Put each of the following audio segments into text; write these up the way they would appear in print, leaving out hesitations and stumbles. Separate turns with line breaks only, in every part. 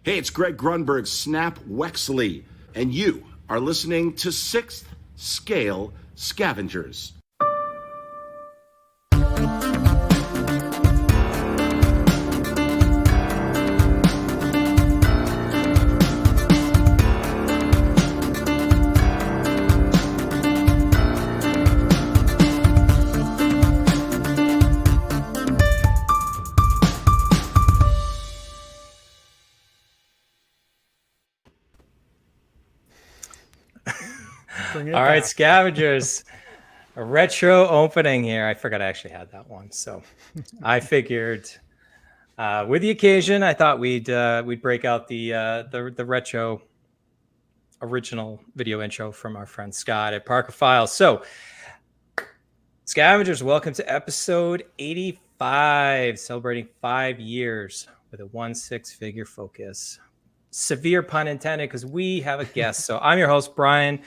Hey, it's Greg Grunberg, Snap Wexley, and you are listening to Sixth Scale Scavengers.
All right, Scavengers, a retro opening here. I forgot I actually had that one, so I figured with the occasion, I thought we'd break out the retro original video intro from our friend Scott at Parker Files. So, Scavengers, welcome to episode 85, celebrating 5 years with a 1-6-figure focus. Severe pun intended, because we have a guest. So I'm your host, Bryan,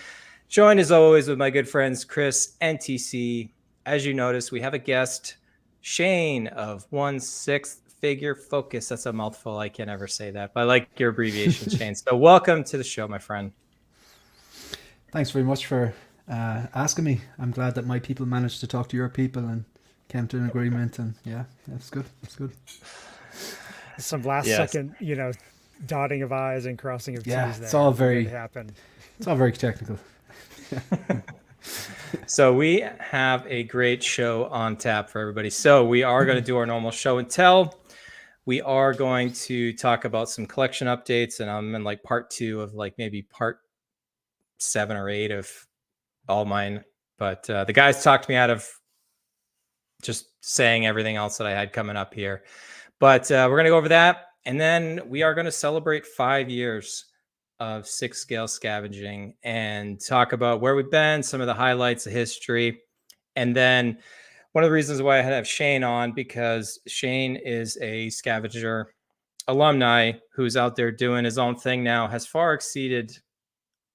joined as always with my good friends Chris and TC. As you notice, we have a guest, Shane of 1-6-figure focus. That's a mouthful. I can't ever say that, but I like your abbreviation, Shane. So welcome to the show, my friend.
Thanks very much for asking me. I'm glad that my people managed to talk to your people and came to an agreement. And yeah, that's good. That's good.
Some last second, dotting of I's and crossing of T's.
Yeah,
there.
it's all very
happened.
It's all very technical.
So we have a great show on tap for everybody. So we are going to do our normal show and tell. We are going to talk about some collection updates, and I'm in like part 2 of like maybe part 7 or 8 of all mine. But the guys talked me out of just saying everything else that I had coming up here. But we're going to go over that. And then we are going to celebrate 5 years of Sixth Scale Scavenging and talk about where we've been, some of the highlights of history. And then one of the reasons why I had to have Shane on, because Shane is a scavenger alumni who's out there doing his own thing now, has far exceeded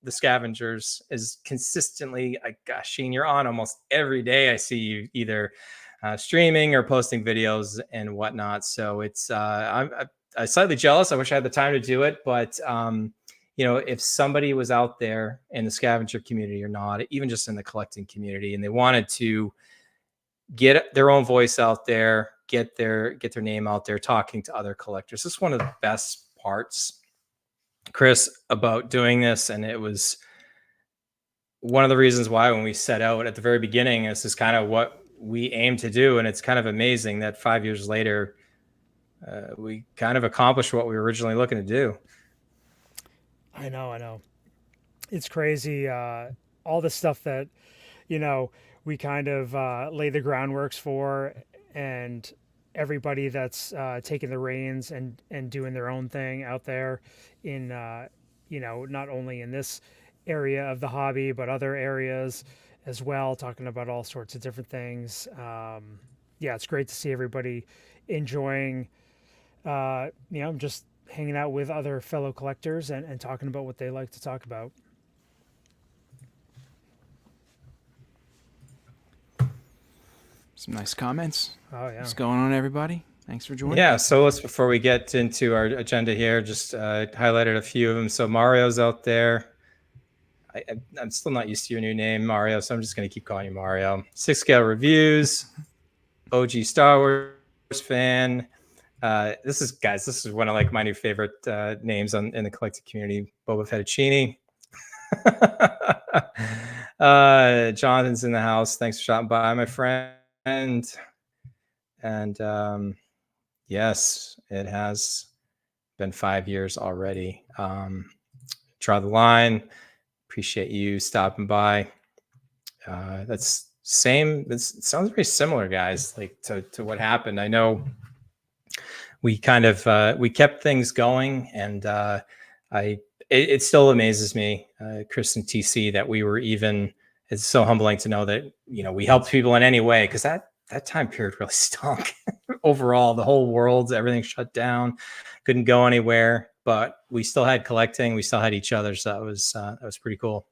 the Scavengers, is consistently, gosh, Shane, you're on almost every day. I see you either streaming or posting videos and whatnot. So it's, I'm slightly jealous. I wish I had the time to do it, but if somebody was out there in the scavenger community or not, even just in the collecting community, and they wanted to get their own voice out there, get their name out there, talking to other collectors, this is one of the best parts, Chris, about doing this. And it was one of the reasons why when we set out at the very beginning, this is kind of what we aim to do. And it's kind of amazing that 5 years later, we kind of accomplished what we were originally looking to do.
I know. It's crazy. All the stuff that, we kind of lay the groundworks for, and everybody that's taking the reins and doing their own thing out there in, not only in this area of the hobby, but other areas as well, talking about all sorts of different things. It's great to see everybody enjoying, just hanging out with other fellow collectors and talking about what they like to talk about.
Some nice comments.
Oh yeah.
What's going on, everybody? Thanks for joining.
Yeah. So before we get into our agenda here, just highlighted a few of them. So Mario's out there. I'm still not used to your new name, Mario, so I'm just going to keep calling you Mario. Sixth Scale Reviews, OG Star Wars fan. This is one of like my new favorite names in the collecting community. Boba Fettuccini. Jonathan's in the house. Thanks for stopping by, my friend. And yes, it has been 5 years already. Draw the line. Appreciate you stopping by. That's same. This sounds very similar, guys. Like to what happened. I know we kind of we kept things going, and it still amazes me, Chris and TC, that we were even. It's so humbling to know that we helped people in any way, because that time period really stunk. Overall, the whole world, everything shut down, couldn't go anywhere. But we still had collecting, we still had each other, so that was pretty cool.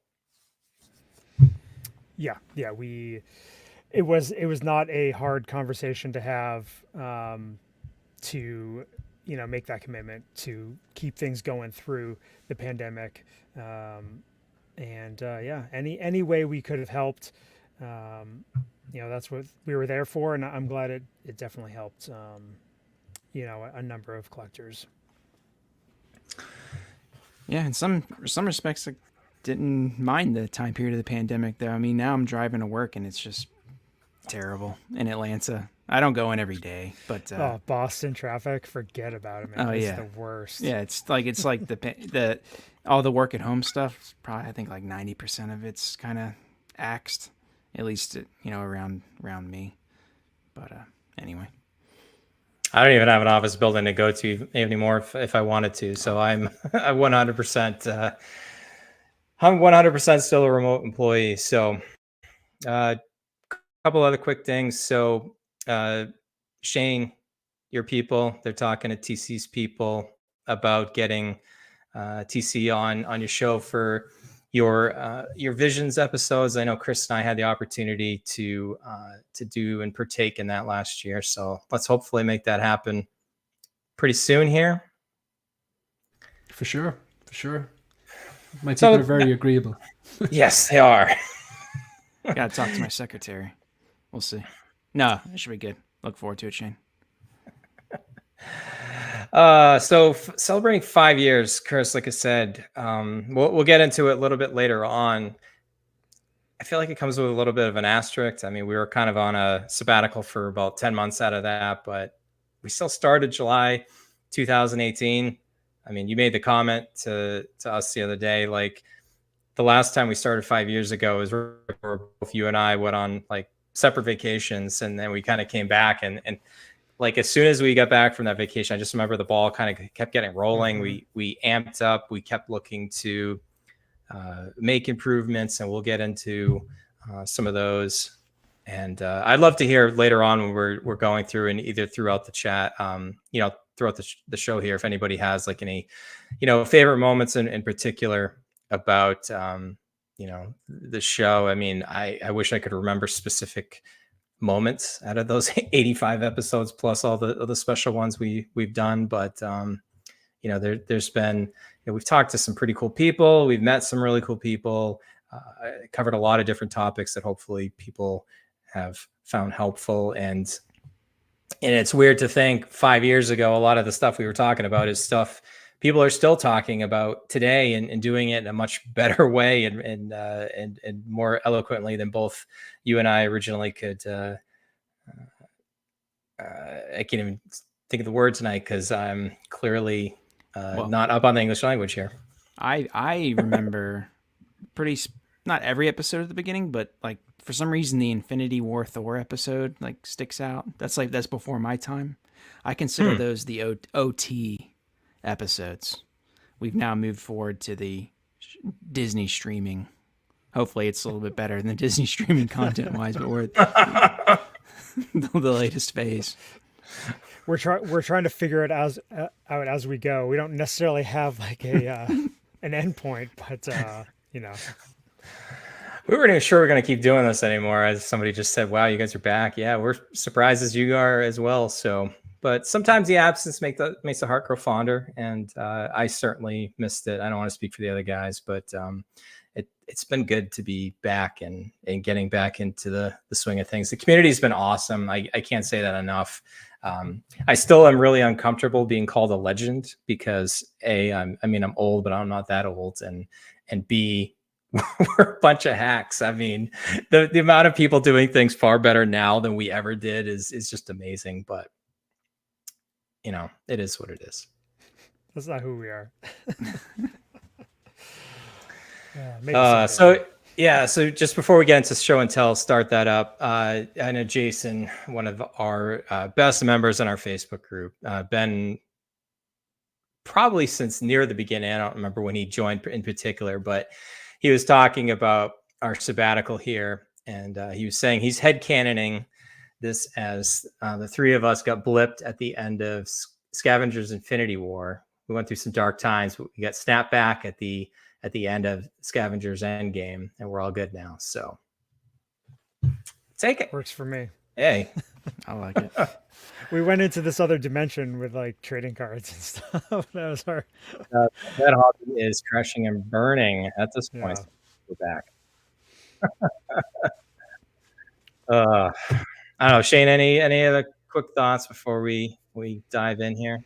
Yeah, it was not a hard conversation to have, to make that commitment to keep things going through the pandemic. Any way we could have helped, that's what we were there for, and I'm glad it definitely helped. A number of collectors.
Yeah, in some respects, I didn't mind the time period of the pandemic, though. I mean, now I'm driving to work, and it's just terrible in Atlanta. I don't go in every day, but
Boston traffic, forget about it, man. It's the worst.
Yeah, it's like the all the work at home stuff. Probably, I think like 90% of it's kind of axed, at least around me. But anyway.
I don't even have an office building to go to anymore if I wanted to. So I'm 100%. I'm 100% still a remote employee. So a couple other quick things. So Shane, your people, they're talking to TC's people about getting TC on your show for your Visions episodes. I know Chris and I had the opportunity to do and partake in that last year. So let's hopefully make that happen pretty soon here.
For sure. My people are very agreeable.
Yes, they are.
Gotta talk to my secretary. We'll see. No, it should be good. Look forward to it, Shane.
Celebrating 5 years, Chris, like I said, we'll get into it a little bit later on. I feel like it comes with a little bit of an asterisk. I mean, we were kind of on a sabbatical for about 10 months out of that, but we still started July 2018. I mean, you made the comment to us the other day, like the last time we started 5 years ago is where both you and I went on like separate vacations, and then we kind of came back and like as soon as we got back from that vacation, I just remember the ball kind of kept getting rolling. Mm-hmm. We amped up. We kept looking to make improvements, and we'll get into some of those. And I'd love to hear later on when we're going through, and either throughout the chat, throughout the show here, if anybody has like any, favorite moments in particular about, the show. I mean, I wish I could remember specific moments out of those 85 episodes plus all the special ones we've done, but there's been, we've talked to some pretty cool people, we've met some really cool people, covered a lot of different topics that hopefully people have found helpful, and it's weird to think 5 years ago a lot of the stuff we were talking about is stuff people are still talking about today, and doing it in a much better way and more eloquently than both you and I originally could. I can't even think of the word tonight because I'm clearly not up on the English language here.
I remember not every episode at the beginning, but like for some reason the Infinity War Thor episode like sticks out. That's before my time. I consider those the OT episodes. We've now moved forward to the Disney streaming. Hopefully it's a little bit better than the Disney streaming content wise, but we're at the latest phase.
We're trying to figure it out as we go. We don't necessarily have like an endpoint, but
we weren't even sure we're going to keep doing this anymore. As somebody just said, wow, you guys are back. Yeah, we're surprised as you are as well. So, but sometimes the absence makes the heart grow fonder, and I certainly missed it. I don't want to speak for the other guys, but it's been good to be back and getting back into the swing of things. The community's been awesome. I can't say that enough. I still am really uncomfortable being called a legend because I'm old, but I'm not that old, and B, we're a bunch of hacks. I mean, the amount of people doing things far better now than we ever did is just amazing. But it is what it is.
That's not who we are.
So just before we get into show and tell, start that up. I know Jason, one of our best members in our Facebook group, been probably since near the beginning. I don't remember when he joined in particular, but he was talking about our sabbatical here, and he was saying he's headcanoning this as the three of us got blipped at the end of Scavengers Infinity War. We went through some dark times, but we got snapped back at the end of Scavengers Endgame, and we're all good now. So take it.
Works for me.
Hey,
I like it.
We went into this other dimension with like trading cards and stuff. That was our
That hobby is crashing and burning at this point.
Yeah.
Go back. I don't know, Shane. Any other quick thoughts before we dive in here?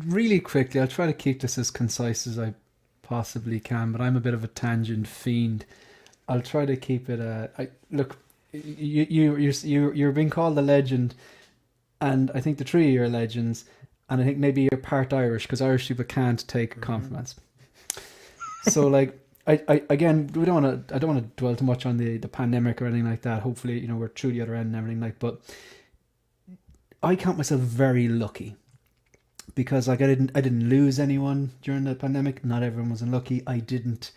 Really quickly, I'll try to keep this as concise as I possibly can, but I'm a bit of a tangent fiend. I'll try to keep it. Look, you're being called a legend, and I think the three of you are legends, and I think maybe you're part Irish because Irish people can't take compliments. So like, I again, I don't want to dwell too much on the pandemic or anything like that. Hopefully, you know, we're through the other end and everything like. But I count myself very lucky because like I didn't lose anyone during the pandemic. Not everyone was unlucky. I didn't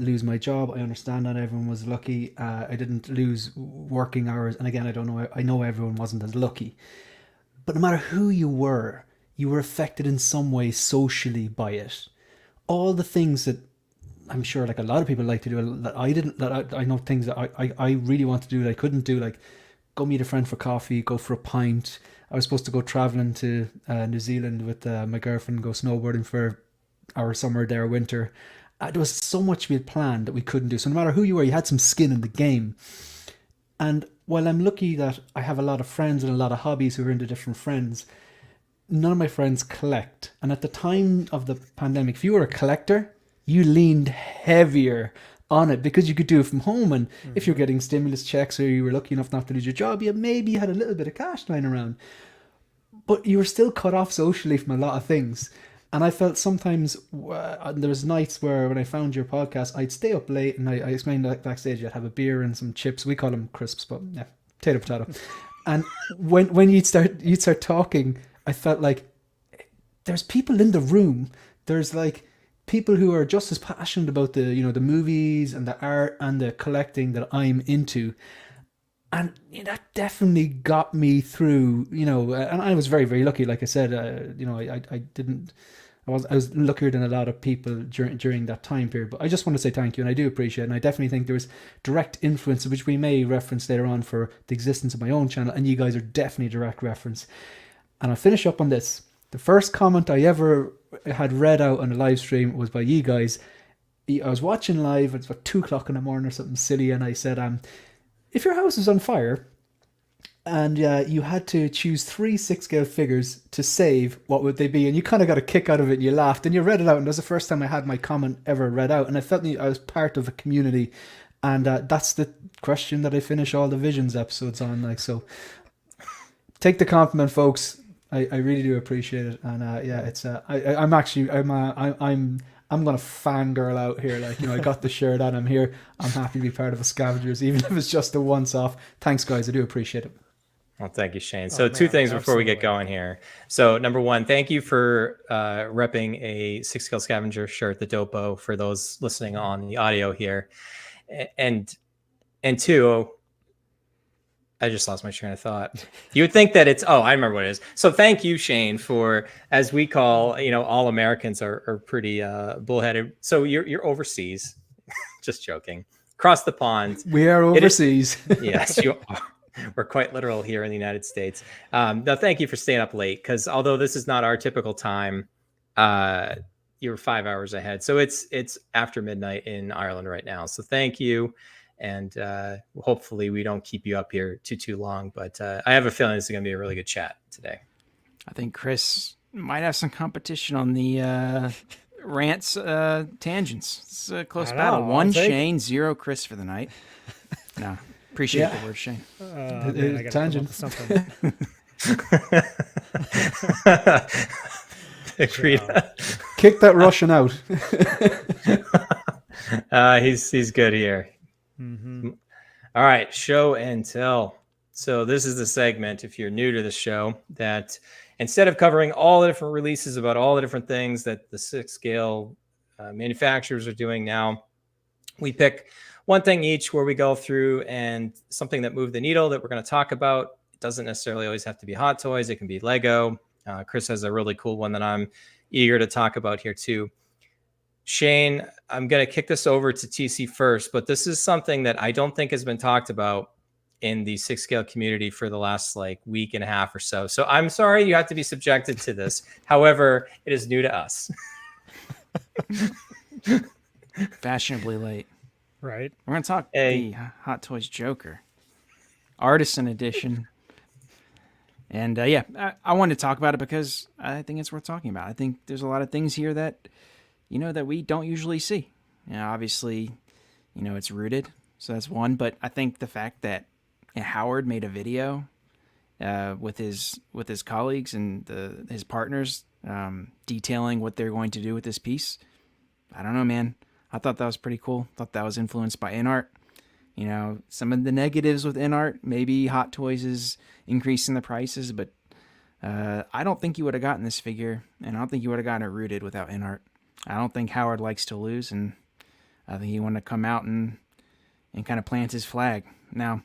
lose my job. I understand not everyone was lucky. I didn't lose working hours. And again, I know everyone wasn't as lucky. But no matter who you were affected in some way socially by it. All the things that I'm sure like a lot of people like to do that I didn't, that I know things that I really want to do that I couldn't do, like go meet a friend for coffee, go for a pint. I was supposed to go traveling to New Zealand with my girlfriend, go snowboarding for our summer there, winter. There was so much we had planned that we couldn't do. So no matter who you were, you had some skin in the game. And while I'm lucky that I have a lot of friends and a lot of hobbies who are into different friends, none of my friends collect. And at the time of the pandemic, if you were a collector, you leaned heavier on it because you could do it from home. And if you're getting stimulus checks or you were lucky enough not to lose your job, you maybe had a little bit of cash lying around. But you were still cut off socially from a lot of things. And I felt sometimes there was nights where when I found your podcast, I'd stay up late and I explained that backstage I'd have a beer and some chips. We call them crisps, but yeah, potato. And when you'd start talking, I felt like there's people in the room. There's like people who are just as passionate about the movies and the art and the collecting that I'm into. And that definitely got me through, and I was very, very lucky. Like I said, I was luckier than a lot of people during that time period. But I just want to say thank you, and I do appreciate it. And I definitely think there was direct influence, which we may reference later on, for the existence of my own channel. And you guys are definitely a direct reference. And I'll finish up on this. The first comment I ever had read out on a live stream was by you guys. I was watching live. It's about 2:00 in the morning or something silly, and I said, if your house is on fire and you had to choose 3 Sixth Scale figures to save, what would they be? And you kind of got a kick out of it and you laughed and you read it out. And that was the first time I had my comment ever read out. And I felt I was part of a community. And that's the question that I finish all the Visions episodes on. Like, so take the compliment, folks. I really do appreciate it. And it's I'm gonna fangirl out here, like, I got the shirt on, I'm here, I'm happy to be part of a Scavengers, even if it's just a once-off. Thanks, guys, I do appreciate it.
Well, thank you, Shane. So two things before we get going here. So number one, thank you for repping a Sixth Scale Scavenger shirt, the Dopo, for those listening on the audio here. And two, I just lost my train of thought. You would think that it's, I remember what it is. So thank you, Shane, for, as we call, all Americans are pretty bullheaded. So you're overseas. Just joking. Across the pond.
We are overseas.
Yes, you are. We're quite literal here in the United States. No, thank you for staying up late, because although this is not our typical time, you're 5 hours ahead. So it's after midnight in Ireland right now. So thank you. And hopefully we don't keep you up here too long. But I have a feeling this is going to be a really good chat today.
I think Chris might have some competition on the rants tangents. It's a close battle. 1 Shane, 0 Chris for the night. No, appreciate the word, Shane.
I gotta
tangent.
something.
Kick that Russian out.
He's good here. Mm-hmm. All right, show and tell. So this is the segment, if you're new to the show, that instead of covering all the different releases about all the different things that the Sixth Scale manufacturers are doing now, we pick one thing each where we go through and something that moved the needle that we're going to talk about. It doesn't necessarily always have to be Hot Toys. It can be Lego. Chris has a really cool one that I'm eager to talk about here too. Shane, I'm going to kick this over to TC first, but this is something that I don't think has been talked about in the Sixth Scale community for the last like week and a half or so. So I'm sorry you have to be subjected to this. However, it is new to us.
Fashionably late.
Right.
We're going to talk the Hot Toys Joker. Artisan Edition. And I wanted to talk about it because I think it's worth talking about. I think there's a lot of things here that, that we don't usually see. Obviously, it's rooted, so that's one. But I think the fact that Howard made a video with his colleagues and his partners detailing what they're going to do with this piece, I don't know, man. I thought that was pretty cool. Thought that was influenced by INART. Some of the negatives with INART, maybe Hot Toys is increasing the prices, but I don't think you would have gotten this figure, and I don't think you would have gotten it rooted without INART. I don't think Howard likes to lose, and I think he wanted to come out and kind of plant his flag. Now,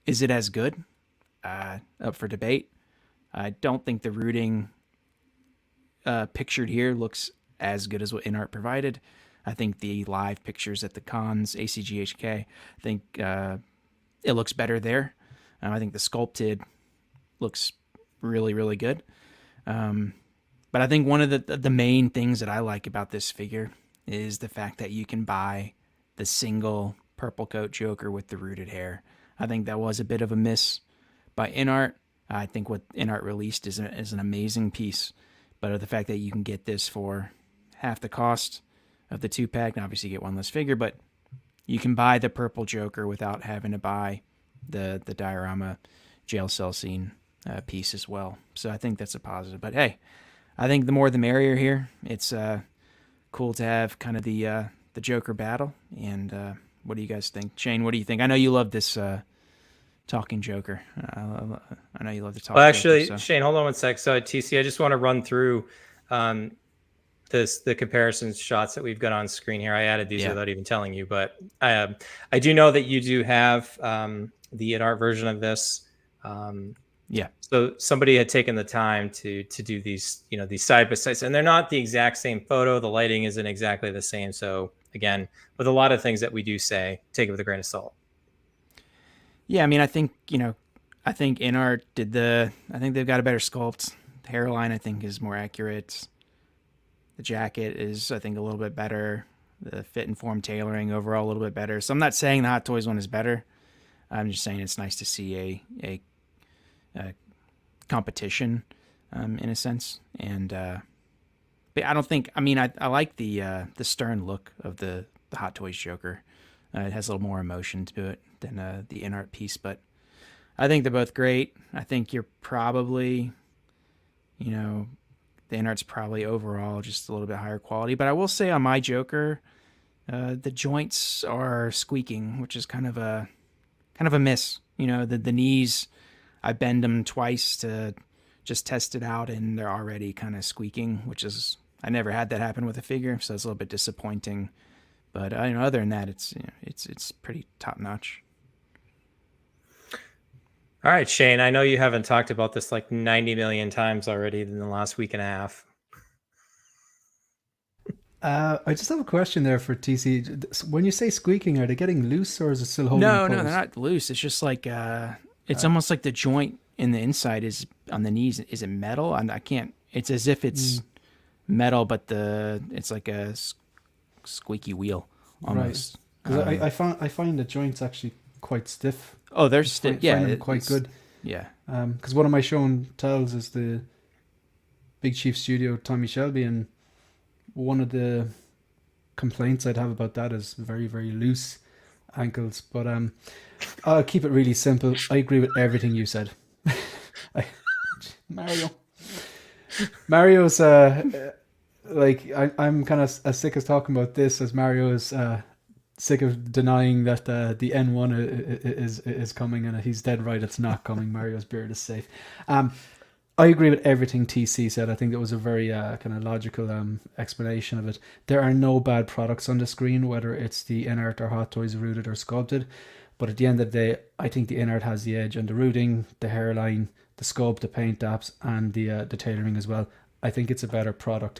is it as good? Up for debate. I don't think the rooting pictured here looks as good as what INART provided. I think the live pictures at the cons, ACGHK, I think it looks better there. I think the sculpted looks really, really good. But I think one of the main things that I like about this figure is the fact that you can buy the single purple coat Joker with the rooted hair. I think that was a bit of a miss by INART. I think what INART released is an amazing piece. But the fact that you can get this for half the cost of the 2-pack, and obviously you get one less figure, but you can buy the purple Joker without having to buy the diorama jail cell scene piece as well. So I think that's a positive. But hey, I think the more the merrier here. It's cool to have kind of the Joker battle. And what do you guys think? Shane, what do you think? I know you love this talking Joker. I know you love the talking
Well, actually,
Joker, so.
Shane, hold on one sec. So TC, I just want to run through the comparison shots that we've got on screen here. I added these without even telling you, but I do know that you do have the INART version of this. So somebody had taken the time to do these, these side by sides, and they're not the exact same photo. The lighting isn't exactly the same. So again, with a lot of things that we do say, take it with a grain of salt.
Yeah, I mean, I think INART I think they've got a better sculpt. The hairline, I think, is more accurate. The jacket is, I think, a little bit better. The fit and form tailoring overall a little bit better. So I'm not saying the Hot Toys one is better. I'm just saying it's nice to see a competition in a sense. And but I don't think. I mean, I like the stern look of the Hot Toys Joker. It has a little more emotion to it than the INART piece, but I think they're both great. I think you're probably, the INART's probably overall just a little bit higher quality. But I will say on my Joker, the joints are squeaking, which is kind of a miss. The knees, I bend them twice to just test it out, and they're already kind of squeaking, which is, I never had that happen with a figure, so it's a little bit disappointing. But other than that, it's pretty top notch.
All right, Shane, I know you haven't talked about this like 90 million times already in the last week and a half.
I just have a question there for TC. When you say squeaking, are they getting loose or is it still holding?
No, they're not loose. It's just like it's almost like the joint in the inside is on the knees. Is it metal? I can't. It's as if it's metal, but it's like a squeaky wheel almost.
Right. I find the joints actually quite stiff.
Oh, they're stiff. Yeah,
quite good.
Yeah.
Because one of my show and tells is the Big Chief Studio Tommy Shelby, and one of the complaints I'd have about that is very, very loose ankles. But I'll keep it really simple. I agree with everything you said. Mario's like I'm kind of as sick as talking about this as Mario is sick of denying that the N1 is coming, and he's dead right, it's not coming. Mario's beard is safe. I agree with everything TC said. I think it was a very kind of logical explanation of it. There are no bad products on the screen, whether it's the INART or Hot Toys rooted or sculpted. But at the end of the day, I think the INART has the edge on the rooting, the hairline, the sculpt, the paint apps, and the tailoring as well. I think it's a better product.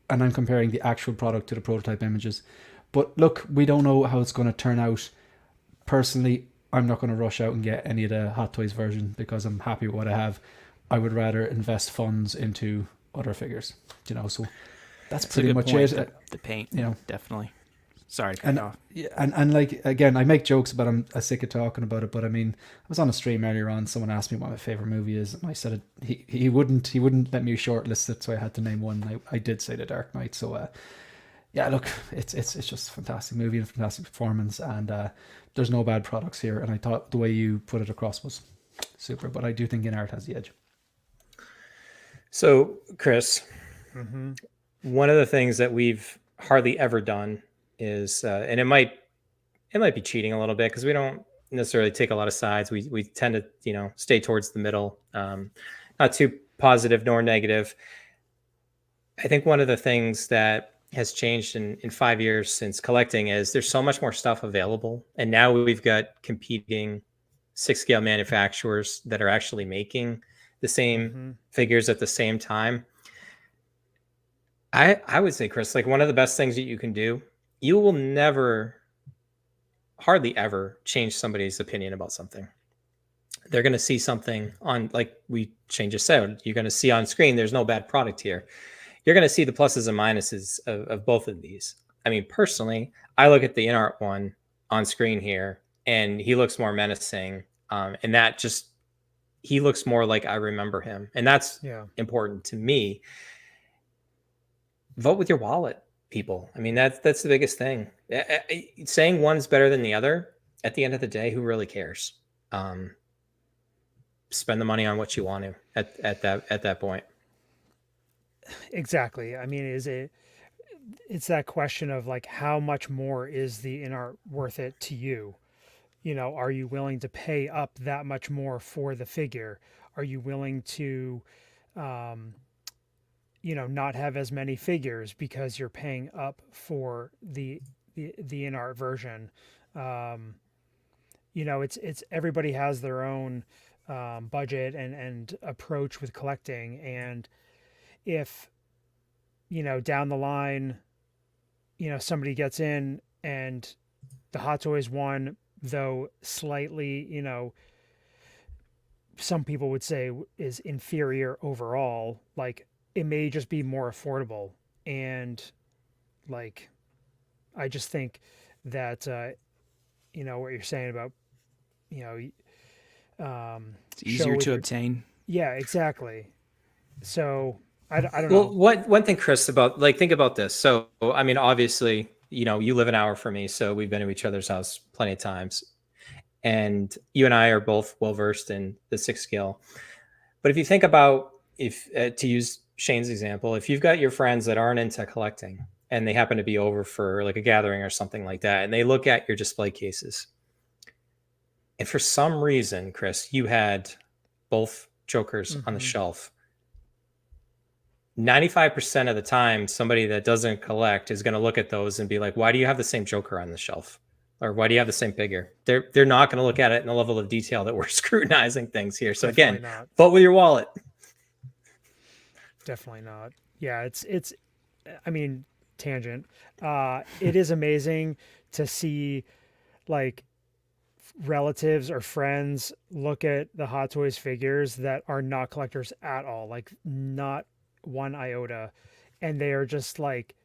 and I'm comparing the actual product to the prototype images. But look, we don't know how it's going to turn out. Personally, I'm not going to rush out and get any of the Hot Toys version because I'm happy with what I have. I would rather invest funds into other figures, so that's pretty much
point.
it.
The paint, definitely. Sorry to cut
And
off.
and like, again, I make jokes about, I'm sick of talking about it, but I mean, I was on a stream earlier on, someone asked me what my favorite movie is, and I said he wouldn't let me shortlist it, so I had to name one. I did say The Dark Knight. So yeah, look, it's just a fantastic movie and a fantastic performance, and there's no bad products here, and I thought the way you put it across was super, but I do think INART has the edge.
So, Chris, one of the things that we've hardly ever done is, and it might be cheating a little bit because we don't necessarily take a lot of sides. We tend to, stay towards the middle, not too positive nor negative. I think one of the things that has changed in 5 years since collecting is there's so much more stuff available. And now we've got competing sixth scale manufacturers that are actually making the same figures at the same time. I would say, Chris, like one of the best things that you can do, you will never, hardly ever change somebody's opinion about something. They're going to see something on, like Shane just said, you're going to see on screen, there's no bad product here. You're going to see the pluses and minuses of both of these. I mean, personally, I look at the INART one on screen here, and he looks more menacing. And that just, he looks more like I remember him. And that's important to me. Vote with your wallet, people. I mean, that's the biggest thing. Saying one's better than the other, at the end of the day, who really cares? Spend the money on what you want to at that point.
Exactly. I mean, it's that question of like, how much more is the INART worth it to you? Are you willing to pay up that much more for the figure? Are you willing to, not have as many figures because you're paying up for the INART version? It's everybody has their own budget and approach with collecting. And if, down the line, somebody gets in and the Hot Toys one, though slightly, some people would say is inferior overall, like it may just be more affordable. And like, I just think that, what you're saying about,
it's easier to obtain.
Yeah, exactly. So I don't know.
Well, one thing, Chris, about think about this. So, I mean, obviously, you live an hour from me, so we've been to each other's house plenty of times. And you and I are both well-versed in the sixth scale. But if you think about, to use Shane's example, if you've got your friends that aren't into collecting and they happen to be over for like a gathering or something like that, and they look at your display cases, and for some reason, Chris, you had both Jokers on the shelf, 95% of the time, somebody that doesn't collect is going to look at those and be like, why do you have the same Joker on the shelf? Or why do you have the same figure? They're not going to look at it in the level of detail that we're scrutinizing things here. So
Definitely
again,
not.
vote with your wallet.
Definitely not. Yeah, it's I mean, tangent. It is amazing to see like relatives or friends look at the Hot Toys figures that are not collectors at all, like not one iota, and they are just like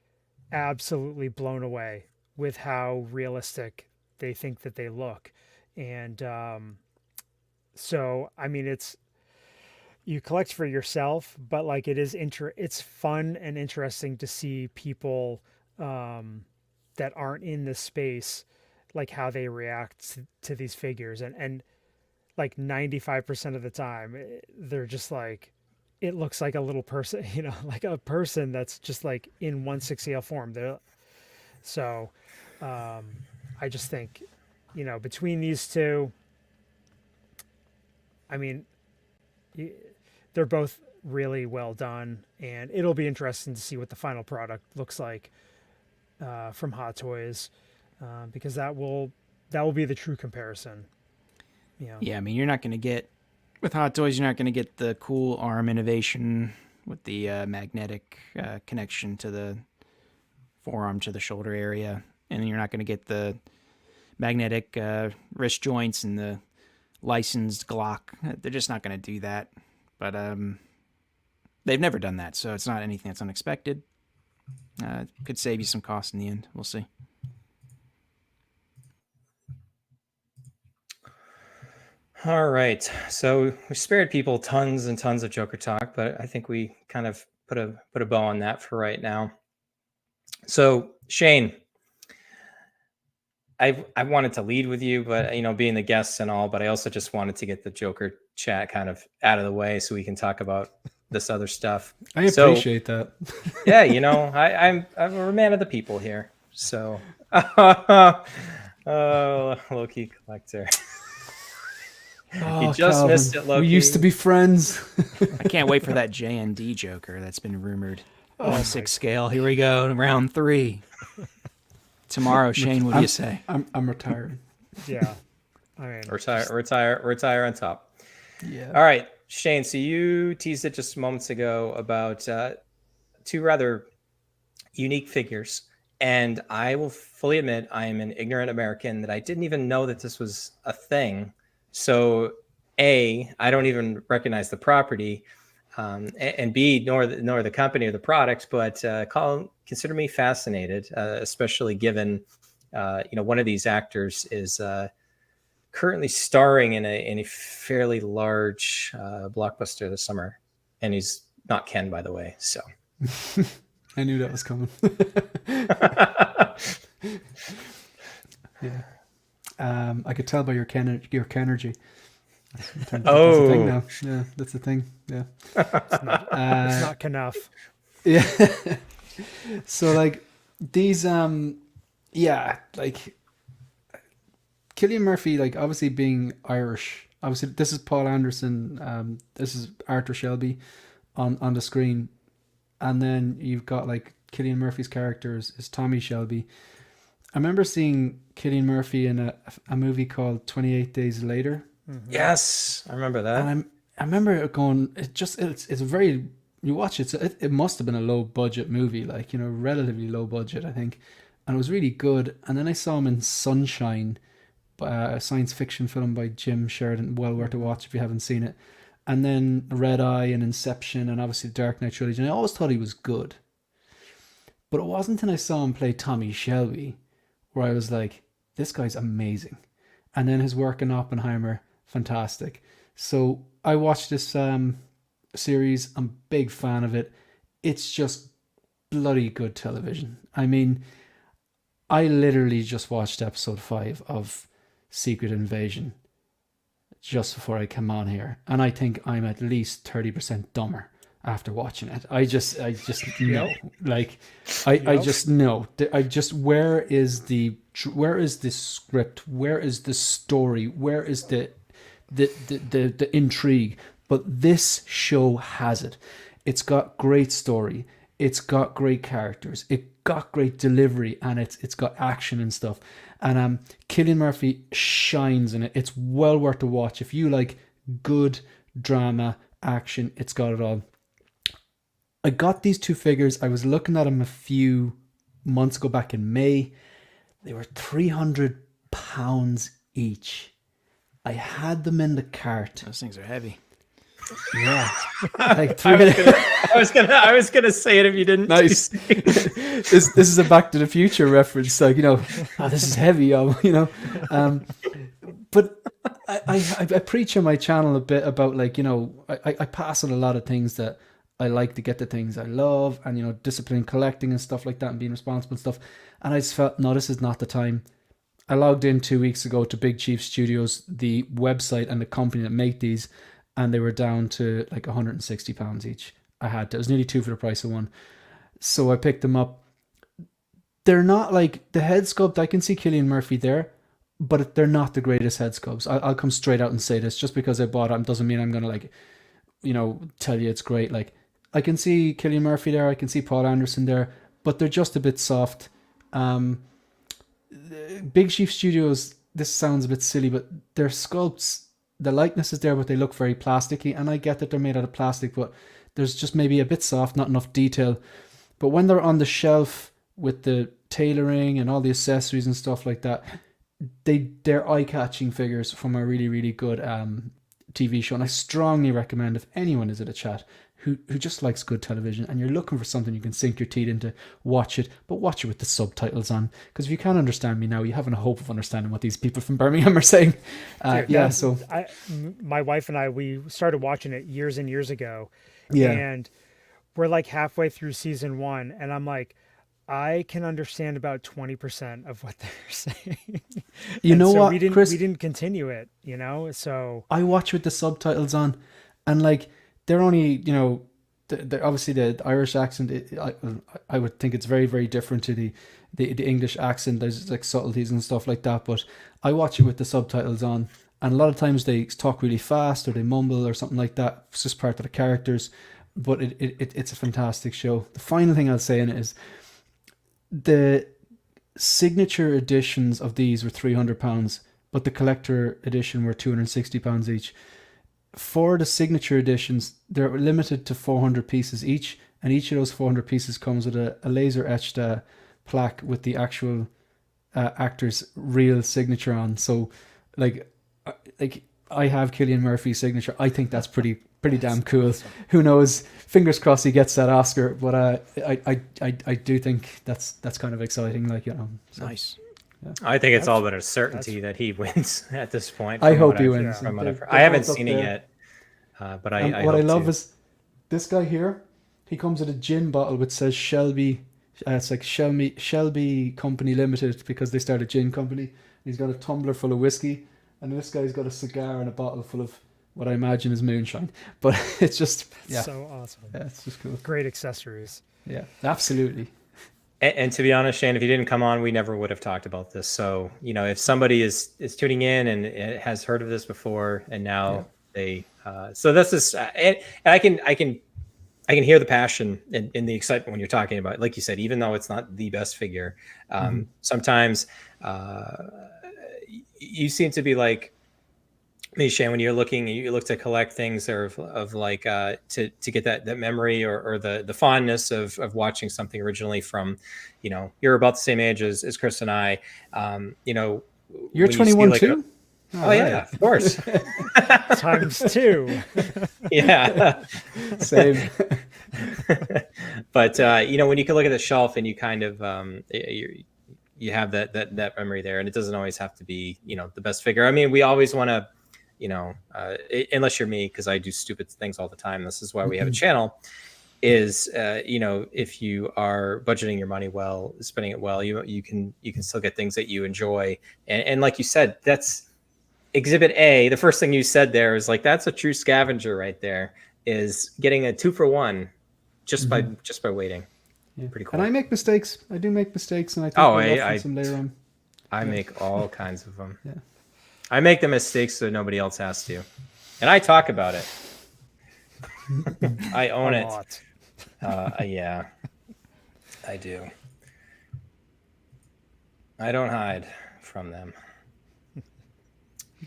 absolutely blown away with how realistic they think that they look. And so I mean, it's, you collect for yourself, but like it is it's fun and interesting to see people that aren't in this space, like how they react to these figures. And like 95% of the time they're just like, it looks like a little person, like a person that's just like in 1/6 form. So I just think, between these two, I mean, they're both really well done, and it'll be interesting to see what the final product looks like from Hot Toys, because that will be the true comparison.
Yeah, I mean, you're not going to get, with Hot Toys, you're not going to get the cool arm innovation with the magnetic connection to the forearm to the shoulder area, and you're not going to get the magnetic wrist joints and the licensed Glock. They're just not going to do that. But they've never done that, so it's not anything that's unexpected. Could save you some cost in the end. We'll see.
All right. So we spared people tons and tons of Joker talk, but I think we kind of put a bow on that for right now. So Shane, I wanted to lead with you, but being the guests and all, but I also just wanted to get the Joker chat kind of out of the way so we can talk about this other stuff.
I appreciate that.
Yeah, I'm a man of the people here. So low-key collector. You just
Calvin,
missed it, Loki.
we used to be friends.
I can't wait for that JND Joker that's been rumored. Sixth Scale. Here we go. Round 3. Tomorrow, Shane, what do you say?
I'm retiring.
Yeah. I mean,
retire on top.
Yeah.
All right, Shane. So you teased it just moments ago about 2 rather unique figures, and I will fully admit I am an ignorant American that I didn't even know that this was a thing. So A, I don't even recognize the property, and B, nor the company or the product, but consider me fascinated, especially given one of these actors is currently starring in a fairly large blockbuster this summer, and he's not Ken, by the way. So
I knew that was coming. Yeah. I could tell by your Kenergy. That's the thing now. Yeah, that's the thing. Yeah.
it's not enough.
Yeah. So like these like Cillian Murphy, like obviously being Irish, obviously this is Paul Anderson, this is Arthur Shelby on the screen, and then you've got like Cillian Murphy's characters is Tommy Shelby. I remember seeing Cillian Murphy in a movie called 28 Days Later.
Mm-hmm. Yes, I remember that.
And I remember it going, it's a very, you watch it, it must have been a low budget movie, like, relatively low budget, I think. And it was really good. And then I saw him in Sunshine, a science fiction film by Jim Sheridan, well worth a watch if you haven't seen it. And then Red Eye and Inception and obviously Dark Knight trilogy. And I always thought he was good. But it wasn't until I saw him play Tommy Shelby where I was like, this guy's amazing. And then his work in Oppenheimer, fantastic. So I watched this series. I'm a big fan of it. It's just bloody good television. I mean, I literally just watched episode 5 of Secret Invasion just before I come on here. And I think I'm at least 30% dumber after watching it. I just know, like, I just know. Where is the script? Where is the story? Where is the intrigue? But this show has it. It's got great story. It's got great characters. It got great delivery, and it's got action and stuff. And Cillian Murphy shines in it. It's well worth a watch. If you like good drama, action, it's got it all. I got these 2 figures. I was looking at them a few months ago back in May. They were £300 each. I had them in the cart.
Those things are heavy.
Yeah. Like
I was gonna say it if you didn't.
Nice. This is a Back to the Future reference. Like, this is heavy, but I preach on my channel a bit about, like, I pass on a lot of things that I like to get the things I love, and discipline collecting and stuff like that, and being responsible and stuff. And I just felt, no, this is not the time. I logged in 2 weeks ago to Big Chief Studios, the website and the company that make these, and they were down to like £160 each. It was nearly 2 for the price of 1. So I picked them up. They're not like the head sculpt. I can see Cillian Murphy there, but they're not the greatest head sculpts. I'll come straight out and say this. Just because I bought them doesn't mean I'm going to tell you it's great. Like, I can see Cillian Murphy there. I can see Paul Anderson there, but they're just a bit soft. Big Chief Studios, this sounds a bit silly, but their sculpts, the likeness is there, but they look very plasticky. And I get that they're made out of plastic, but there's just maybe a bit soft, not enough detail. But when they're on the shelf with the tailoring and all the accessories and stuff like that, they're eye-catching figures from a really, really good TV show. And I strongly recommend, if anyone is at a chat who just likes good television and you're looking for something you can sink your teeth into, watch it, but watch it with the subtitles on. Because if you can't understand me now, you haven't a hope of understanding what these people from Birmingham are saying.
My wife and I, we started watching it years and years ago.
Yeah.
And we're like halfway through season 1, and I'm like, I can understand about 20% of what they're saying.
You know what,
Chris? We didn't continue it, so
I watch with the subtitles on, and like, they're only, they're obviously the Irish accent. I would think it's very, very different to the English accent. There's like subtleties and stuff like that, but I watch it with the subtitles on, and a lot of times they talk really fast or they mumble or something like that. It's just part of the characters, but it's a fantastic show. The final thing I'll say in it is the signature editions of these were £300, but the collector edition were £260 each. For the signature editions, they're limited to 400 pieces each, and each of those 400 pieces comes with a laser etched plaque with the actual actor's real signature on. So, like I have Cillian Murphy's signature. I think that's pretty damn cool. Awesome. Who knows? Fingers crossed he gets that Oscar. But I do think that's kind of exciting. So.
Nice.
Yeah. I think it's all but a certainty that he wins at this point.
I hope he wins.
I haven't seen it yet, but I
what I love is this guy here. He comes with a gin bottle which says Shelby. It's like Shelby Company Limited, because they started a gin company. He's got a tumbler full of whiskey, and this guy's got a cigar and a bottle full of what I imagine is moonshine. But it's just
so awesome.
Yeah, it's just cool.
Great accessories.
Yeah, absolutely.
And to be honest, Shane, if you didn't come on, we never would have talked about this. So, if somebody is tuning in and has heard of this before, and now they, so this is, and I can hear the passion and the excitement when you're talking about it. Like you said, even though it's not the best figure, sometimes you seem to be like me, Shane, when you look to collect things of like to get that memory or the fondness of watching something originally from, you're about the same age as Chris and I.
You're 21 too?
Yeah, of course.
Times 2.
Yeah.
Same.
But when you can look at the shelf and you kind of you have that memory there, and it doesn't always have to be the best figure. I mean, we always want to. Unless you're me, because I do stupid things all the time. This is why we have a channel. Is if you are budgeting your money well, spending it well, you can still get things that you enjoy. And like you said, that's Exhibit A. The first thing you said there is like, that's a true scavenger right there. Is getting a 2-for-1 just by waiting.
Yeah.
Pretty cool.
And I make mistakes. I do make mistakes, and I think I some later on.
I make all kinds of them.
Yeah.
I make the mistakes so nobody else has to. And I talk about it. I own it. Yeah, I do. I don't hide from them.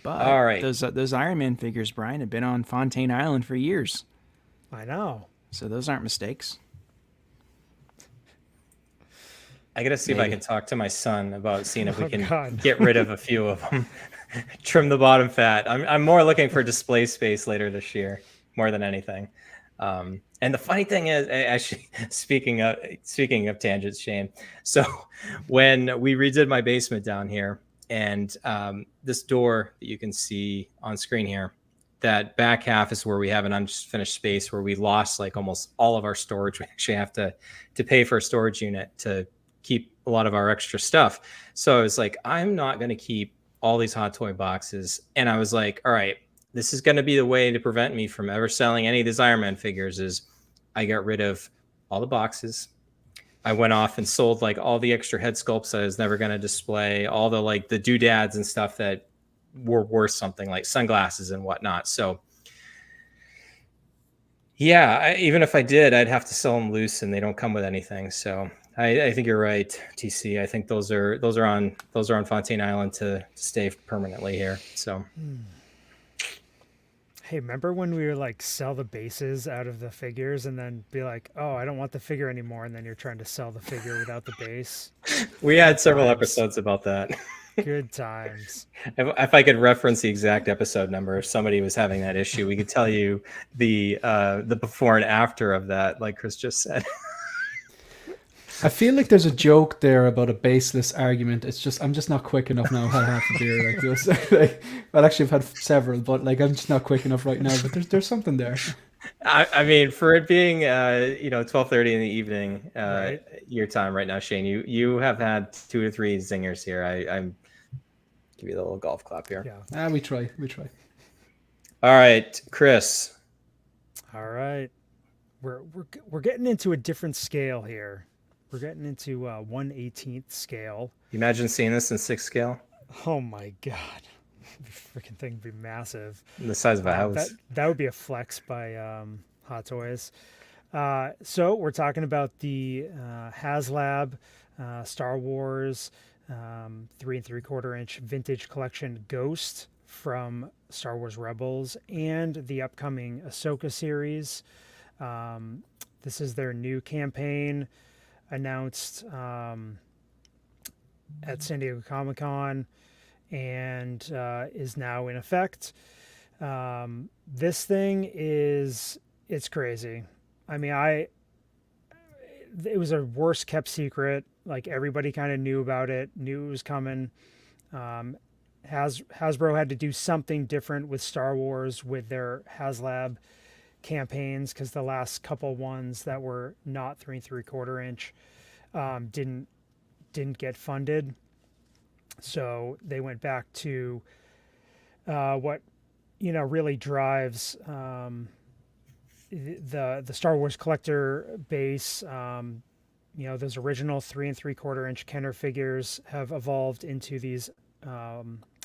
But
all right.
Those Iron Man figures, Bryan, have been on Fontaine Island for years.
I know.
So those aren't mistakes.
I got to see if I can talk to my son about seeing if we can get rid of a few of them. Trim the bottom fat. I'm more looking for display space later this year, more than anything. And the funny thing is, actually, speaking of tangents, Shane. So when we redid my basement down here, and this door that you can see on screen here, that back half is where we have an unfinished space where we lost like almost all of our storage. We actually have to pay for a storage unit to keep a lot of our extra stuff. So I was like, I'm not going to keep all these Hot Toy boxes. And I was like, all right, this is going to be the way to prevent me from ever selling any of these Iron Man figures. Is I got rid of all the boxes. I went off and sold like all the extra head sculpts that I was never going to display, all the like the doodads and stuff that were worth something, like sunglasses and whatnot. So yeah, even if I did, I'd have to sell them loose, and they don't come with anything. So I think you're right, TC. I think those are on Fontaine Island to stay permanently here. So
Hey, remember when we were like sell the bases out of the figures and then be like, oh, I don't want the figure anymore, and then you're trying to sell the figure without the base?
We had several
Times.
episodes about that.
Good times.
If I could reference the exact episode number, if somebody was having that issue, we could tell you the before and after of that, like Chris just said.
I feel like there's a joke there about a baseless argument. It's just I'm just not quick enough now. I've had half a beer like this. Well, actually, I've had several, but like I'm just not quick enough right now. But there's something there.
I mean, for it being 12:30 in the evening,
Right.
your time right now, Shane, you have had 2 to 3 zingers here. I'm give you the little golf clap here.
Yeah.
We try.
All right, Chris.
All right. We're getting into a different scale here. We're getting into 1/18th scale.
You imagine seeing this in 6th scale?
Oh my god, the freaking thing would be massive.
The size of a house.
That would be a flex by Hot Toys. So we're talking about the Haslab Star Wars 3 3/4 inch vintage collection Ghost from Star Wars Rebels and the upcoming Ahsoka series. This is their new campaign announced at San Diego Comic-Con and is now in effect. This thing it's crazy. I mean, it was a worst kept secret. Like everybody kind of knew about it, knew it was coming. Hasbro had to do something different with Star Wars with their Haslab campaigns because the last couple ones that were not 3 3/4 inch didn't get funded. So they went back to what really drives the Star Wars collector base. Those original 3 3/4 inch Kenner figures have evolved into these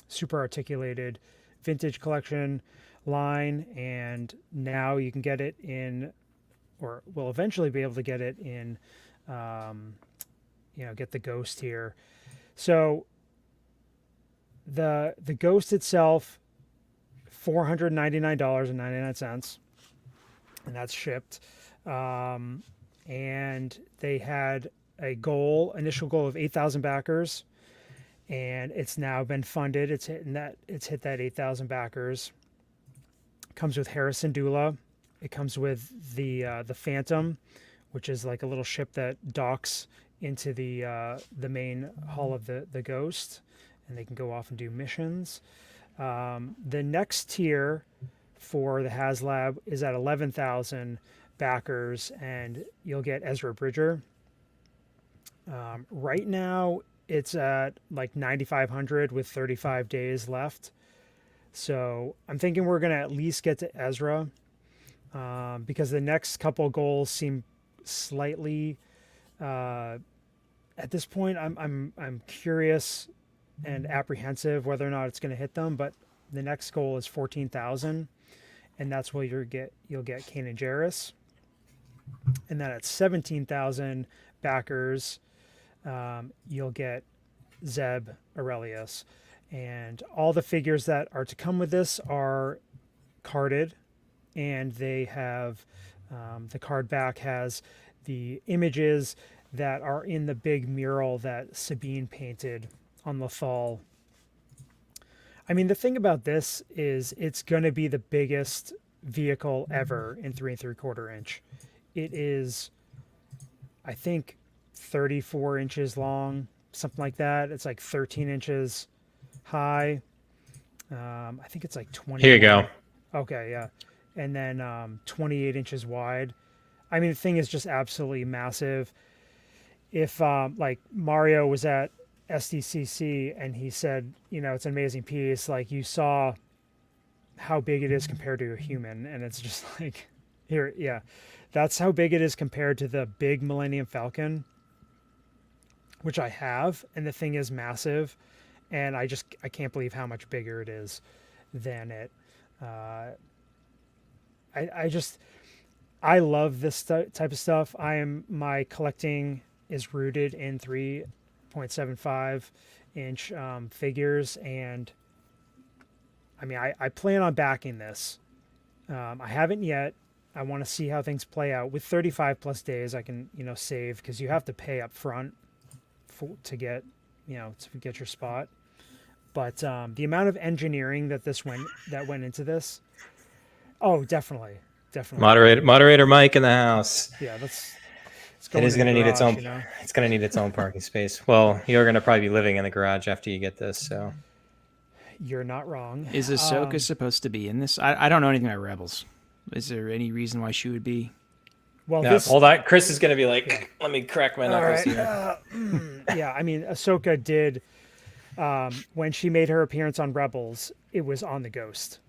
super articulated vintage collection line, and now you can get it in, or will eventually be able to get it in, get the Ghost here. So the Ghost itself, $499.99, and that's shipped. And they had a initial goal of 8,000 backers, and it's now been funded. It's hit that 8,000 backers. Comes with Harrison Dula. It comes with the Phantom, which is like a little ship that docks into the main hull of the Ghost, and they can go off and do missions. The next tier for the Haslab is at 11,000 backers, and you'll get Ezra Bridger. Right now, it's at like 9,500 with 35 days left. So I'm thinking we're going to at least get to Ezra because the next couple goals seem slightly. At this point, I'm curious and apprehensive whether or not it's going to hit them. But the next goal is 14,000, and that's where you'll get Kanan Jarrus. And then at 17,000 backers, you'll get Zeb Aurelius. And all the figures that are to come with this are carded, and they have the card back has the images that are in the big mural that Sabine painted on Lothal. I mean, the thing about this is it's going to be the biggest vehicle ever in 3 3/4 inch. It is, I think, 34 inches long, something like that. It's like 13 inches high. I think it's like 20.
Here you go.
Okay, yeah. And then 28 inches wide. I mean, the thing is just absolutely massive. If like Mario was at SDCC and he said, it's an amazing piece, like you saw how big it is compared to a human, and it's just like, here, yeah. That's how big it is compared to the big Millennium Falcon, which I have, and the thing is massive. And I can't believe how much bigger it is than it. I love this type of stuff. My collecting is rooted in 3.75 inch figures, and I mean I plan on backing this I haven't yet. I want to see how things play out. With 35 plus days, I can, save, because you have to pay up front to get your spot. But the amount of engineering that went into this, oh, definitely.
Moderator Mike in the house.
Yeah,
It is going to need its own.
You know?
It's going to need its own parking space. Well, you're going to probably be living in the garage after you get this, so.
You're not wrong.
Is Ahsoka supposed to be in this? I don't know anything about Rebels. Is there any reason why she would be?
Well,
no, hold on. Chris is going to be like, let me crack my knuckles here.
Yeah, I mean, Ahsoka did, when she made her appearance on Rebels, it was on the Ghost.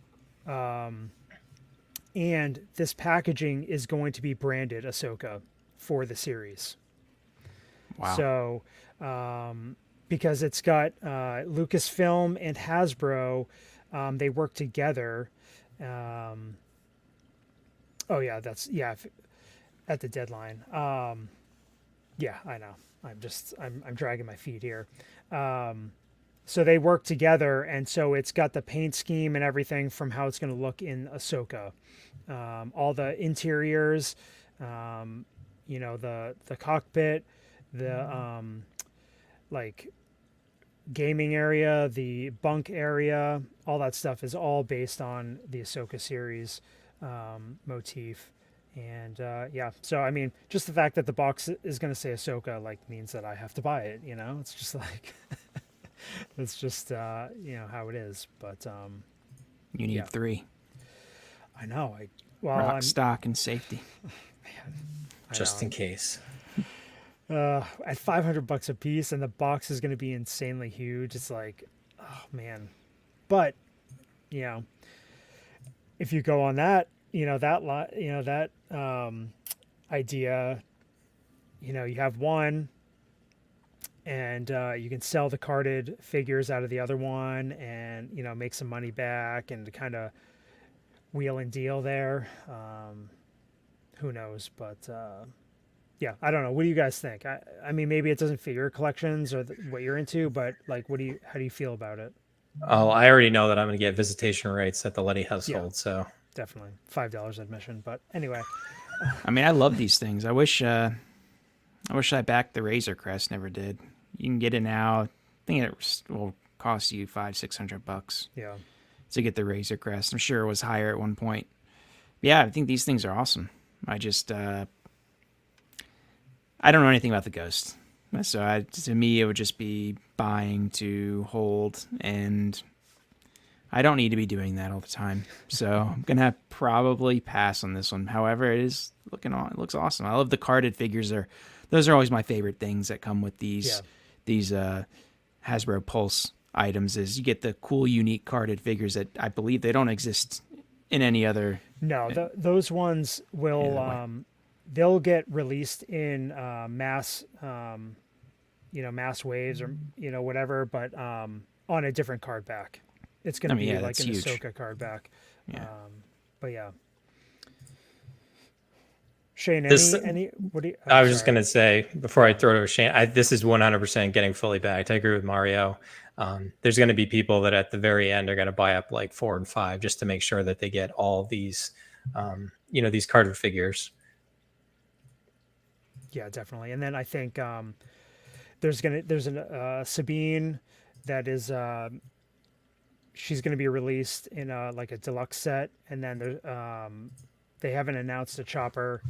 And this packaging is going to be branded Ahsoka for the series.
Wow.
So, because it's got Lucasfilm and Hasbro, they work together. At the deadline. Yeah, I know. I'm dragging my feet here. So they work together, and so it's got the paint scheme and everything from how it's going to look in Ahsoka. All the interiors, the cockpit, the like gaming area, the bunk area, all that stuff is all based on the Ahsoka series motif. And so I mean, just the fact that the box is going to say Ahsoka means that I have to buy it. It's just like it's just how it is. But
you need 3.
I know.
Rock, stock, and safety.
Man,
Just in case.
At $500 a piece, and the box is going to be insanely huge. It's like, oh man. But if you go on that, that idea, you have one, and you can sell the carded figures out of the other one, and make some money back, and kind of wheel and deal there. Who knows? But yeah, I don't know. What do you guys think? I mean, maybe it doesn't fit your collections or what you're into, but how do you feel about it?
Oh, I already know that I'm going to get visitation rates at the Letty household, so.
Definitely $5 admission, but anyway.
I mean, I love these things. I wish I backed the Razor Crest. Never did. You can get it now. I think it will cost you $500-600.
Yeah.
To get the Razor Crest. I'm sure it was higher at one point. Yeah, I think these things are awesome. I just I don't know anything about the Ghost, so to me it would just be buying to hold, and I don't need to be doing that all the time. So I'm gonna probably pass on this one. However, it looks awesome. I love the carded figures. Those are always my favorite things that come with these Hasbro Pulse items. Is you get the cool, unique carded figures that I believe they don't exist in any other.
No, those ones will they'll get released in mass mass waves or whatever, but on a different card back. It's going to be like an huge Ahsoka card back. Yeah. But yeah. Shane, what do you...
I was just going to say, before I throw it over Shane, this is 100% getting fully backed. I agree with Mario. There's going to be people that at the very end are going to buy up like 4 and 5 just to make sure that they get all these, these carded figures.
Yeah, definitely. And then I think there's a Sabine that is... she's going to be released in a deluxe set, and then they haven't announced a chopper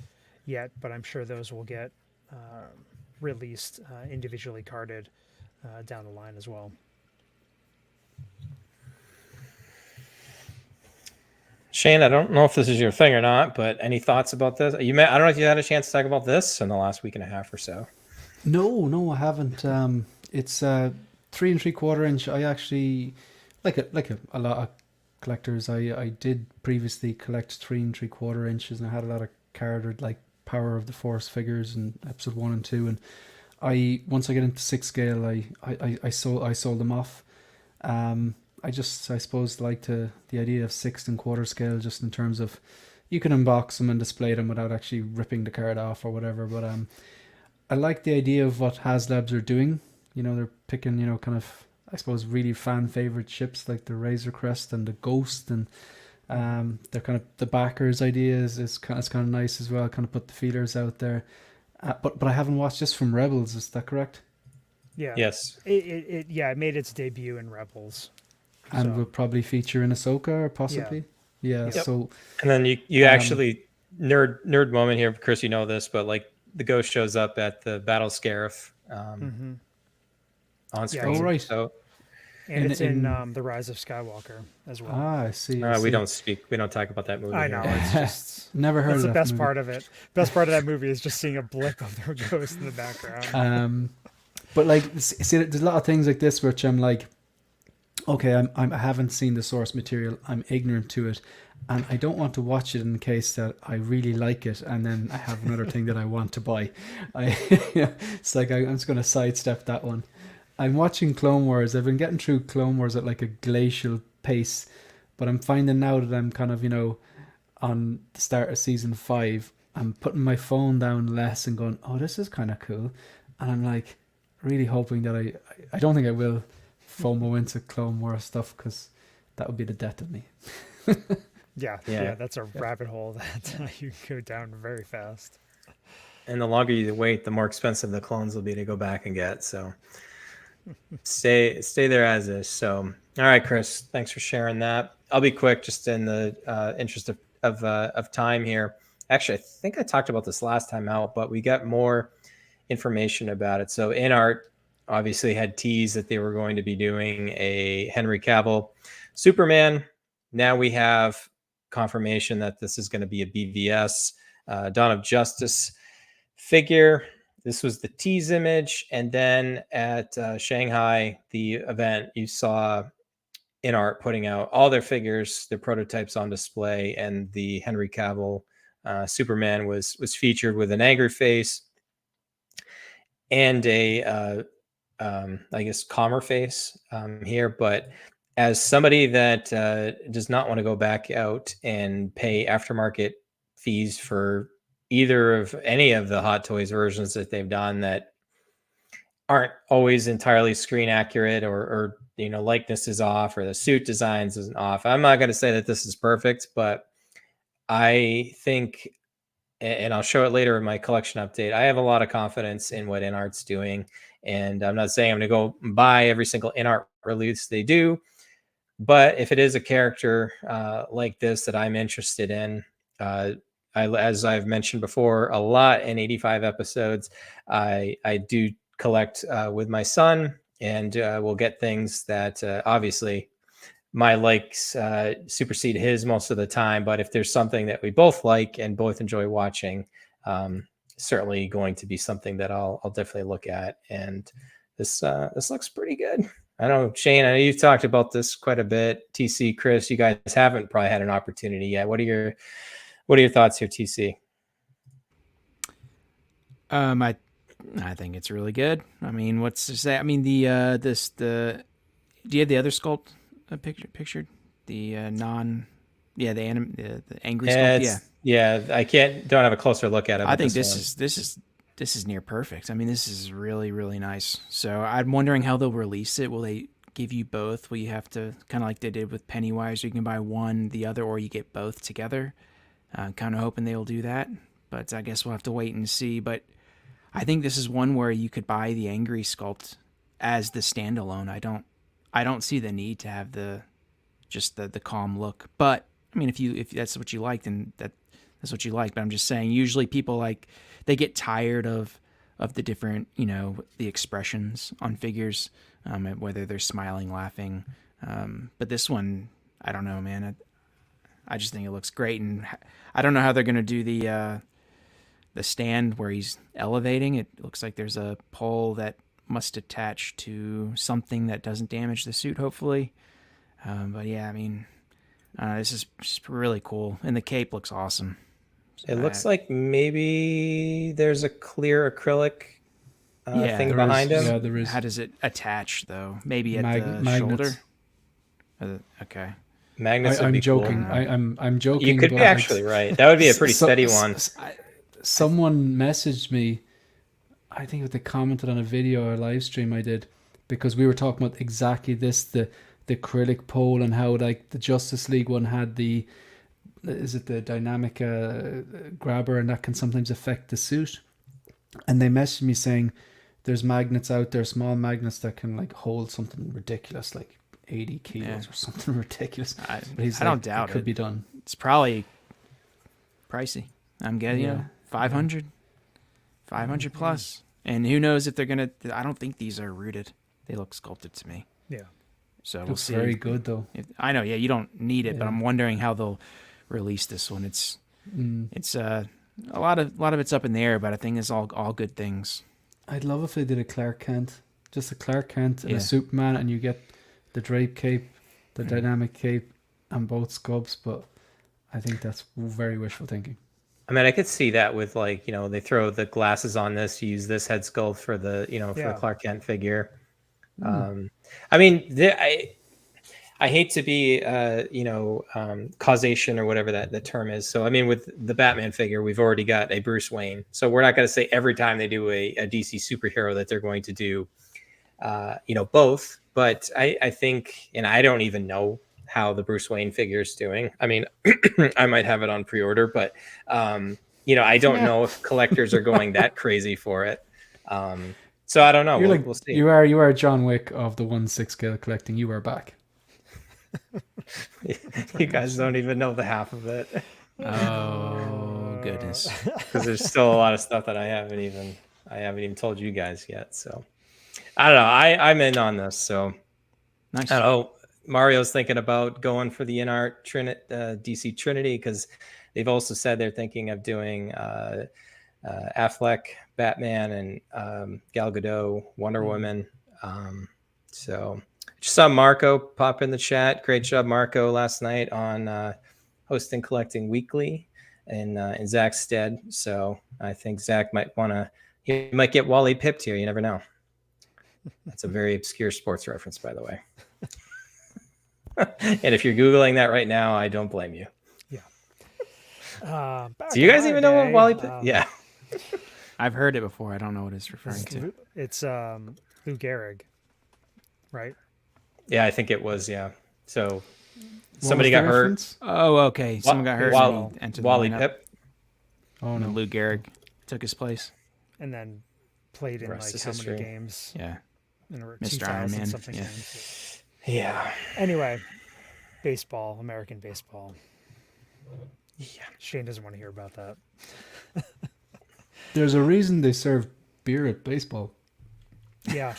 yet, but I'm sure those will get released individually carded down the line as well.
Shane, I don't know if this is your thing or not, but any thoughts about this? I don't know if you had a chance to talk about this in the last week and a half or so.
No, I haven't. It's 3 3/4 inch. I actually like a lot of collectors. I did previously collect 3 3/4 inches, and I had a lot of carded Power of the Force figures in episode 1 and 2. And once I get into 6 scale, I sold them off. I suppose like the idea of 6 1/4 scale, just in terms of you can unbox them and display them without actually ripping the card off or whatever. But I like the idea of what HasLabs are doing. They're picking kind of, I suppose, really fan favorite ships like the Razor Crest and the Ghost, and They're kind of the backers ideas is kind of nice as well. Kind of put the feelers out there. But I haven't watched this from Rebels. Is that correct?
Yeah.
Yes.
It made its debut in Rebels.
And will probably feature in Ahsoka or possibly. Yeah.
Yep.
So.
And then you actually nerd moment here, Chris. You know this, but like the ghost shows up at the Battle Scarif on screen.
Oh, right.
So.
And it's in The Rise of Skywalker as well.
Ah, I see.
We don't talk about that movie.
I know.
Here.
It's just
never heard of
the
that
best
movie.
part of it. Best part of that movie is just seeing a blip of the ghost in the background.
But like, see, there's a lot of things like this which I'm like, okay, I haven't seen the source material. I'm ignorant to it, and I don't want to watch it in case that I really like it, and then I have another thing that I want to buy. It's like I'm just going to sidestep that one. I'm watching Clone Wars. I've been getting through Clone Wars at like a glacial pace, but I'm finding now that I'm kind of, on the start of season 5, I'm putting my phone down less and going, oh, this is kind of cool. And I'm like really hoping that I don't think I will FOMO into Clone Wars stuff, because that would be the death of me.
Yeah, that's a rabbit hole that you can go down very fast.
And the longer you wait, the more expensive the clones will be to go back and get. So stay there as is. So, all right, Chris, thanks for sharing that. I'll be quick, just in the interest of time here. Actually, I think I talked about this last time out, but we got more information about it. So INART obviously had teased that they were going to be doing a Henry Cavill Superman. Now we have confirmation that this is going to be a BVS Dawn of Justice figure. This was the tease image. And then at Shanghai, the event, you saw INART putting out all their figures, their prototypes on display, and the Henry Cavill Superman was featured with an angry face and a I guess calmer face here. But as somebody that does not want to go back out and pay aftermarket fees for either of any of the Hot Toys versions that they've done that aren't always entirely screen accurate, or likeness is off, or the suit designs isn't off. I'm not going to say that this is perfect, but I think, and I'll show it later in my collection update, I have a lot of confidence in what INART's doing. And I'm not saying I'm going to go buy every single INART release they do, but if it is a character like this that I'm interested in, as I've mentioned before, a lot in 85 episodes, I do collect with my son, and we'll get things that obviously my likes supersede his most of the time. But if there's something that we both like and both enjoy watching, certainly going to be something that I'll definitely look at. And this looks pretty good. I know, Shane, I know you've talked about this quite a bit. TC, Chris, you guys haven't probably had an opportunity yet. What are your thoughts here, TC?
I think it's really good. I mean, what's to say? I mean, do you have the other sculpt pictured? The the angry sculpt.
Yeah. I don't have a closer look at it.
I think this is near perfect. I mean, this is really, really nice. So I'm wondering how they'll release it. Will they give you both? Will you have to, kind of like they did with Pennywise, you can buy one, the other, or you get both together? Kind of hoping they will do that, but I guess we'll have to wait and see. But I think this is one where you could buy the angry sculpt as the standalone. I don't see the need to have the calm look. But I mean, if that's what you like, then that's what you like. But I'm just saying, usually people they get tired of the different, the expressions on figures, whether they're smiling, laughing. But this one, I don't know, man. I just think it looks great, and I don't know how they're gonna do the stand where he's elevating. It looks like there's a pole that must attach to something that doesn't damage the suit, hopefully. But yeah, I mean, this is just really cool, and the cape looks awesome.
It looks like maybe there's a clear acrylic thing behind him.
Yeah, there is.
How does it attach, though? Maybe at the shoulder? Okay.
Magnets would
I'm
be
joking.
Cool.
I'm joking.
You could be actually right. That would be a pretty steady one.
Someone messaged me, I think they commented on a video or live stream I did, because we were talking about exactly this, the the acrylic pole, and how like the Justice League one had the dynamic grabber, and that can sometimes affect the suit. And they messaged me saying there's magnets out there, small magnets that can like hold something ridiculous, like 80 kilos or something ridiculous.
I
But
don't doubt
it could
it.
be done.
It's probably pricey. I'm getting 500 plus. And who knows if they're going to... I don't think these are rooted. They look sculpted to me.
Yeah.
So we'll
Looks
see.
very good though.
I know, yeah, you don't need it, but
Yeah.
I'm wondering how they'll release this one. It's a lot of it's up in the air, but I think it's all good things.
I'd love if they did a Clark Kent, just a Clark Kent and
Yeah.
a Superman, and you get the drape cape, the dynamic cape, and both sculpts. But I think that's very wishful thinking.
I mean, I could see that with like, they throw the glasses on this, use this head sculpt for the, for the Clark Kent figure. I mean, I hate to be, causation or whatever that term is. So, I mean, with the Batman figure, we've already got a Bruce Wayne. So we're not going to say every time they do a DC superhero that they're going to do, both. But I think, and I don't even know how the Bruce Wayne figure is doing. I mean, I might have it on pre-order, but, I don't know if collectors are going that crazy for it. So I don't know. We'll see.
You are John Wick of the 1/6 scale collecting. You are back.
You guys don't even know the half of it.
Oh, goodness.
Because there's still a lot of stuff that I haven't even told you guys yet. So I don't know. I'm in on this. So
Nice.
I don't know. Mario's thinking about going for the INART DC Trinity, because they've also said they're thinking of doing Affleck, Batman, and Gal Gadot, Wonder Woman. So just saw Marco pop in the chat. Great job, Marco, last night on hosting Collecting Weekly in Zach's stead. So I think Zach he might get Wally pipped here. You never know. That's a very obscure sports reference, by the way. And if you're Googling that right now, I don't blame you.
Yeah.
Do you guys even know what Wally pipped? Yeah.
I've heard it before. I don't know what it's referring to.
It's Lou Gehrig, right?
Yeah, I think it was. Yeah. So
What
somebody
was the
got hurt.
reference?
Oh, okay. Someone got hurt. and he entered the
Wally
lineup,
Pipp.
Oh
and
no.
Lou Gehrig took his place.
And then played in
Rest
like
is
how
history.
many games?
Yeah.
In a row?
Mr. Iron
2000
Man,
something
yeah.
games.
Yeah.
Anyway, baseball, American baseball.
Yeah.
Shane doesn't want to hear about that.
There's a reason they serve beer at baseball.
Yeah,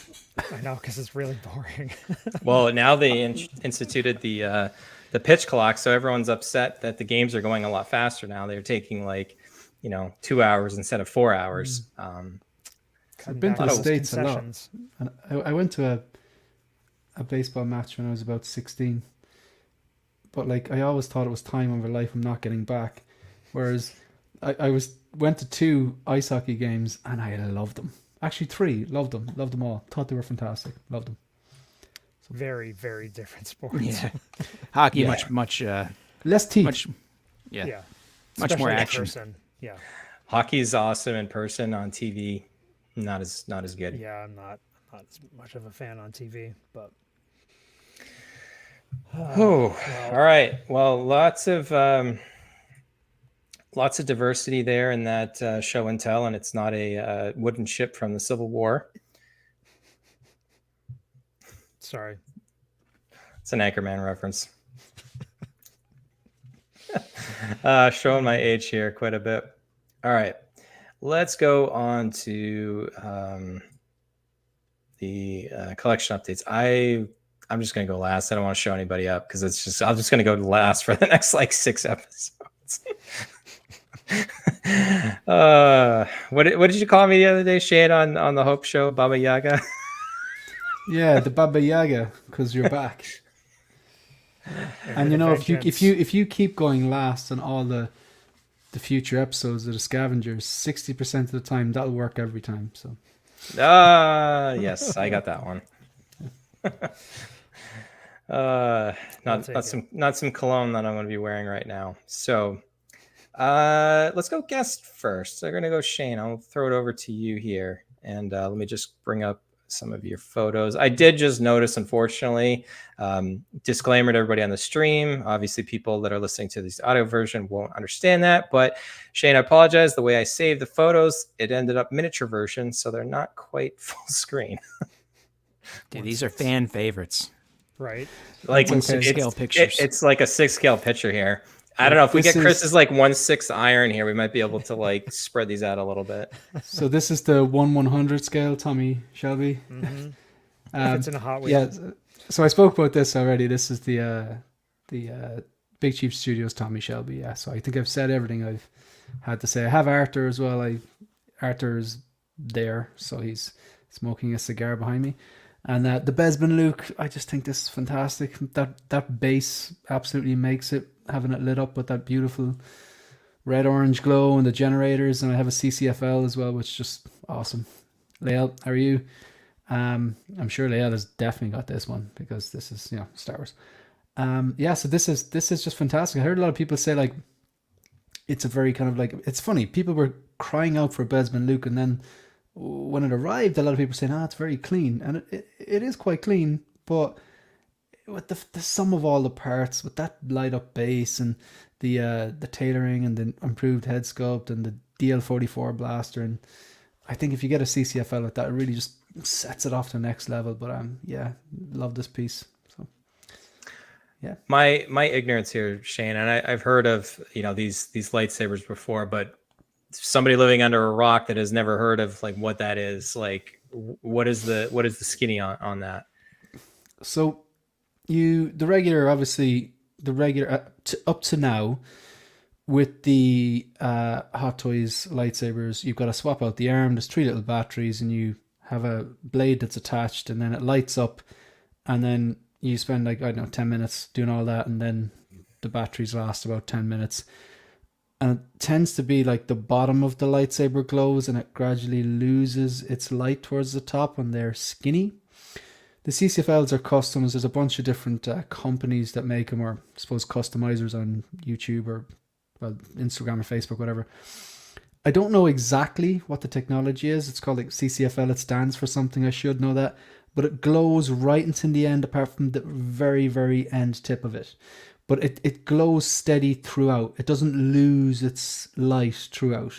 I know, because it's really boring.
Well, now they instituted the pitch clock, so everyone's upset that the games are going a lot faster now. They're taking 2 hours instead of 4 hours.
I've been to the
Cutting back
States a lot.
concessions.
And I went to a baseball match when I was about 16. But I always thought it was time of my life I'm not getting back. Whereas I went to 2 ice hockey games and I loved them. Actually 3, loved them all. Thought they were fantastic, loved them.
Very, very different sports.
Yeah. Hockey,
Yeah.
much,
Less teeth.
much, yeah.
Yeah.
Much
Especially
more
in
action.
person. Yeah.
Hockey's awesome in person. On TV, not as good.
Yeah, I'm not as much of a fan on TV, but
Oh, all right. Well, lots of diversity there in that show and tell, and it's not a wooden ship from the Civil War.
sorry.
It's an Anchorman reference. Showing my age here quite a bit. All right, let's go on to the collection updates. I'm just going to go last. I don't want to show anybody up because I'm just going to go last for the next 6 episodes. What did you call me the other day, Shade, on the Hope Show, Baba Yaga?
Yeah, the Baba Yaga, because you're back. And if you keep going last on all the future episodes of the Scavengers, 60% of the time that'll work every time. So
Yes, I got that one. Not some cologne that I'm going to be wearing right now. So let's go guest first. They're going to go Shane. I'll throw it over to you here, and let me just bring up some of your photos. I did just notice, unfortunately, disclaimer to everybody on the stream. Obviously, people that are listening to this audio version won't understand that. But Shane, I apologize. The way I saved the photos, it ended up miniature version, so they're not quite full screen.
Dude, these are fan favorites.
Right.
Like
That's okay.
Scale pictures.
It's like a 6-scale picture here. I don't know if we
This
get
is-
Chris's like 1/6 iron here, we might be able to like spread these out a little bit.
So this is the 1/100 scale, Tommy Shelby.
If it's in a hot wheel.
Yeah. So I spoke about this already. This is the Big Chief Studios Tommy Shelby. Yeah. So I think I've said everything I've had to say. I have Arthur as well. Arthur's there, so he's smoking a cigar behind me. And the Besman Luke, I just think this is fantastic. That base absolutely makes it, having it lit up with that beautiful red-orange glow and the generators. And I have a CCFL as well, which is just awesome. Lael, how are you? I'm sure Lael has definitely got this one because this is, Star Wars. So this is just fantastic. I heard a lot of people say like it's a very kind of like, it's funny. People were crying out for Besman Luke, and then when it arrived, a lot of people saying, it's very clean. And it is quite clean, but with the sum of all the parts, with that light up base and the tailoring and the improved head sculpt and the DL44 blaster, and I think if you get a CCFL with that, it really just sets it off to the next level. But love this piece. So yeah.
My ignorance here, Shane, and I've heard of these lightsabers before, but somebody living under a rock that has never heard of like what that is, like what is the skinny on that?
So the regular up to now with the Hot Toys lightsabers, you've got to swap out the arm. There's 3 little batteries, and you have a blade that's attached, and then it lights up, and then you spend 10 minutes doing all that, and then the batteries last about 10 minutes. And it tends to be like the bottom of the lightsaber glows, and it gradually loses its light towards the top, and they're skinny. The CCFLs are customs. There's a bunch of different companies that make them, or I suppose customizers on YouTube or Instagram or Facebook, whatever. I don't know exactly what the technology is. It's called like CCFL. It stands for something. I should know that. But it glows right until the end, apart from the very, very end tip of it. But it glows steady throughout. It doesn't lose its light throughout,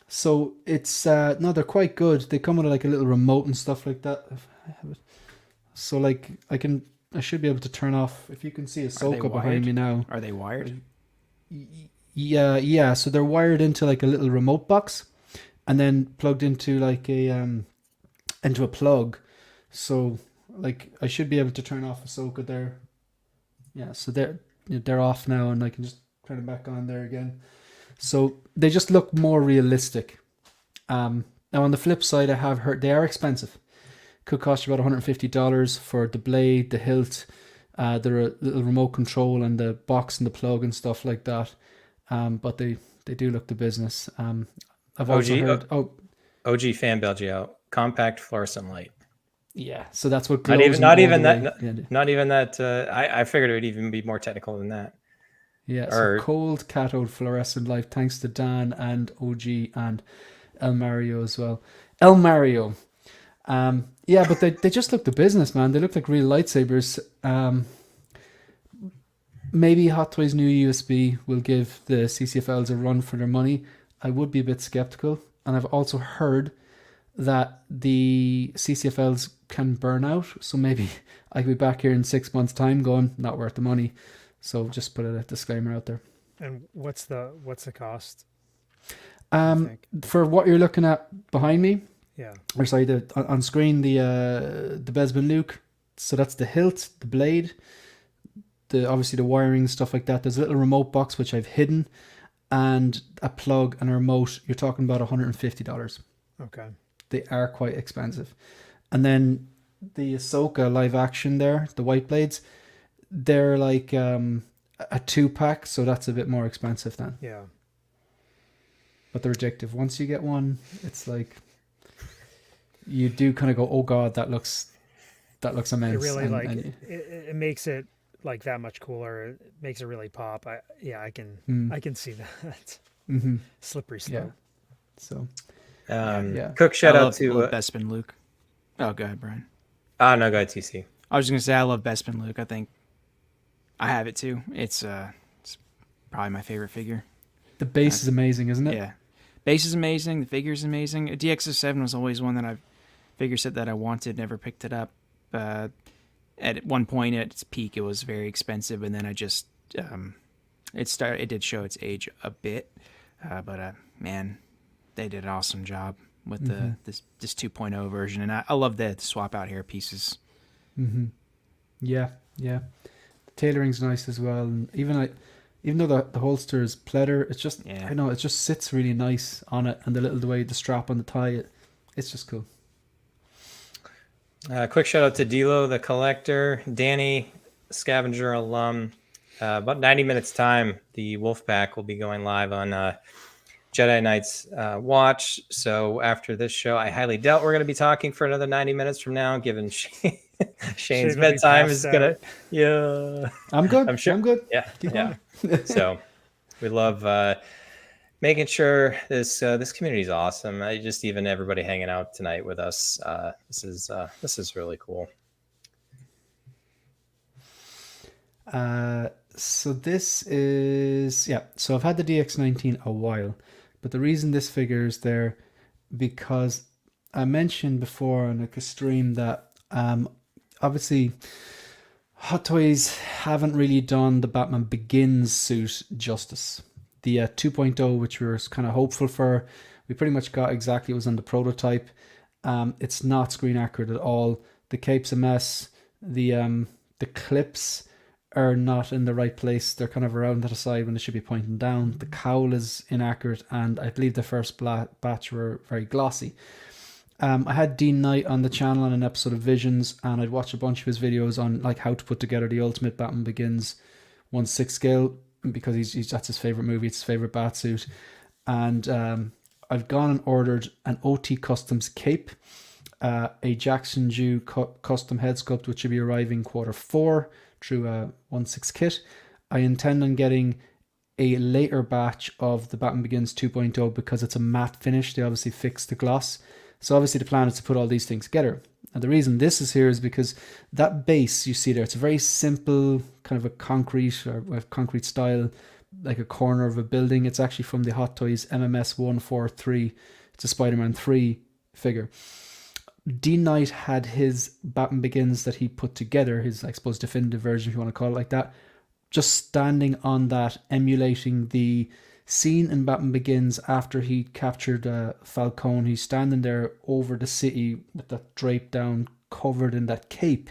So it's they're quite good. They come with like a little remote and stuff like that. So like I should be able to turn off, if you can see Ahsoka behind me now.
Are they wired?
Yeah. So they're wired into like a little remote box, and then plugged into like into a plug. So like I should be able to turn off Ahsoka there. Yeah, so they're off now, and I can just turn them back on there again. So they just look more realistic. Now on the flip side, I have heard they are expensive. Could cost you about $150 for the blade, the hilt, the little remote control, and the box and the plug and stuff like that. But they do look the business. I've also heard
OG fan bailed you out. Compact fluorescent light.
Yeah, so that's what glows.
Not even that. I figured it would even be more technical than that.
Yeah, so cold cathode fluorescent light, thanks to Dan and OG and El Mario as well. El Mario. But they just look the business, man. They look like real lightsabers. Maybe Hot Toys' new USB will give the CCFLs a run for their money. I would be a bit skeptical. And I've also heard that the CCFLs can burn out. So maybe I could be back here in 6 months' time going, not worth the money. So just put a disclaimer out there.
And what's the cost?
For what you're looking at behind me,
or
sorry, on screen, the Besman Luke. So that's the hilt, the blade, obviously the wiring, stuff like that. There's a little remote box which I've hidden, and a plug and a remote. You're talking about $150.
Okay.
They are quite expensive. And then the Ahsoka live action there, the white blades, they're like a 2-pack, so that's a bit more expensive then.
Yeah.
But they're addictive. Once you get one, it's like you do kind of go, oh god, that looks immense.
It really it makes it like that much cooler. It makes it really pop. I can see that.
Mm-hmm.
Slippery slope.
Yeah. So Yeah.
Quick shout
I
out
love,
to.
love Bespin Luke. Oh, go ahead, Brian.
Oh no, go ahead, TC.
I was just gonna say I love Bespin Luke. I think I have it too. It's probably my favorite figure.
The base is amazing, isn't it?
Yeah, base is amazing. The figure's amazing. DX7 was always one that figure set that I wanted. Never picked it up. At one point at its peak, it was very expensive, and then I just it did show its age a bit, but man, they did an awesome job with this 2.0 version, and I love the swap out hair pieces.
Mm-hmm. Yeah. The tailoring's nice as well, and even though the holster is pleather, it's just I know it just sits really nice on it, and the way the strap on the tie, it's just cool.
Quick shout out to Dilo, the collector, Danny, Scavenger alum. About 90 minutes time, the Wolfpack will be going live on Jedi Knight's watch. So after this show, I highly doubt we're going to be talking for another 90 minutes from now, given Shane's bedtime is going to... Yeah.
I'm good.
I'm sure.
I'm good.
Yeah. So we love making sure this community is awesome. Even everybody hanging out tonight with us. This is really cool.
So this is so I've had the DX19 a while, but the reason this figure is there, because I mentioned before on a stream that obviously Hot Toys haven't really done the Batman Begins suit justice. The 2.0, which we were kind of hopeful for, we pretty much got exactly what was on the prototype. It's not screen accurate at all. The cape's a mess. The clips are not in the right place. They're kind of around to the side when they should be pointing down. The cowl is inaccurate, and I believe the first batch were very glossy. I had Dean Knight on the channel on an episode of Visions, and I'd watch a bunch of his videos on like how to put together the Ultimate Batman Begins 1/6 scale, because he's that's his favorite movie. It's his favorite bat suit, and I've gone and ordered an OT Customs cape, a Jackson Jew custom head sculpt, which should be arriving Q4 through a 1/6 kit. I intend on getting a later batch of the Batman Begins 2.0 because it's a matte finish. They obviously fixed the gloss. So obviously the plan is to put all these things together. And the reason this is here is because that base you see there, it's a very simple kind of a concrete style, like a corner of a building. It's actually from the Hot Toys MMS 143. It's a Spider-Man 3 figure. Dean Knight had his Batman Begins that he put together, his, I suppose, definitive version, if you want to call it like that, just standing on that, emulating the scene in Batman Begins after he captured Falcone. He's standing there over the city with that draped down, covered in that cape.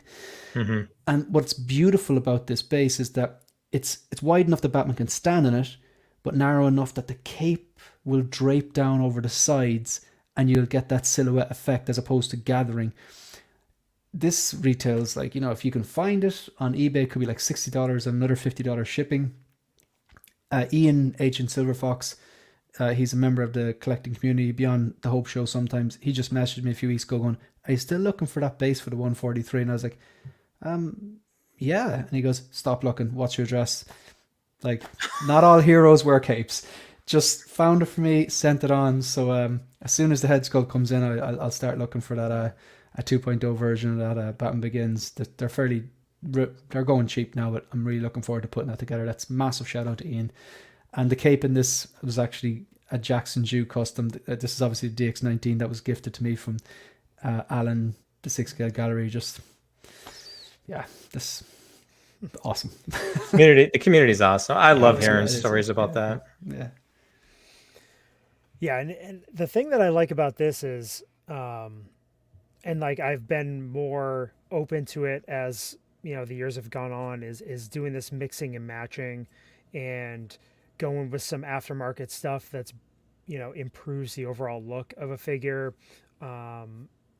Mm-hmm. And what's beautiful about this base is that it's wide enough that Batman can stand in it, but narrow enough that the cape will drape down over the sides, and you'll get that silhouette effect as opposed to gathering. This retails, like, if you can find it on eBay, it could be like $60 and another $50 shipping. Ian Agent Silverfox, he's a member of the collecting community beyond the Hope Show sometimes. He just messaged me a few weeks ago going, are you still looking for that base for the 143? And I was like, yeah. And he goes, stop looking, what's your address? Like, not all heroes wear capes. Just found it for me, sent it on. So as soon as the head sculpt comes in, I'll start looking for that a 2.0 version of that Batman Begins. They're going cheap now, but I'm really looking forward to putting that together. That's massive shout out to Ian. And the cape in this was actually a Jackson Jew custom. This is obviously the DX19 that was gifted to me from Alan, the Sixth Scale Gallery. This awesome.
The community is awesome. I love hearing stories about that.
Yeah, and the thing that I like about this is, and like I've been more open to it as the years have gone on, is doing this mixing and matching, and going with some aftermarket stuff that's improves the overall look of a figure,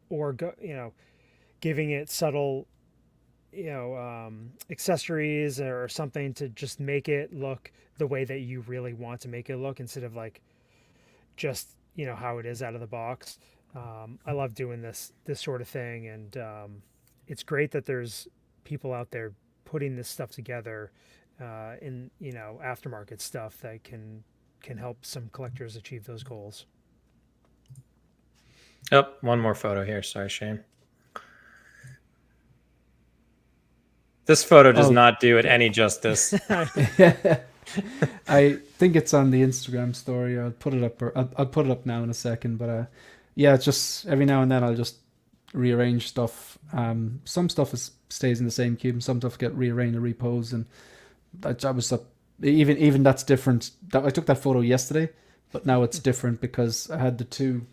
or giving it subtle accessories or something to just make it look the way that you really want to make it look, instead of like just how it is out of the box. I love doing this sort of thing, and it's great that there's people out there putting this stuff together in aftermarket stuff that can help some collectors achieve those goals.
Oh, one more photo here. Sorry, Shane. This photo does not do it any justice.
I think it's on the Instagram story. I'll put it up. I'll put it up now in a second. But yeah, it's just every now and then I'll just rearrange stuff. Some stuff stays in the same cube, and some stuff get rearranged and reposed. And I was up. Even that's different. I took that photo yesterday, but now it's different because I had the two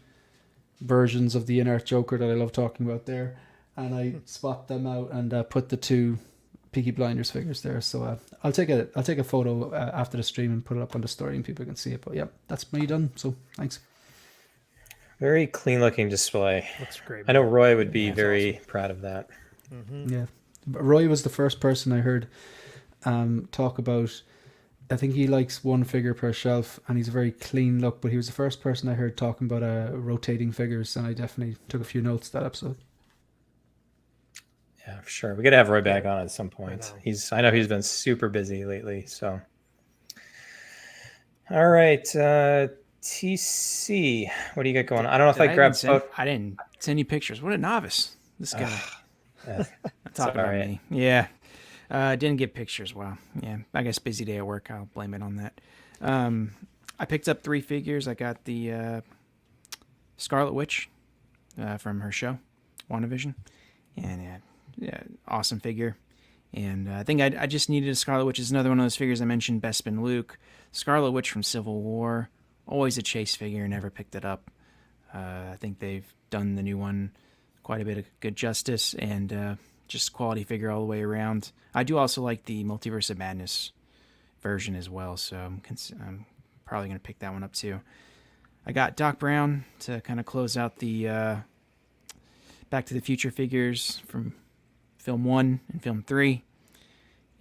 versions of the INART Joker that I love talking about there, and I swapped them out and put the two Peaky Blinders figures there. So I'll take a photo after the stream and put it up on the story and people can see it. But yeah, that's me done. So thanks.
Very clean looking display.
Looks great.
I know Roy would be very proud of that.
Yeah, Roy was the first person I heard talk about. I think he likes one figure per shelf, and he's a very clean look. But he was the first person I heard talking about rotating figures, and I definitely took a few notes that episode.
Yeah, for sure. We got to have Roy back on at some point. I know he's been super busy lately. So, all right, TC, what do you got going on? I don't know if I grabbed.
I didn't send you pictures. What a novice! This guy. Talking about
right.
me. Yeah. Didn't get pictures. Wow. Yeah. I guess busy day at work. I'll blame it on that. I picked up 3 figures. I got the Scarlet Witch from her show, WandaVision, and yeah, awesome figure. And I think I just needed a Scarlet Witch. It's another one of those figures I mentioned, Bespin Luke. Scarlet Witch from Civil War. Always a chase figure. Never picked it up. I think they've done the new one quite a bit of good justice, and just quality figure all the way around. I do also like the Multiverse of Madness version as well, so I'm probably going to pick that one up too. I got Doc Brown to kind of close out the Back to the Future figures from Film 1 and Film 3.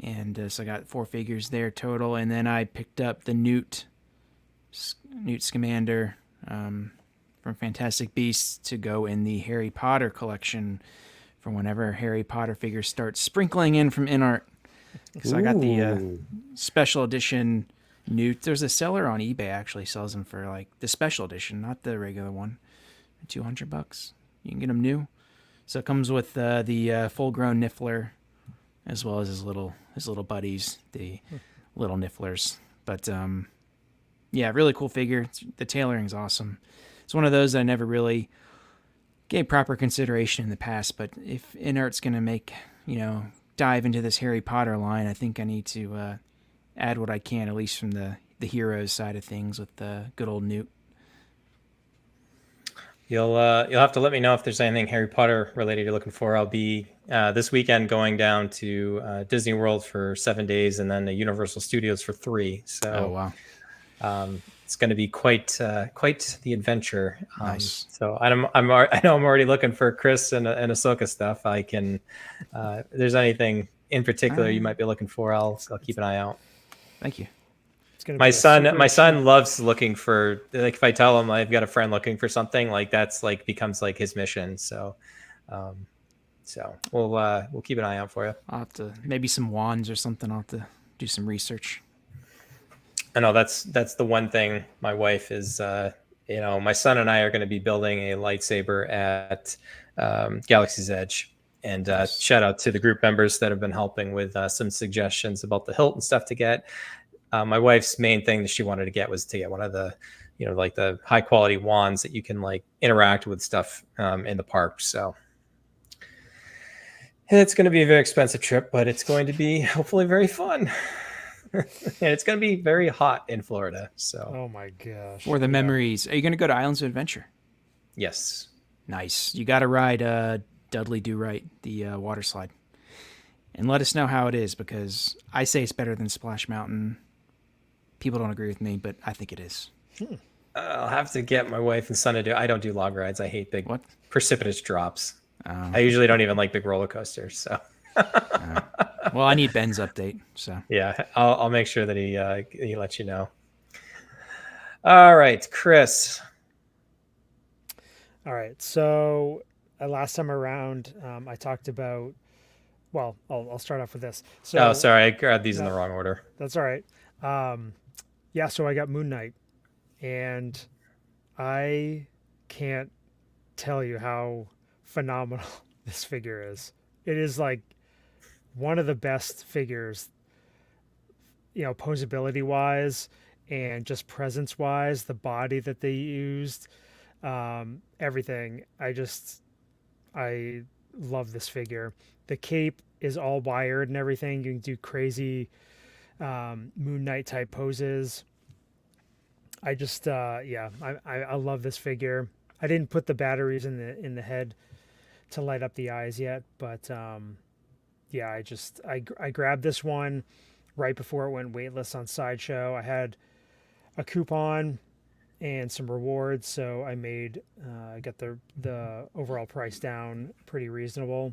And so I got 4 figures there total. And then I picked up the Newt Scamander from Fantastic Beasts to go in the Harry Potter collection for whenever Harry Potter figures start sprinkling in from INART. So I got the special edition Newt. There's a seller on eBay actually sells them for like the special edition, not the regular one, $200. You can get them new. So it comes with the full-grown Niffler, as well as his little buddies, the little Nifflers. But yeah, really cool figure. The tailoring's awesome. It's one of those I never really gave proper consideration in the past, but if INART's going to dive into this Harry Potter line, I think I need to add what I can, at least from the heroes side of things with the good old Newt.
You'll have to let me know if there's anything Harry Potter related you're looking for. I'll be this weekend going down to Disney World for 7 days and then the Universal Studios for 3. So it's going to be quite the adventure.
Nice.
So I know I'm already looking for Chris and Ahsoka stuff. I can if there's anything in particular you might be looking for, I'll keep an eye out.
Thank you.
My son loves looking for, like, if I tell him I've got a friend looking for something, like that's like becomes like his mission. So we'll keep an eye out for you.
I'll have to maybe some wands or something. I'll have to do some research.
I know that's the one thing my wife is, my son and I are going to be building a lightsaber at Galaxy's Edge. And shout out to the group members that have been helping with some suggestions about the hilt and stuff to get. My wife's main thing that she wanted to get was to get one of the, like the high quality wands that you can like interact with stuff in the park. So it's going to be a very expensive trip, but it's going to be hopefully very fun. And it's going to be very hot in Florida. So,
oh my gosh.
For the memories. Are you going to go to Islands of Adventure?
Yes.
Nice. You got to ride Dudley Do Right, the water slide. And let us know how it is, because I say it's better than Splash Mountain. People don't agree with me, but I think it is.
I'll have to get my wife and son to do. I don't do log rides. I hate big precipitous drops. I usually don't even like big roller coasters. So,
well, I need Ben's update. So
yeah, I'll make sure that he lets you know. All right, Chris.
All right, so last time around, I talked about. Well, I'll start off with this. So,
sorry, I grabbed these in the wrong order.
That's all right. So I got Moon Knight, and I can't tell you how phenomenal this figure is. It is like one of the best figures, posability wise and just presence wise, the body that they used, everything. I love this figure. The cape is all wired and everything. You can do crazy Moon Knight type poses. I love this figure. I didn't put the batteries in the head to light up the eyes yet, but I grabbed this one right before it went waitlist on Sideshow. I had a coupon and some rewards, so I got the overall price down pretty reasonable.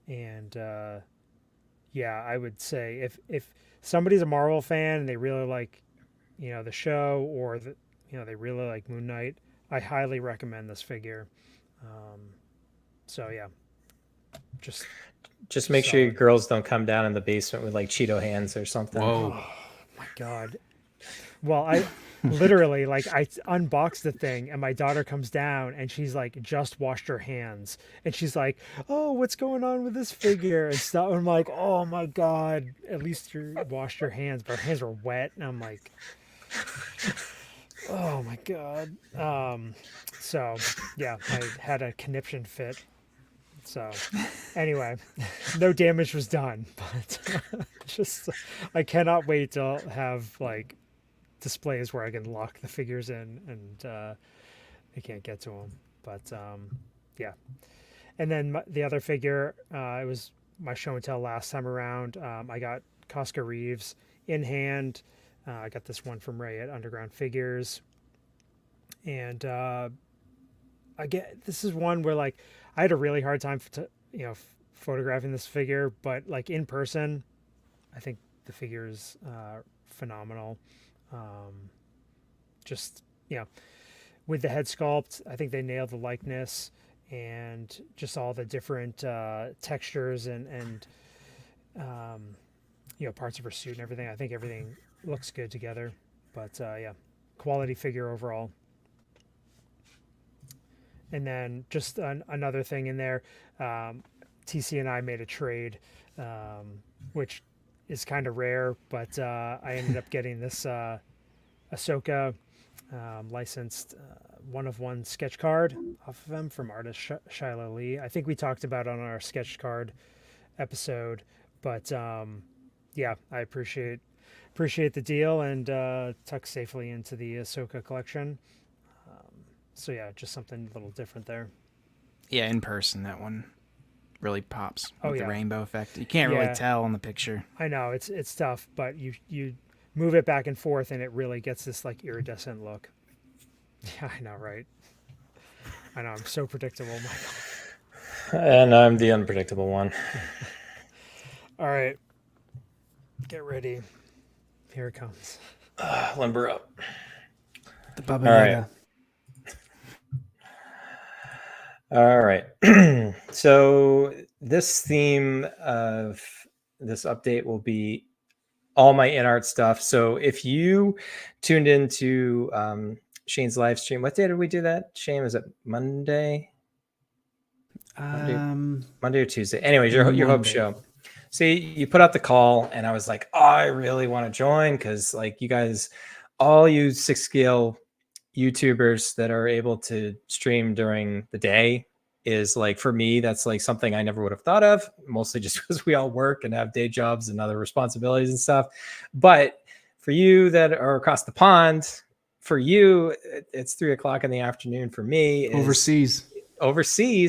And I would say if somebody's a Marvel fan and they really like the show, or they really like Moon Knight, I highly recommend this figure.
Just make sure your girls don't come down in the basement with like Cheeto hands or something.
Whoa.
Oh my God. Well, I literally I unboxed the thing and my daughter comes down and she's like just washed her hands and she's like, "Oh, what's going on with this figure?" and stuff. I'm like, "Oh my God, at least you washed your hands." But her hands were wet and I'm like, "Oh my God." So yeah, I had a conniption fit. So anyway, no damage was done, but I cannot wait to have displays where I can lock the figures in and I can't get to them. But yeah. And then the other figure, it was my show and tell last time around. I got Costco Reeves in hand. I got this one from Ray at Underground Figures. And this is one where I had a really hard time photographing this figure, but in person, I think the figure is phenomenal. With the head sculpt, I think they nailed the likeness and just all the different textures and parts of her suit and everything. I think everything looks good together, but quality figure overall. And then just another thing in there, TC and I made a trade, which is kind of rare, but I ended up getting this Ahsoka licensed one-of-one sketch card off of him from artist Shiloh Lee. I think we talked about it on our sketch card episode, but I appreciate the deal and tucked safely into the Ahsoka collection. Just something a little different there.
Yeah, in person, that one really pops with the
yeah.
rainbow effect. You can't really tell in the picture.
I know it's tough, but you move it back and forth and it really gets this iridescent look. Yeah, I know, right? I know, I'm so predictable, Michael.
And I'm the unpredictable one.
All right, get ready. Here it comes.
Limber up.
The Baba
All
Yaga.
right. All right. So this theme of this update will be all my INART stuff. So if you tuned into Shane's live stream, what day did we do that? Shane, was it Monday? Monday or Tuesday? Anyways, your Hope show. See, you put out the call and I was like, oh, I really want to join because you guys, all you Sixth Scale YouTubers that are able to stream during the day is for me, that's something I never would have thought of, mostly just because we all work and have day jobs and other responsibilities and stuff. But for you that are across the pond, for you, it's 3:00 in the afternoon. For me,
Overseas,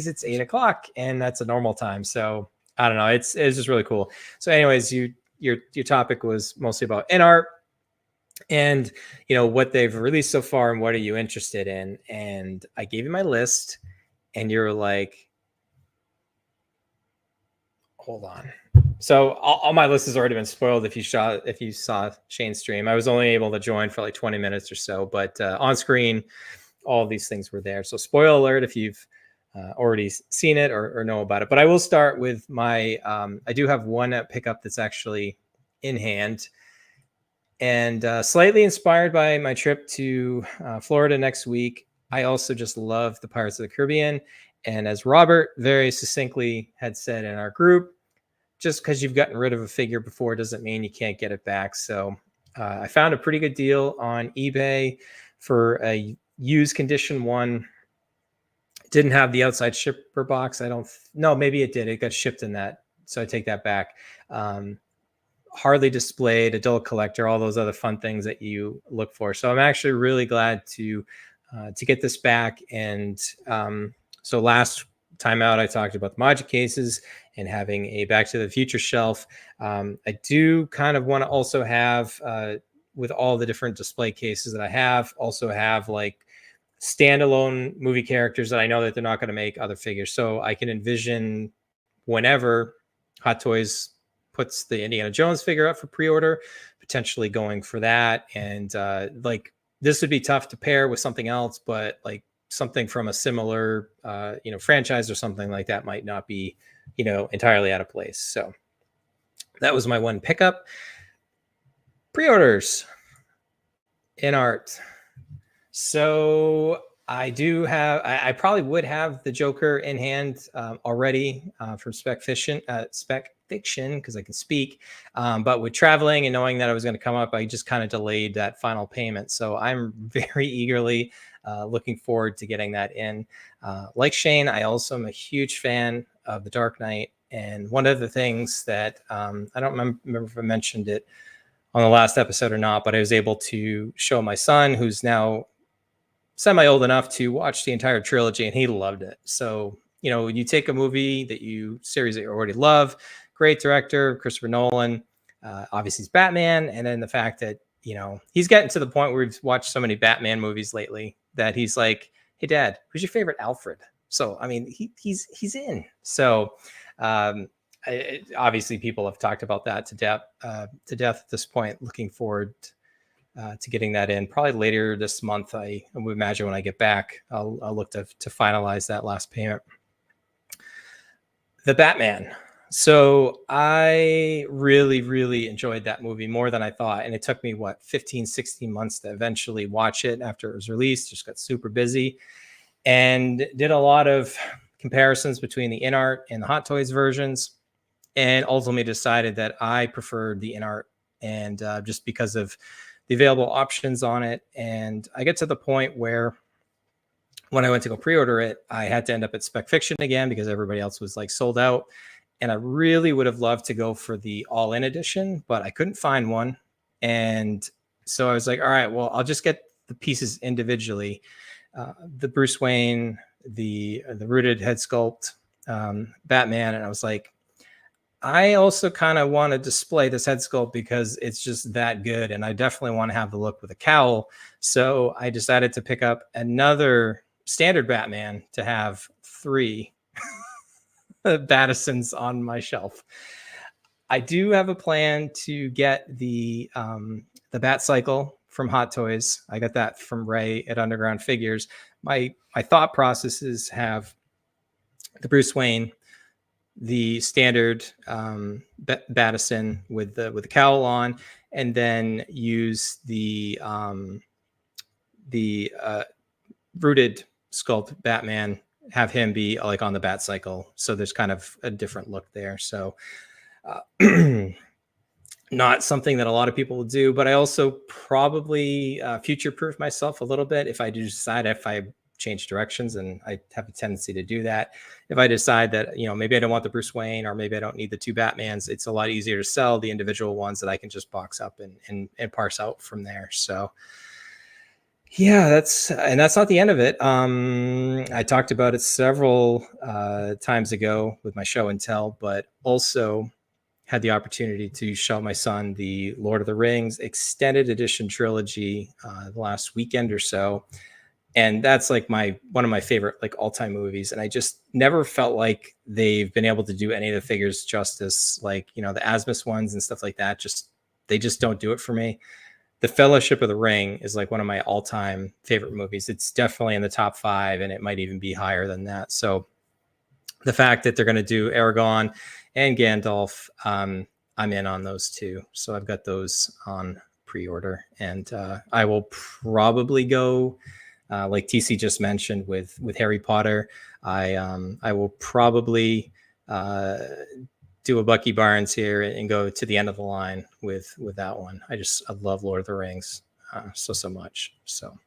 it's 8:00, and that's a normal time. So I don't know. It's just really cool. So anyways, your topic was mostly about INART and what they've released so far and what are you interested in. And I gave you my list and you're like, hold on. So all my list has already been spoiled if you saw Shane's stream. I was only able to join for 20 minutes or so, but on screen, all of these things were there. So spoiler alert if you've already seen it or know about it. But I will start with my, I do have one pickup that's actually in hand and slightly inspired by my trip to Florida next week. I also just love the Pirates of the Caribbean. And as Robert very succinctly had said in our group, just because you've gotten rid of a figure before doesn't mean you can't get it back. So I found a pretty good deal on eBay for a used condition one. Didn't have the outside shipper box. I don't know. Maybe it did. It got shipped in that. So I take that back. Hardly displayed, adult collector, all those other fun things that you look for. So I'm actually really glad to get this back. And so last time out, I talked about the Magic cases and having a Back to the Future shelf. I do kind of want to also have, with all the different display cases that I have, also have like standalone movie characters that I know that they're not going to make other figures. So I can envision whenever Hot Toys puts the Indiana Jones figure up for pre-order, potentially going for that. And like this would be tough to pair with something else, but like something from a similar, franchise or something like that might not be, entirely out of place. So that was my one pickup. Pre-orders INART. So I do have, I probably would have the Joker in hand already from Spec Fiction, because I can speak. But with traveling and knowing that I was going to come up, I just kind of delayed that final payment. So I'm very eagerly looking forward to getting that in. Like Shane, I also am a huge fan of The Dark Knight. And one of the things that I don't remember if I mentioned it on the last episode or not, but I was able to show my son, who's now semi-old enough to watch the entire trilogy, and he loved it. So, when you take a movie series that you already love, great director, Christopher Nolan, obviously he's Batman. And then the fact that, he's getting to the point where we've watched so many Batman movies lately that he's like, hey Dad, who's your favorite Alfred? So, I mean, he's in. So, obviously people have talked about that to death at this point. Looking forward to getting that in probably later this month. I would imagine when I get back, I'll look to finalize that last payment. The Batman. So I really, really enjoyed that movie more than I thought. And it took me 15, 16 months to eventually watch it after it was released. Just got super busy and did a lot of comparisons between the INART and the Hot Toys versions. And ultimately decided that I preferred the INART, and just because of the available options on it. And I get to the point where when I went to go pre-order it, I had to end up at Spec Fiction again because everybody else was like sold out. And I really would have loved to go for the all-in edition, but I couldn't find one. And so I was like, all right, well, I'll just get the pieces individually. The Bruce Wayne, the rooted head sculpt, Batman. And I was like, I also kind of want to display this head sculpt because it's just that good. And I definitely want to have the look with a cowl. So I decided to pick up another standard Batman to have 3 Battisons on my shelf. I do have a plan to get the Bat Cycle from Hot Toys. I got that from Ray at Underground Figures. My thought processes have the Bruce Wayne, the standard Battison with the cowl on, and then use the rooted sculpt Batman, have him be like on the Bat Cycle. So there's kind of a different look there. So not something that a lot of people will do, but I also probably future-proof myself a little bit if I do decide, if I change directions, and I have a tendency to do that. If I decide that, maybe I don't want the Bruce Wayne, or maybe I don't need the 2 Batmans, it's a lot easier to sell the individual ones that I can just box up and parse out from there. So yeah, that's not the end of it. I talked about it several times ago with my show and tell, but also had the opportunity to show my son the Lord of the Rings extended edition trilogy the last weekend or so. And that's like one of my favorite like all-time movies. And I just never felt like they've been able to do any of the figures justice. Like, the Asmus ones and stuff like that, they just don't do it for me. The Fellowship of the Ring is like one of my all-time favorite movies. It's definitely in the top 5, and it might even be higher than that. So the fact that they're going to do Aragorn and Gandalf, I'm in on those too. So I've got those on pre-order, and I will probably go like TC just mentioned with Harry Potter. I will probably do a Bucky Barnes here and go to the end of the line with that one. I love Lord of the Rings so much. So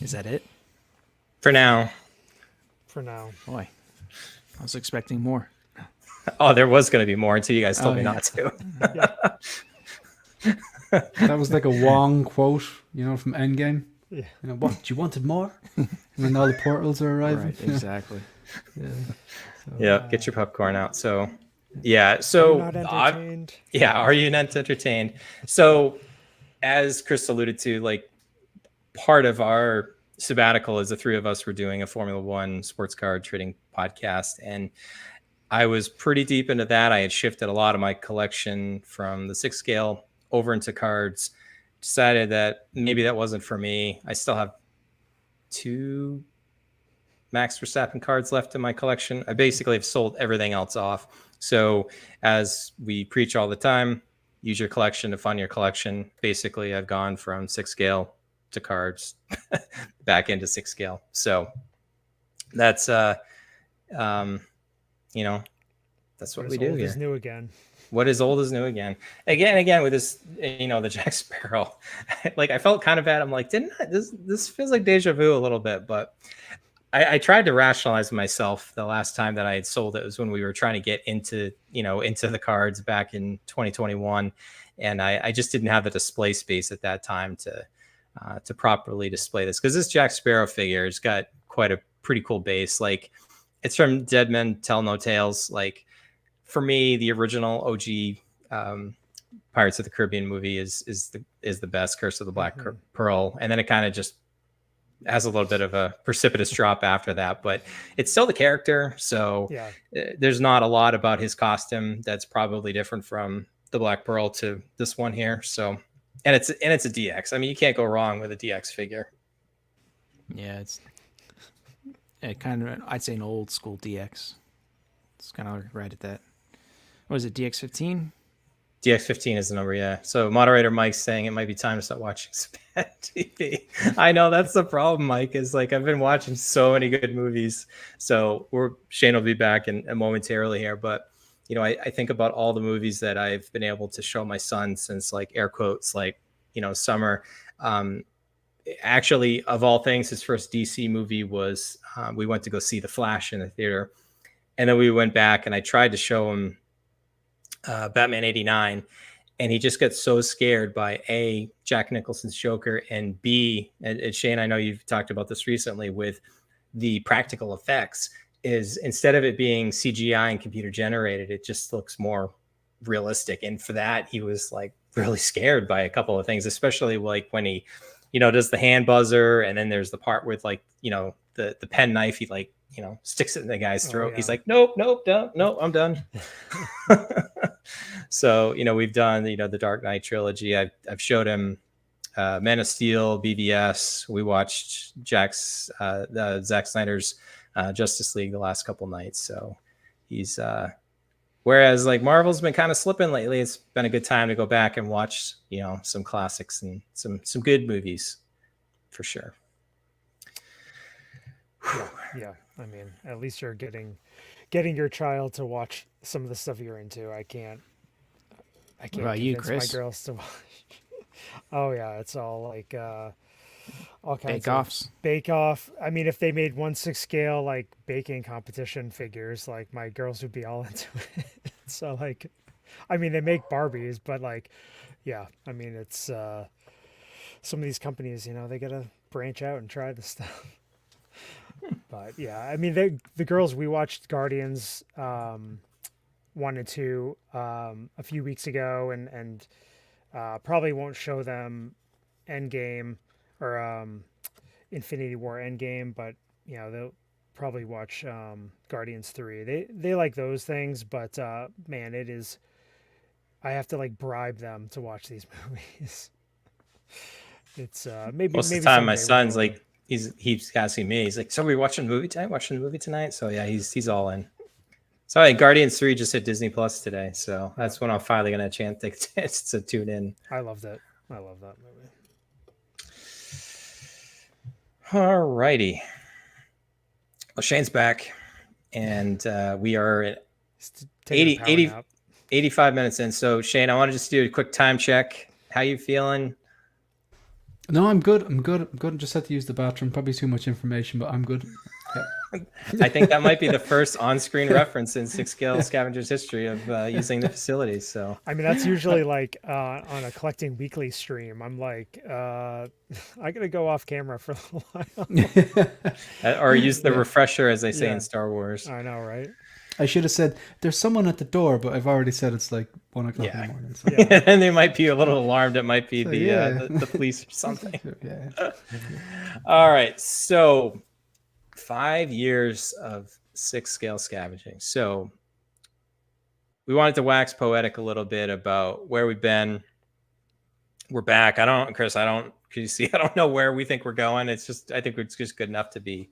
Is that it?
for now.
For now.
Boy, I was expecting more.
Oh, there was going to be more until you guys told me
yeah.
not to.
That was like a Wong quote, from Endgame.
Yeah.
What, you wanted more? And then all the portals are arriving.
Right, exactly.
Yeah.
Yeah, get your popcorn out. So, yeah. So,
Not entertained.
are you not entertained? So, as Chris alluded to, like part of our sabbatical is the three of us were doing a Formula One sports car trading podcast, and I was pretty deep into that. I had shifted a lot of my collection from the Sixth Scale over into cards. Decided that maybe that wasn't for me. I still have 2 Max Verstappen cards left in my collection. I basically have sold everything else off. So as we preach all the time, use your collection to fund your collection. Basically, I've gone from Sixth Scale to cards back into Sixth Scale. So that's that's what we do
Old
here.
is new again.
What is old is new again. Again with this, the Jack Sparrow. Like I felt kind of bad. I'm like, this feels like deja vu a little bit, but I tried to rationalize myself the last time that I had sold it was when we were trying to get into the cards back in 2021. And I just didn't have the display space at that time to properly display this. Because this Jack Sparrow figure has got quite a pretty cool base. Like it's from Dead Men Tell No Tales. Like for me, the original OG Pirates of the Caribbean movie is the best, Curse of the Black Pearl. And then it kind of just has a little bit of a precipitous drop after that, but it's still the character. So there's not a lot about his costume that's probably different from the Black Pearl to this one here. So, and it's a DX. I mean, you can't go wrong with a DX figure.
Yeah, it's kind of, I'd say an old school DX. It's kind of right at that. What is it, DX15?
DX15 is the number, yeah. So moderator Mike's saying it might be time to start watching Span TV. I know that's the problem, Mike, is like I've been watching so many good movies. So Shane will be back in momentarily here. But, I think about all the movies that I've been able to show my son since like air quotes, like, summer. Actually, of all things, his first DC movie was we went to go see The Flash in the theater. And then we went back and I tried to show him Batman 89, and he just got so scared by A, Jack Nicholson's Joker, and B, and Shane, I know you've talked about this recently with the practical effects, is instead of it being CGI and computer generated, it just looks more realistic. And for that, he was like really scared by a couple of things, especially like when he, does the hand buzzer, and then there's the part with like, the pen knife, he like, sticks it in the guy's throat. He's like, nope, I'm done. So, we've done, the Dark Knight trilogy. I've showed him Man of Steel, BVS. We watched Zack Snyder's Justice League the last couple nights. So he's, whereas like Marvel's been kind of slipping lately, it's been a good time to go back and watch, some classics and some good movies for sure.
Yeah. I mean, at least you're getting your child to watch some of the stuff you're into. I can't
what about you,
convince
Chris?
my girls to watch. Oh yeah, it's all like all kinds
Bake-offs.
of bake-off. I mean, if they made 1/6 scale like baking competition figures, like my girls would be all into it. So like, I mean, they make Barbies, but like, yeah, I mean, it's some of these companies, they gotta branch out and try this stuff. But yeah, I mean, the girls, we watched Guardians 1 and 2 a few weeks ago, and probably won't show them Endgame or Infinity War Endgame, but they'll probably watch Guardians 3. They like those things, but man, I have to like bribe them to watch these movies. It's maybe
most of the time my son's like, he's asking me, he's like, so we're watching the movie tonight? So yeah, he's all in. So Guardians 3 just hit Disney Plus today, so that's when I'm finally gonna take a chance to tune in.
I love that movie.
All righty. Well, Shane's back, and we are at
Just taking a power nap.
85 minutes in. So, Shane, I want to just do a quick time check. How you feeling?
No, I'm good. I'm good. I'm good. Just had to use the bathroom. Probably too much information, but I'm good. Yeah.
I think that might be the first on-screen reference in Sixth Scale Scavengers history of using the facilities. So,
I mean, that's usually like on a Collecting Weekly stream. I'm like, I gotta go off camera for a little while.
or use the refresher, as they say in Star Wars.
I know, right?
I should have said there's someone at the door, but I've already said it's like 1 o'clock in the morning. So.
And they might be a little alarmed. It might be the police or something.
Yeah.
All right. So 5 years of Sixth Scale Scavenging. So we wanted to wax poetic a little bit about where we've been. We're back. Chris, can you see? I don't know where we think we're going. I think it's just good enough to be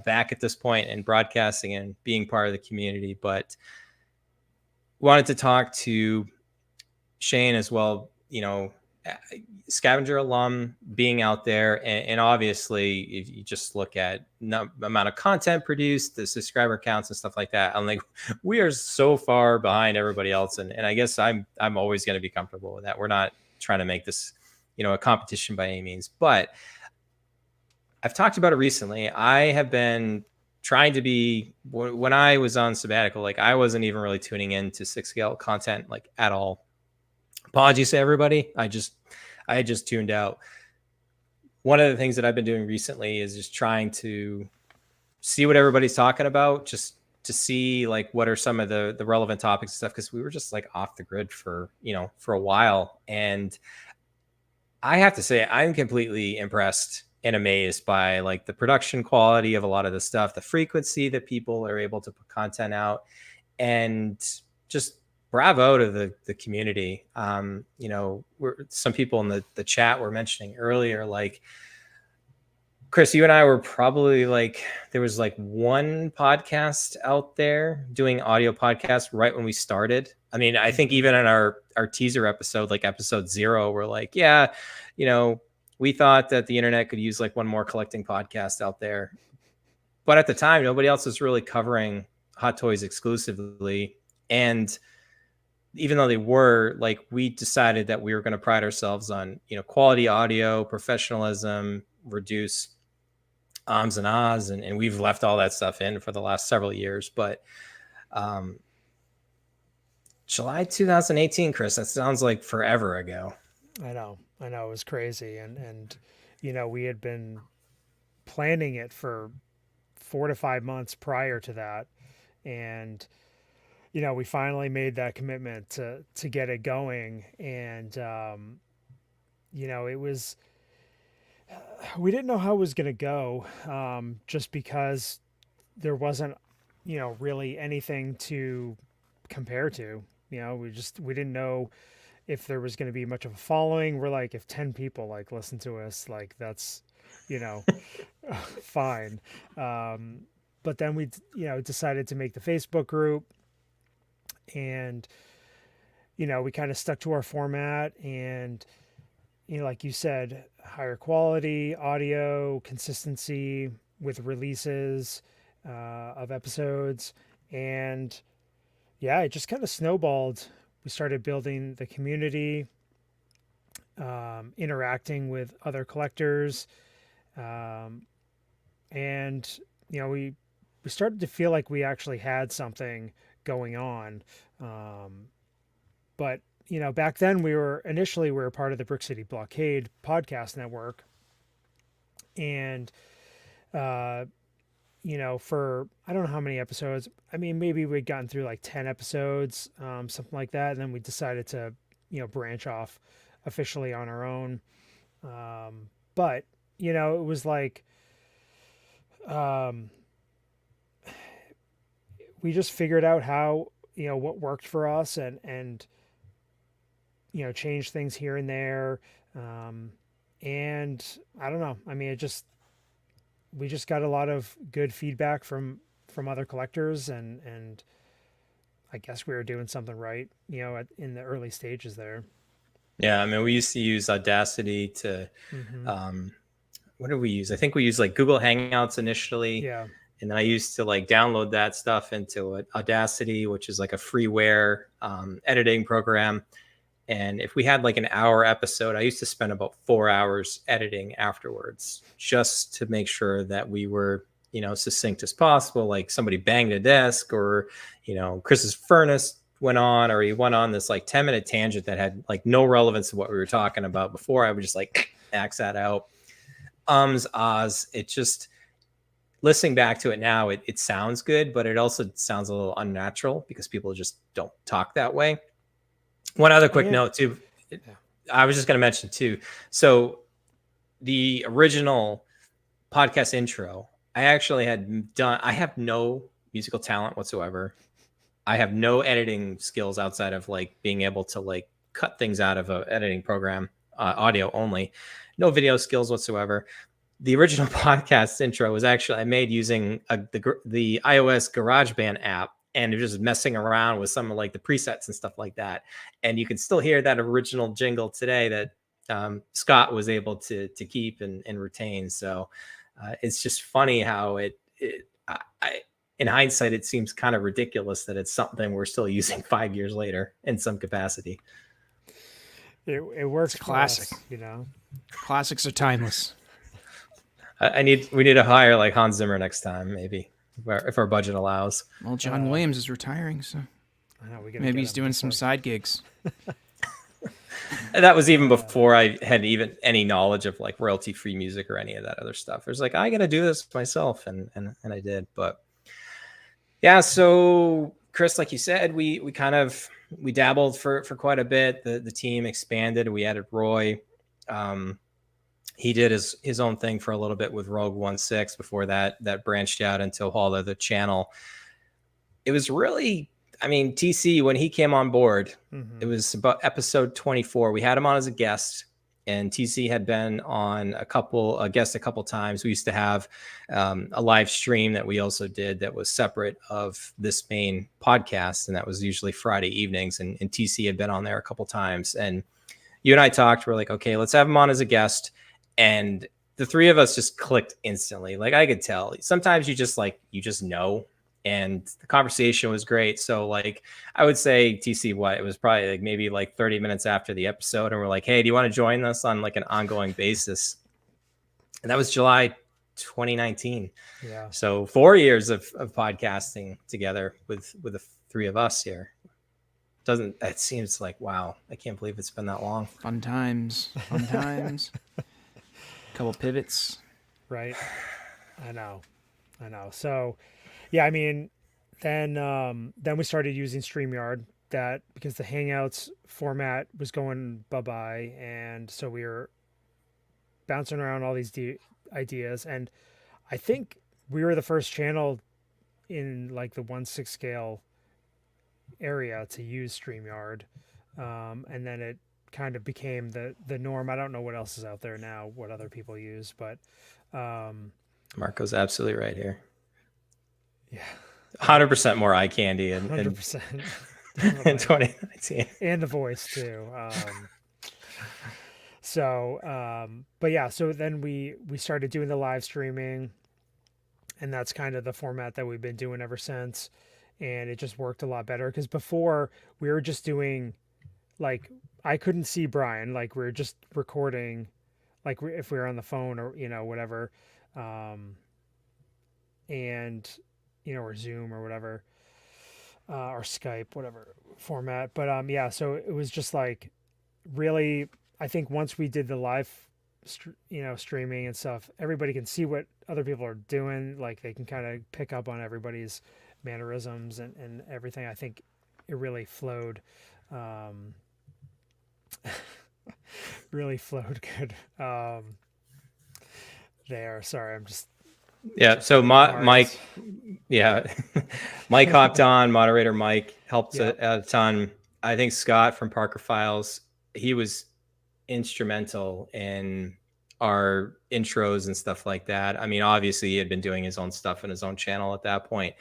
back at this point and broadcasting and being part of the community. But wanted to talk to Shane as well, Scavenger alum, being out there. And obviously, if you just look at amount of content produced, the subscriber counts and stuff like that, I'm like, we are so far behind everybody else. And I guess I'm always going to be comfortable with that. We're not trying to make this, a competition by any means, but I've talked about it recently. I have been trying to be, when I was on sabbatical, like I wasn't even really tuning into Sixth Scale content like at all. Apologies to everybody. I just tuned out. One of the things that I've been doing recently is just trying to see what everybody's talking about, just to see like what are some of the relevant topics and stuff, because we were just like off the grid for a while. And I have to say, I'm completely impressed and amazed by like the production quality of a lot of the stuff, the frequency that people are able to put content out, and just bravo to the community. Some people in the chat were mentioning earlier, like Chris, you and I were probably like, there was like one podcast out there doing audio podcasts right when we started. I mean, I think even in our teaser episode, like episode 0, we're like, we thought that the internet could use like one more collecting podcast out there. But at the time, nobody else was really covering Hot Toys exclusively. And even though they were, like, we decided that we were going to pride ourselves on, quality audio, professionalism, reduce ums and ahs. And we've left all that stuff in for the last several years. But July 2018, Chris, that sounds like forever ago.
I know it was crazy. And we had been planning it for 4 to 5 months prior to that. And, we finally made that commitment to get it going. And, it was, we didn't know how it was going to go, just because there wasn't, really anything to compare to. We didn't know if there was going to be much of a following. We're like, if 10 people like listen to us, like that's, fine. But then we, decided to make the Facebook group, and, we kind of stuck to our format, and, like you said, higher quality audio, consistency with releases of episodes. And yeah, it just kind of snowballed. We started building the community, interacting with other collectors. And, we started to feel like we actually had something going on. But, back then we were part of the Brick City Blockade podcast network. And, for, I don't know how many episodes, I mean, maybe we'd gotten through like 10 episodes, something like that. And then we decided to, branch off officially on our own. But, it was like, we just figured out how, what worked for us, and, change things here and there. And I don't know. I mean, we just got a lot of good feedback from other collectors, and I guess we were doing something right, in the early stages there.
Yeah. I mean, we used to use Audacity to, what did we use? I think we used like Google Hangouts initially.
Yeah.
And then I used to like download that stuff into Audacity, which is like a freeware editing program. And if we had like an hour episode, I used to spend about 4 hours editing afterwards, just to make sure that we were, succinct as possible. Like somebody banged a desk, or, Chris's furnace went on, or he went on this like 10-minute tangent that had like no relevance to what we were talking about before. I would just like axe that out. Ahs. It just, listening back to it now, it sounds good, but it also sounds a little unnatural because people just don't talk that way. One other quick note too, I was just going to mention too. So the original podcast intro, I have no musical talent whatsoever. I have no editing skills outside of like being able to like cut things out of an editing program, audio only, no video skills whatsoever. The original podcast intro was actually I made using the iOS GarageBand app, and just messing around with some of like the presets and stuff like that. And you can still hear that original jingle today that Scott was able to keep and retain. So it's just funny how in hindsight, it seems kind of ridiculous that it's something we're still using 5 years later in some capacity.
It works.
It's classic. Classics are timeless.
We need to hire like Hans Zimmer next time, maybe, if our budget allows.
Well, John Williams is retiring, so
I know,
maybe he's doing some side gigs.
And that was even before I had even any knowledge of like royalty-free music or any of that other stuff. It was like, I got to do this myself, and I did. But yeah, so Chris, like you said, we dabbled for quite a bit. The team expanded. We added Roy. He did his own thing for a little bit with Rogue 16 before that branched out into a whole other channel. It was really, TC, when he came on board, it was about episode 24. We had him on as a guest, and TC had been on a guest a couple times. We used to have a live stream that we also did that was separate of this main podcast, and that was usually Friday evenings, and TC had been on there a couple times. And you and I talked, we're like, okay, let's have him on as a guest. And the three of us just clicked instantly. Like I could tell. Sometimes you just know, and the conversation was great. So like I would say, TC, it was probably like maybe like 30 minutes after the episode, and we're like, hey, do you want to join us on like an ongoing basis? And that was July 2019. Yeah. So 4 years of podcasting together with the three of us here. It seems like, wow, I can't believe it's been that long.
Fun times. Couple pivots,
right? I know. So yeah, then we started using StreamYard, because the Hangouts format was going bye-bye, and so we were bouncing around all these ideas, and I think we were the first channel in like the 1/6 scale area to use StreamYard, and then it kind of became the norm. I don't know what else is out there now, what other people use, but
Marco's absolutely right here.
Yeah,
100% more eye candy in
100%
in 2019,
and the voice too. But yeah, so then we started doing the live streaming, and that's kind of the format that we've been doing ever since, and it just worked a lot better, because before we were just doing like, I couldn't see Bryan, like we were just recording, like if we were on the phone or whatever, and or Zoom or whatever, or Skype, whatever format. But yeah, so it was just like, really, I think once we did the live streaming and stuff, everybody can see what other people are doing, like they can kind of pick up on everybody's mannerisms and everything. I think it really flowed. Really flowed good there. Sorry, I'm just
so Mike Mike hopped on. Moderator Mike helped a ton. I think Scott from Parker Files, he was instrumental in our intros and stuff like that. Obviously he had been doing his own stuff in his own channel at that point.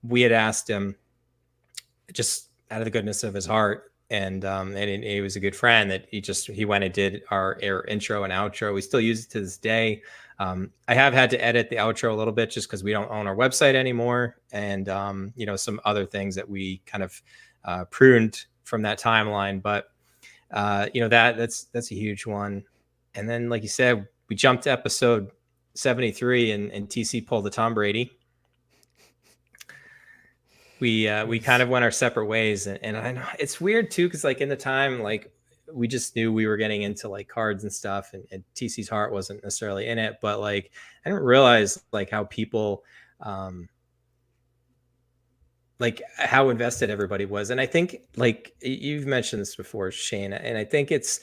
We had asked him, just out of the goodness of his heart, and he was a good friend that he went and did our intro and outro. We still use it to this day. I have had to edit the outro a little bit just because we don't own our website anymore, and some other things that we kind of pruned from that timeline. But that's a huge one. And then, like you said, we jumped to episode 73, and TC pulled the Tom Brady. We kind of went our separate ways, and I know it's weird too, because like in the time, like we just knew we were getting into like cards and stuff, and TC's heart wasn't necessarily in it, but like I didn't realize like how people like how invested everybody was. And I think like you've mentioned this before, Shane, and I think it's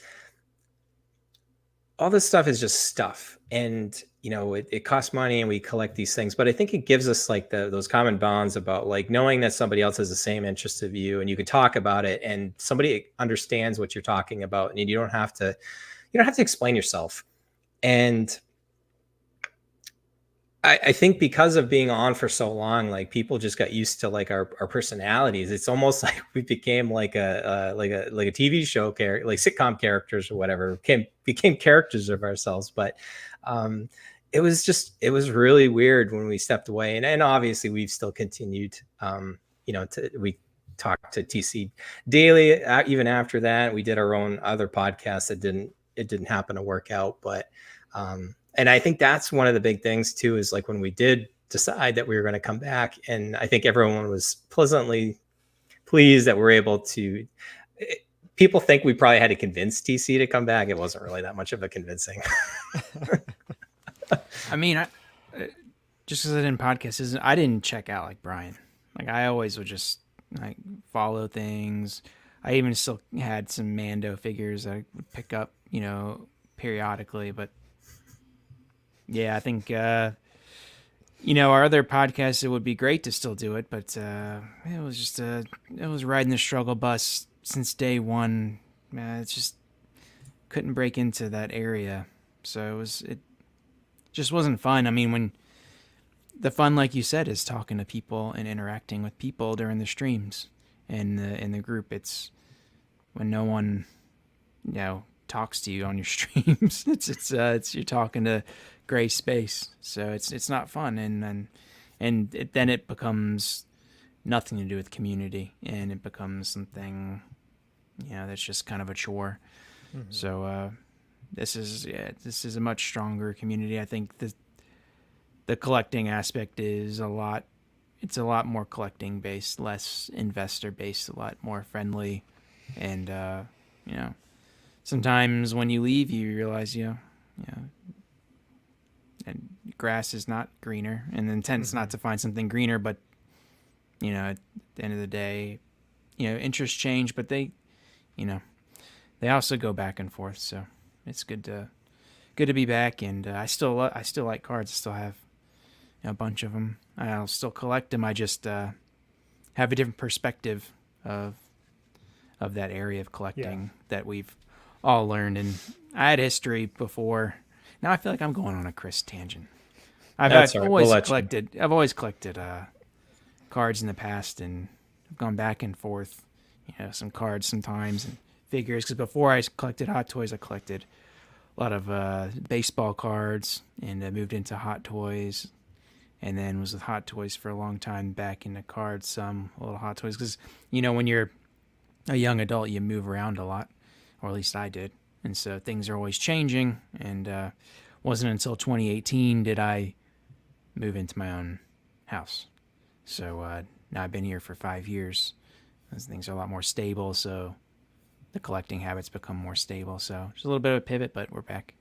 all this stuff is just stuff, and it costs money, and we collect these things, but I think it gives us like those common bonds about like knowing that somebody else has the same interest of you, and you can talk about it, and somebody understands what you're talking about, and you don't have to explain yourself. And I think because of being on for so long, like people just got used to like our personalities. It's almost like we became like a TV show character, like sitcom characters or whatever, became characters of ourselves. But it was really weird when we stepped away, and obviously we've still continued. We talked to TC daily even after that. We did our own other podcast that didn't happen to work out, but. And I think that's one of the big things too, is like when we did decide that we were going to come back, and I think everyone was pleasantly pleased that we're able to. People think we probably had to convince TC to come back. It wasn't really that much of a convincing.
I mean, just because I didn't podcast, I didn't check out like Bryan. Like I always would just like follow things. I even still had some Mando figures I would pick up, periodically, but. Yeah, I think, our other podcasts, it would be great to still do it, but it was just, it was riding the struggle bus since day one. It just couldn't break into that area. So it just wasn't fun. I mean, when the fun, like you said, is talking to people and interacting with people during the streams and in the group. It's when no one, talks to you on your streams. It's you're talking to gray space, so it's not fun, and then it becomes nothing to do with community, and it becomes something that's just kind of a chore. Mm-hmm. So this is a much stronger community. I think the collecting aspect is a lot more collecting based, less investor based, a lot more friendly, and sometimes when you leave, you realize, and grass is not greener, and the intent is not to find something greener, but, at the end of the day, interests change, but they also go back and forth. So it's good to be back. And I still like cards. I still have a bunch of them. I'll still collect them. I just have a different perspective of that area of collecting that we've all learned. And I had history before. Now I feel like I'm going on a Chris tangent. I've always collected cards in the past, and I've gone back and forth, some cards sometimes and figures. Because before I collected Hot Toys, I collected a lot of baseball cards, and I moved into Hot Toys, and then was with Hot Toys for a long time, back into cards, some little Hot Toys. Because, when you're a young adult, you move around a lot, or at least I did. And so things are always changing, and wasn't until 2018 did I move into my own house. So now I've been here for 5 years. As things are a lot more stable, so the collecting habits become more stable. So just a little bit of a pivot, but we're back.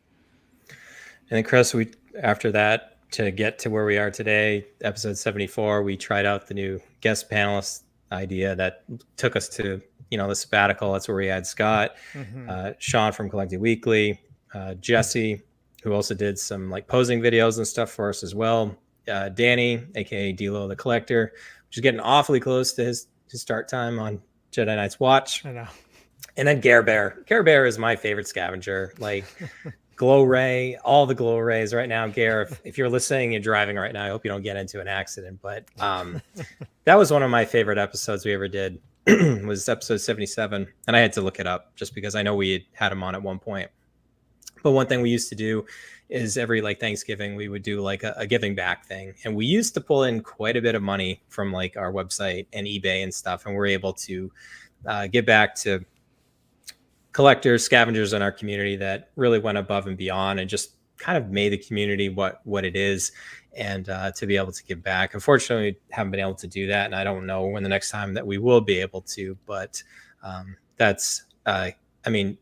And then Chris, after that, to get to where we are today, episode 74, we tried out the new guest panelist idea that took us to the sabbatical. That's where we had Scott, Sean from Collecting Weekly, Jesse, who also did some like posing videos and stuff for us as well, Danny, aka D'Lo the Collector, which is getting awfully close to his start time on Jedi Knight's Watch.
I know.
And then Gare Bear. Gare Bear is my favorite scavenger. Like Glow Ray, all the Glow Rays right now. Gare, if you're listening, you're driving right now, I hope you don't get into an accident. But that was one of my favorite episodes we ever did. was episode 77, and I had to look it up just because I know we had him on at one point. But one thing we used to do is every like Thanksgiving, we would do like a giving back thing. And we used to pull in quite a bit of money from like our website and eBay and stuff. And we're able to give back to collectors, scavengers in our community that really went above and beyond and just kind of made the community what it is, and to be able to give back. Unfortunately, we haven't been able to do that. And I don't know when the next time that we will be able to, but that's, I mean,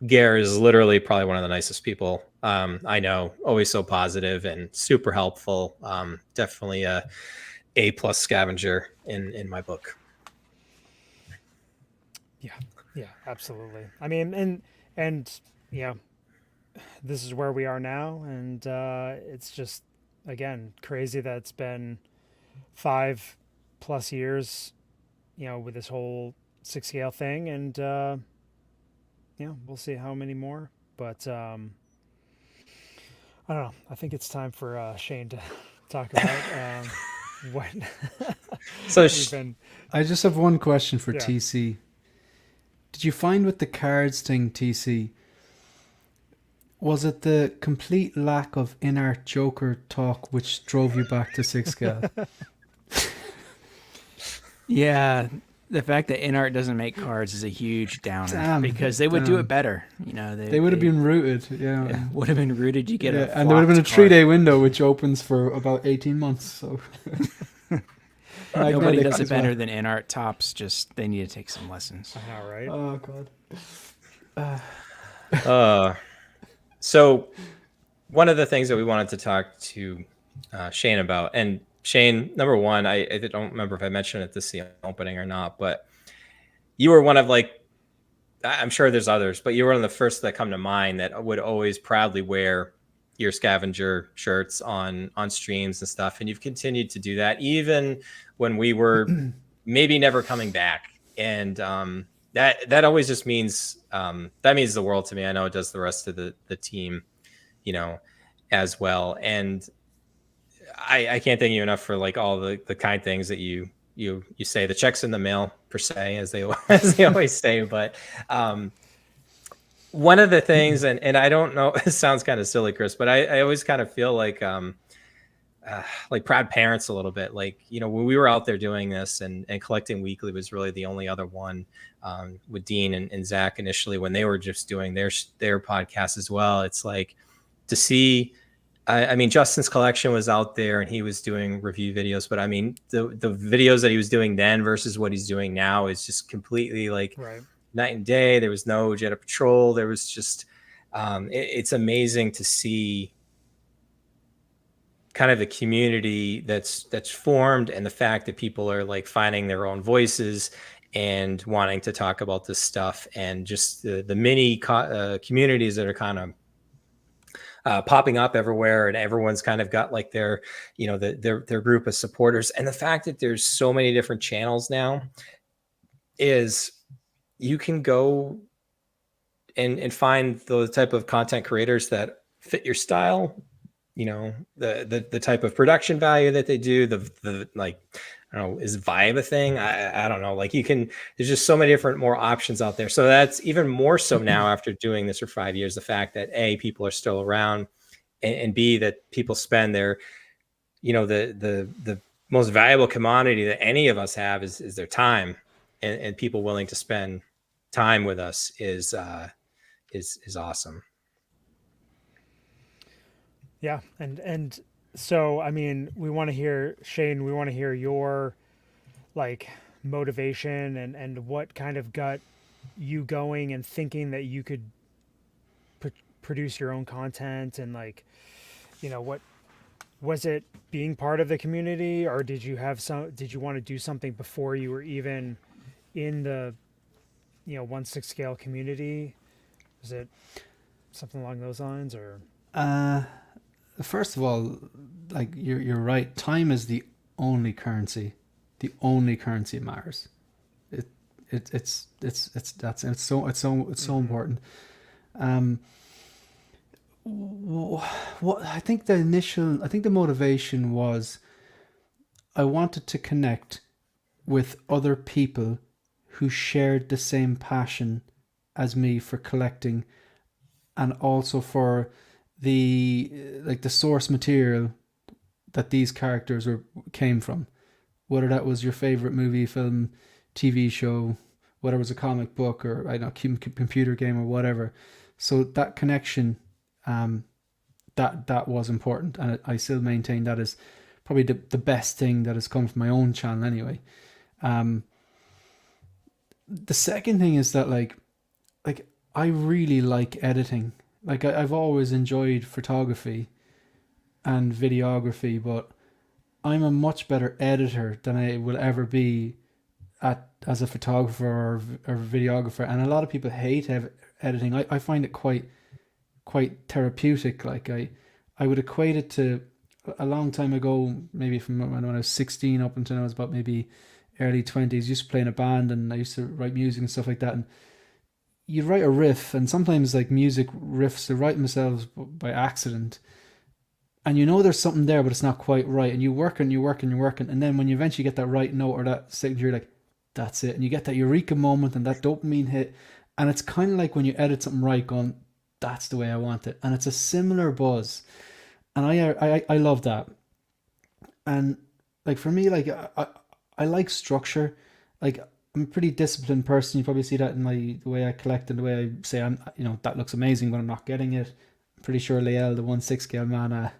Gare is literally probably one of the nicest people I know. Always so positive and super helpful. Definitely A+ scavenger in my book.
Yeah, absolutely. I mean, and yeah, this is where we are now, and it's just again crazy that it's been 5+ years, with this whole Sixth Scale thing, and we'll see how many more. But I don't know. I think it's time for Shane to talk about what.
So
I just have one question for
Yeah.
TC. Did you find with the cards thing, TC, was it the complete lack of INART Joker talk which drove you back to Sixth Scale?
Yeah, the fact that INART doesn't make cards is a huge downer,
Damn,
because they would do it better.
They would have been rooted,
Yeah, would have been rooted. You get a
and there would have been a
flopped
3-day window which opens for about 18 months. So
card. Nobody
Magnetic
does it
as well.
better than INART Tops. Just they need to take some lessons.
I know, right?
Oh god.
So one of the things that we wanted to talk to Shane about, and Shane, number one, I don't remember if I mentioned it this opening or not, but you were one of like, I'm sure there's others, but you were one of the first that come to mind that would always proudly wear your scavenger shirts on streams and stuff. And you've continued to do that even when we were maybe never coming back. And that always just means, that means the world to me. I know it does the rest of the team, as well. And I can't thank you enough for like all the kind things that you say. The checks in the mail, per se, as they always say. But one of the things, and I don't know, it sounds kind of silly, Chris, but I always kind of feel like proud parents a little bit. Like, when we were out there doing this and collecting weekly was really the only other one, with Dean and Zach initially, when they were just doing their podcast as well. It's like to see, I mean, Justin's collection was out there and he was doing review videos, but I mean, the videos that he was doing then versus what he's doing now is just completely like
Right.
night and day. There was no Jet of Patrol. There was just, it's amazing to see kind of the community that's formed, and the fact that people are like finding their own voices and wanting to talk about this stuff, and just the mini communities that are kind of popping up everywhere, and everyone's kind of got like their group of supporters. And the fact that there's so many different channels now is you can go and find those type of content creators that fit your style, the type of production value that they do, the like, I don't know, is vibe a thing? I don't know. Like there's just so many different more options out there. So that's even more so now after doing this for 5 years, the fact that A, people are still around, and B, that people spend their, the most valuable commodity that any of us have is their time, and people willing to spend time with us is awesome.
Yeah, and so I mean, we want to hear, Shane, we want to hear your like motivation and what kind of got you going and thinking that you could produce your own content, and like, what was it, being part of the community, or did you want to do something before you were even in the 1/6 scale community? Was it something along those lines, or?
First of all, like you're right. Time is the only currency. The only currency matters. It's so important. What I think the motivation was, I wanted to connect with other people who shared the same passion as me for collecting, and also for the source material that these characters came from, whether that was your favorite movie, film, TV show, whether it was a comic book or I don't know, computer game or whatever. So that connection, that was important, and I still maintain that is probably the best thing that has come from my own channel anyway. The second thing is that like I really like editing. Like I've always enjoyed photography and videography, but I'm a much better editor than I will ever be as a photographer or videographer. And a lot of people hate editing. I find it quite therapeutic. Like I would equate it to a long time ago, maybe from when I was 16 up until I was about maybe early 20s, used to play in a band, and I used to write music and stuff like that. And you'd write a riff, and sometimes like music riffs, they write themselves by accident. And you know there's something there, but it's not quite right. And you work and you work and you're working. And then when you eventually get that right note or that signature, you're like, that's it. And you get that eureka moment and that dopamine hit. And it's kind of like when you edit something right, going, that's the way I want it. And it's a similar buzz. And I love that. And like for me, like I like structure. Like I'm a pretty disciplined person. You probably see that in the way I collect and the way I say, that looks amazing, but I'm not getting it. I'm pretty sure Lael, the 1/6 scale man,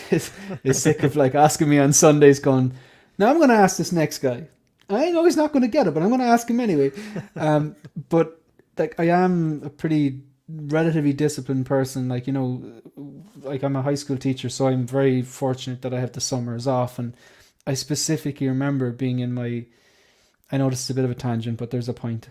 is sick of like asking me on Sundays going, now I'm going to ask this next guy. I know he's not going to get it, but I'm going to ask him anyway. But like I am a pretty relatively disciplined person. Like, like I'm a high school teacher, so I'm very fortunate that I have the summers off. And I specifically remember being in I know this is a bit of a tangent, but there's a point.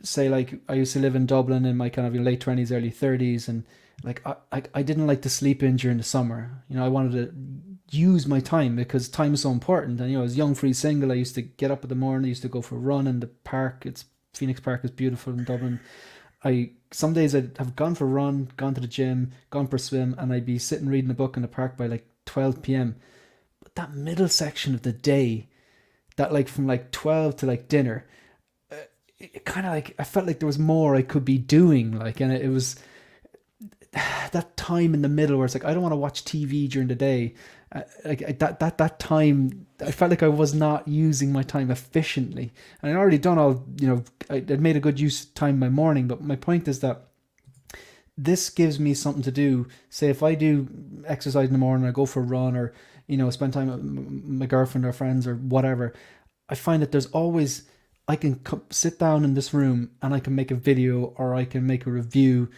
Say like I used to live in Dublin in my kind of late 20s, early 30s, and like I didn't like to sleep in during the summer. I wanted to use my time because time is so important. And I was young, free, single. I used to get up in the morning. I used to go for a run in the park. Phoenix Park is beautiful in Dublin. Some days I'd have gone for a run, gone to the gym, gone for a swim, and I'd be sitting reading a book in the park by like 12 p.m. But that middle section of the day, that like from like 12 to like dinner, it kind of like I felt like there was more I could be doing. Like, and it was that time in the middle where it's like I don't want to watch TV during the day. That time I felt like I was not using my time efficiently, and I'd already done all, I'd made a good use of time in my morning. But my point is that this gives me something to do. Say if I do exercise in the morning, I go for a run, or spend time with my girlfriend or friends or whatever, I find that there's always, I can sit down in this room and I can make a video or I can make a review,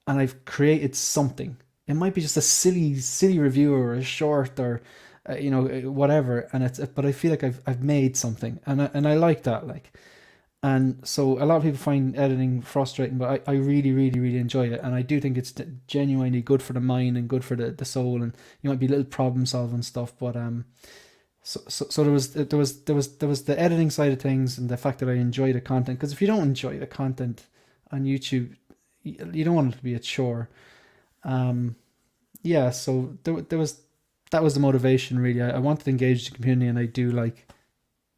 and I've created something. It might be just a silly review or a short or whatever, but I feel like I've made something, and I like that. Like, and so a lot of people find editing frustrating, but I really, really, really enjoy it, and I do think it's genuinely good for the mind and good for the soul. And you might be little problem solving stuff, but so there was the editing side of things, and the fact that I enjoy the content. Because if you don't enjoy the content on YouTube, you don't want it to be a chore. So that was the motivation really. I wanted to engage the community, and I do like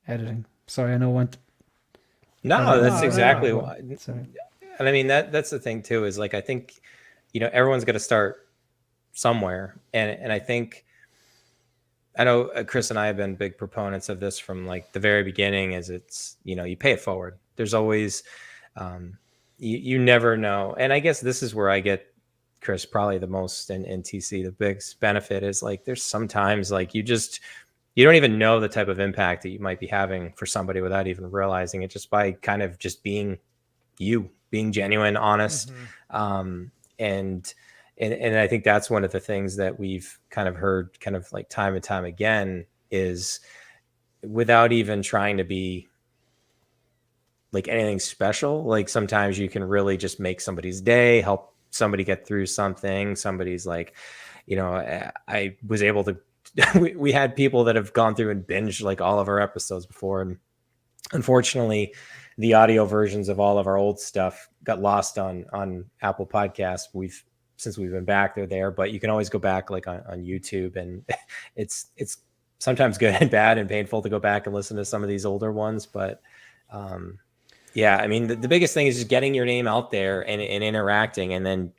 editing. Sorry, I know I went.
No, that's exactly
no.
why.
Sorry.
And I mean that's the thing too, is like I think everyone's got to start somewhere, and I think I know Chris and I have been big proponents of this from like the very beginning. Is it's you pay it forward. There's always you never know, and I guess this is where I get Chris probably the most in TC. The biggest benefit is like there's sometimes like you don't even know the type of impact that you might be having for somebody without even realizing it, just by kind of just being being genuine, honest. Mm-hmm. And I think that's one of the things that we've kind of heard kind of like time and time again is, without even trying to be like anything special, like sometimes you can really just make somebody's day, help somebody get through something. Somebody's like, I was able to, we had people that have gone through and binged like all of our episodes before. And unfortunately, the audio versions of all of our old stuff got lost on Apple Podcasts. Since we've been back, they're there, but you can always go back like on YouTube, and it's sometimes good and bad and painful to go back and listen to some of these older ones. But Yeah, I mean, the biggest thing is just getting your name out there and interacting, and then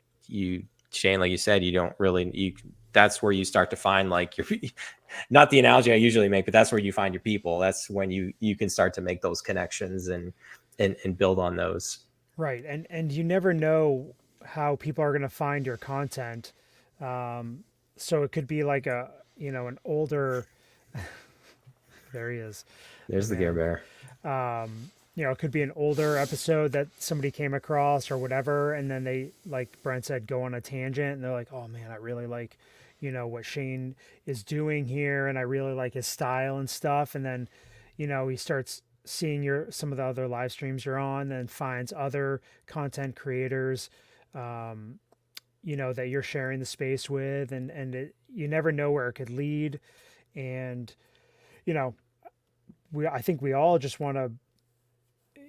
Shane, like you said, you don't really that's where you start to find like your not the analogy I usually make, but that's where you find your people. That's when you can start to make those connections and build on those.
Right. And you never know how people are going to find your content. So it could be like an older, there he is.
There's the Gear Bear.
It could be an older episode that somebody came across or whatever. And then they, like Brent said, go on a tangent and they're like, oh man, I really like, what Shane is doing here. And I really like his style and stuff. And then, he starts seeing some of the other live streams you're on, and finds other content creators, that you're sharing the space with, and you never know where it could lead. And, I think we all just want to,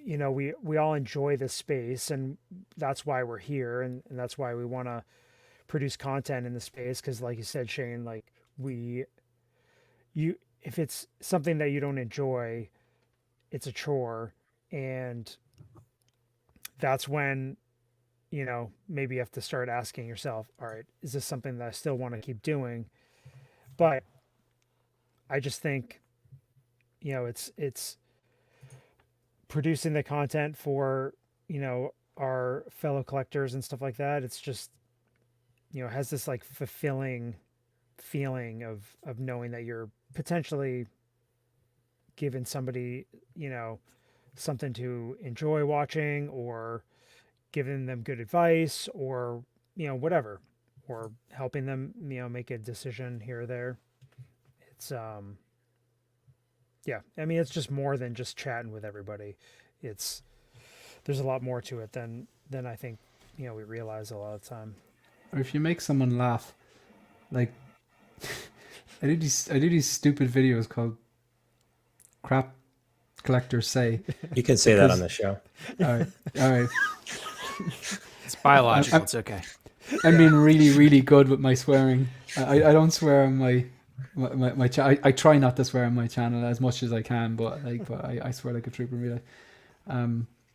we all enjoy this space, and that's why we're here. And that's why we want to produce content in the space. Cause like you said, Shane, like if it's something that you don't enjoy, it's a chore. And that's when, maybe you have to start asking yourself, all right, is this something that I still want to keep doing? But I just think, it's producing the content for, our fellow collectors and stuff like that. It's just, has this like fulfilling feeling of knowing that you're potentially giving somebody, something to enjoy watching, or giving them good advice, or, whatever, or helping them, make a decision here or there. It's, yeah, I mean, it's just more than just chatting with everybody. There's a lot more to it than I think, we realize a lot of the time.
Or if you make someone laugh, like I do these stupid videos called Crap Collectors Say.
You can say that on the show.
All right.
It's biological. It's okay.
I'm being really, really good with my swearing. I don't swear on my channel. I try not to swear on my channel as much as I can, but I swear like a trooper, really.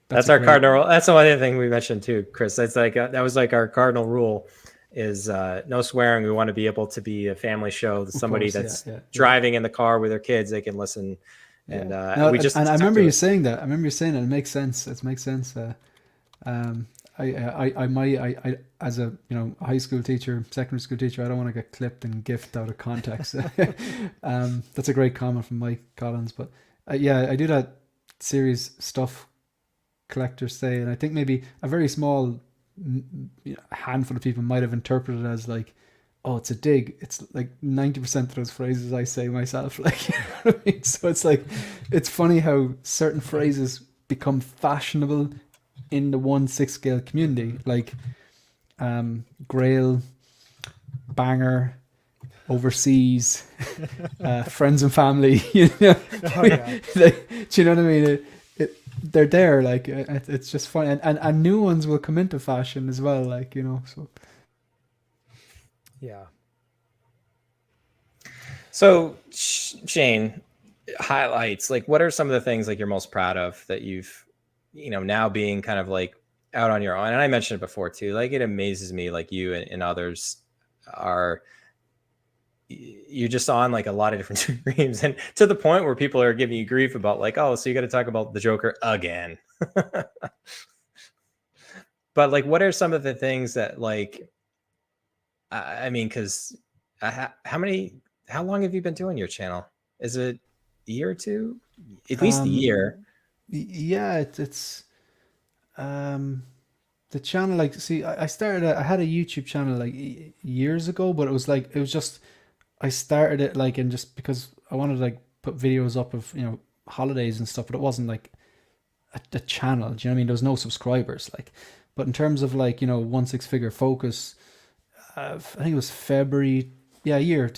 That's our cardinal. That's the other thing we mentioned too, Chris. That's like that was like our cardinal rule is no swearing. We want to be able to be a family show. Somebody that's driving in the car with their kids, they can listen. And we just
and I remember you saying that. It makes sense. It makes sense. I as a high school teacher, secondary school teacher, I don't want to get clipped and gift out of context. That's a great comment from Mike Collins. But I do that series Stuff Collectors Say, and I think maybe a very small handful of people might have interpreted it as like, oh, it's a dig. It's like 90% of those phrases I say myself. Like, you know what I mean? So it's like, it's funny how certain phrases become fashionable in the 1/6 scale community, like Grail, banger, overseas, friends and family. Do you know what I mean? They're there. Like it's just fun, and new ones will come into fashion as well. Like so.
Yeah.
So Shane, highlights. Like, what are some of the things like you're most proud of that you've now being kind of like out on your own? And I mentioned it before too, like it amazes me, like you and others you're just on like a lot of different streams, and to the point where people are giving you grief about like, oh, so you got to talk about the Joker again. But like, what are some of the things that like, I mean, because how long have you been doing your channel? Is it a year or two? At least a year.
Yeah, it's the channel, like, see, I had a YouTube channel like years ago, but it was just I started it like, and just because I wanted to like put videos up of holidays and stuff, but it wasn't like a channel. Do you know what I mean? There was no subscribers, like. But in terms of like 1/6 figure focus, I think it was February, a year,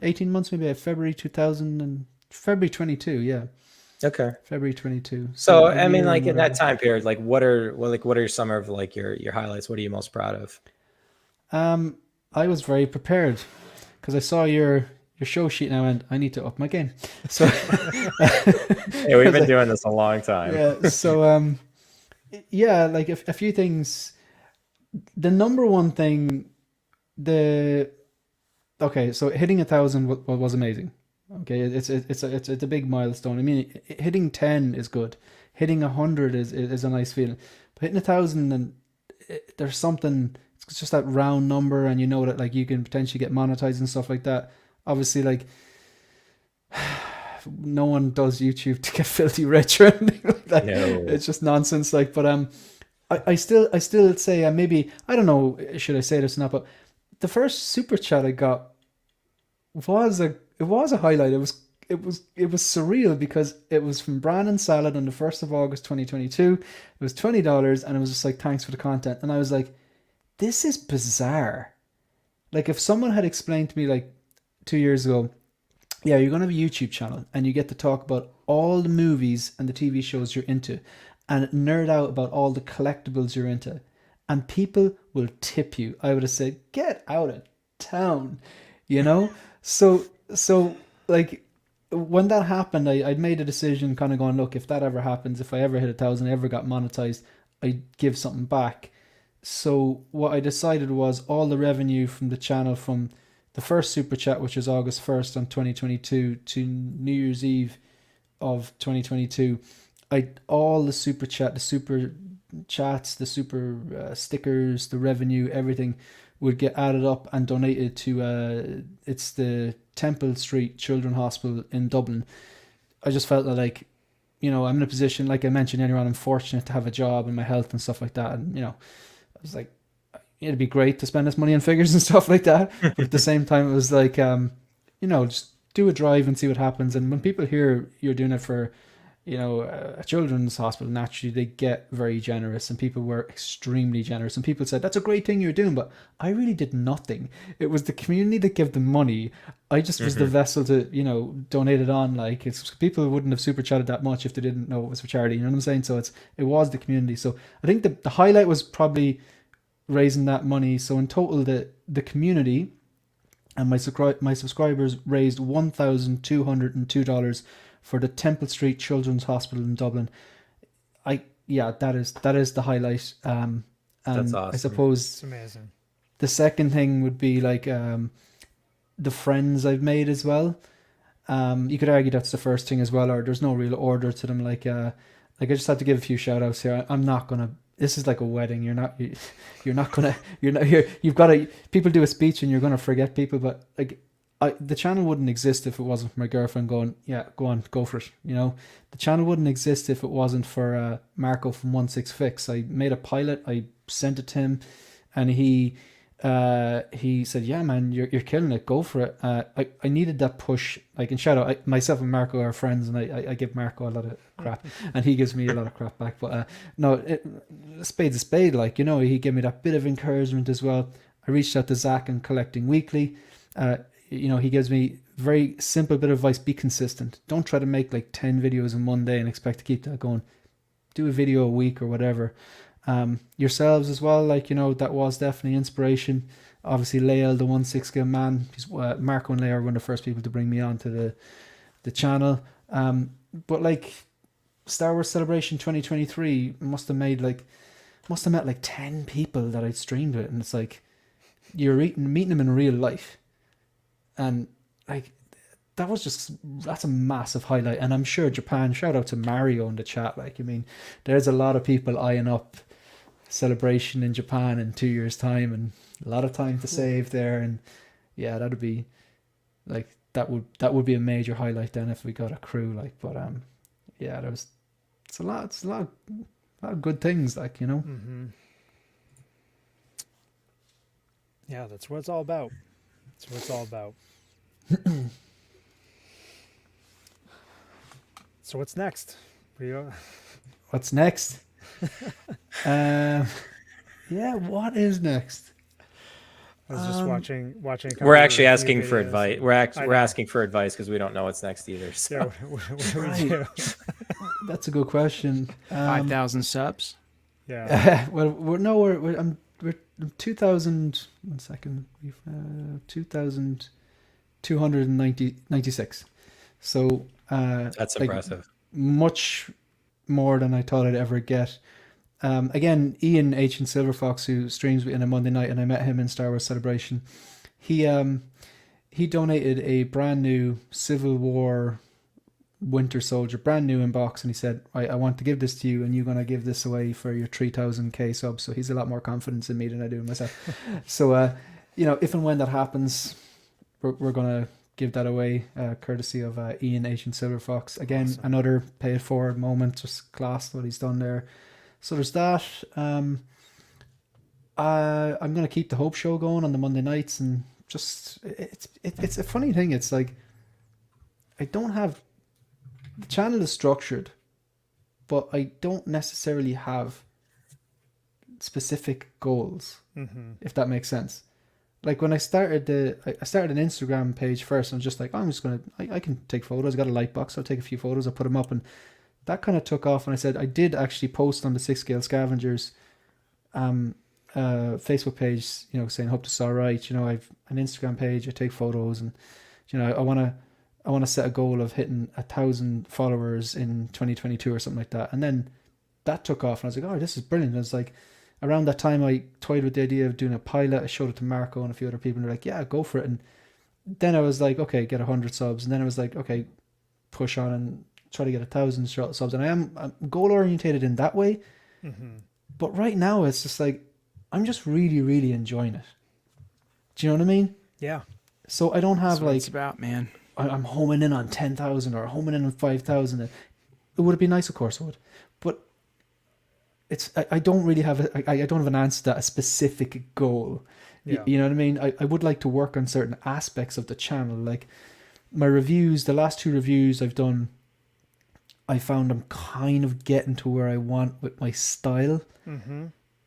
18 months maybe, February 22, yeah. Okay. February 22.
So I mean, like in that time period, like what are some of like your highlights? What are you most proud of?
I was very prepared because I saw your your show sheet, and I went, I need to up my game. So
Yeah, we've been doing this a long time.
yeah. So yeah, like a few things. The number one thing, okay, so hitting 1,000 was amazing. Okay, it's a big milestone. I mean, hitting 10 is good. Hitting 100 is a nice feeling. But hitting 1,000, and there's something. It's just that round number, and you know that like you can potentially get monetized and stuff like that. Obviously, like no one does YouTube to get filthy rich or anything like that.
No.
It's just nonsense. Like, but I still say maybe, I don't know, should I say this or not, but the first super chat I got was a highlight. It was surreal because it was from Bryan and Salad on the 1st of August 2022. It was $20, and it was just like, thanks for the content. And I was like, this is bizarre. Like, if someone had explained to me like 2 years ago, yeah, you're going to have a YouTube channel and you get to talk about all the movies and the TV shows you're into and nerd out about all the collectibles you're into, and people will tip you, I would have said, get out of town, you know? So like, when that happened, I'd made a decision kind of going, look, if that ever happens, if I ever hit 1,000, I ever got monetized, I'd give something back. So what I decided was all the revenue from the channel from the first super chat, which was August 1st on 2022 to New Year's Eve of 2022, all the super chat, the super chats, the super stickers, the revenue, everything would get added up and donated to it's the Temple Street Children's Hospital in Dublin. I just felt that, like, you know, I'm in a position, like I mentioned earlier on, I'm fortunate to have a job and my health and stuff like that, and you know, I was like, it'd be great to spend this money on figures and stuff like that, but at the same time it was like, you know, just do a drive and see what happens. And when people hear you're doing it for, you know, a children's hospital, naturally they get very generous, and people were extremely generous, and people said, that's a great thing you're doing, but I really did nothing. It was the community that gave the money. I just was the vessel to, you know, donate it on. Like, it's people wouldn't have super chatted that much if they didn't know it was for charity, you know what I'm saying? So it was the community. So I think the highlight was probably raising that money. So in total, the community and my subscribers raised $1,202 for the Temple Street Children's Hospital in Dublin. That is the highlight. And
that's awesome.
I suppose
It's amazing.
the second thing would be like the friends I've made as well. You could argue that's the first thing as well, or there's no real order to them. Like I just had to give a few shout outs here. I'm not gonna. This is like a wedding. You've got to. People do a speech and you're gonna forget people, but like. The channel wouldn't exist if it wasn't for my girlfriend going, yeah, go on, go for it. You know, the channel wouldn't exist if it wasn't for Marco from 16fix. I made a pilot, I sent it to him, and he said, yeah, man, you're killing it, go for it. I needed that push. Like, in shout out, myself and Marco are friends, and I give Marco a lot of crap and he gives me a lot of crap back, but a spade's a spade. Like, you know, he gave me that bit of encouragement as well. I reached out to Zach and Collecting Weekly. You know, he gives me very simple bit of advice: be consistent. Don't try to make like 10 videos in one day and expect to keep that going. Do a video a week or whatever. Yourselves as well, like, you know, that was definitely inspiration. Obviously, Lael, the 1/6 scale man, Marco and Lael are one of the first people to bring me on to the channel. But like Star Wars Celebration 2023 must have met like 10 people that I'd streamed with, and it's like you're meeting them in real life. And like that's a massive highlight. And I'm sure Japan, shout out to Mario in the chat, like, I mean, there's a lot of people eyeing up Celebration in Japan in 2 years' time, and a lot of time to save there. And yeah, that'd be like that would be a major highlight then if we got a crew. Like, but yeah, it's a lot of good things, like, you know.
Mm-hmm. Yeah, that's what it's all about. That's what it's all about. So what's next?
What's next? Yeah, what is next?
I was just watching. A couple
We're
of
actually
review
asking for
videos.
advice. We're asking for advice because we don't know what's next either. So.
Yeah, what do we do?
That's a good question.
5,000 subs.
Yeah.
Well, we're 2000. 1 second. 2000. 296. So
That's
like,
impressive.
much more than I thought I'd ever get. Again, Ian H and Silverfox, who streams in a Monday night, and I met him in Star Wars Celebration. He donated a brand new Civil War Winter Soldier, brand new in box, and he said, I want to give this to you, and you're going to give this away for your 3000k subs. So he's a lot more confidence in me than I do in myself. So if and when that happens, we're going to give that away, courtesy of Ian H and Silverfox. Again, awesome. Another pay it forward moment, just class what he's done there. So there's that. I'm going to keep the Hope Show going on the Monday nights, and just it's a funny thing. It's like I don't have, the channel is structured, but I don't necessarily have specific goals, if that makes sense. Like when I started an Instagram page first, I'm just like, oh, I'm just going to, I can take photos. I got a light box. I'll take a few photos. I'll put them up, and that kind of took off. And I said, I did actually post on the Sixth Scale Scavengers Facebook page, saying, hope this is all right. I've an Instagram page. I take photos, and, I want to set a goal of hitting 1,000 followers in 2022 or something like that. And then that took off, and I was like, oh, this is brilliant. It was like, around that time, I toyed with the idea of doing a pilot. I showed it to Marco and a few other people, and they're like, yeah, go for it. And then I was like, okay, get 100 subs. And then I was like, okay, push on and try to get 1,000 subs. And I'm goal orientated in that way. But right now, it's just like, I'm just really, really enjoying it. Do you know what I mean?
Yeah. So
I don't have
That's what it's about, man.
I'm homing in on 10,000 or homing in on 5,000. It would be nice, of course it would. But I don't really have I don't have an answer to a specific goal. Yeah. You know what I mean? I would like to work on certain aspects of the channel. Like my reviews, the last 2 reviews I've done, I found I'm kind of getting to where I want with my style.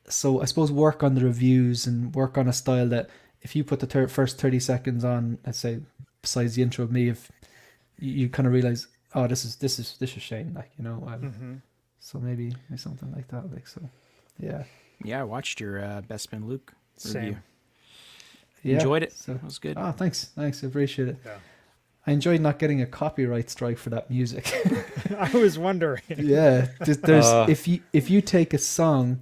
So I suppose work on the reviews and work on a style that if you put the first 30 seconds on, let's say, besides the intro of me, if you kind of realize, oh, this is Shane, like, so maybe something like that, like, so yeah.
I watched your Bestman Luke review.
Yeah,
enjoyed it.
So
it was good.
Oh, thanks, I appreciate it.
Yeah.
I enjoyed not getting a copyright strike for that music.
I was wondering.
Yeah, there's if you take a song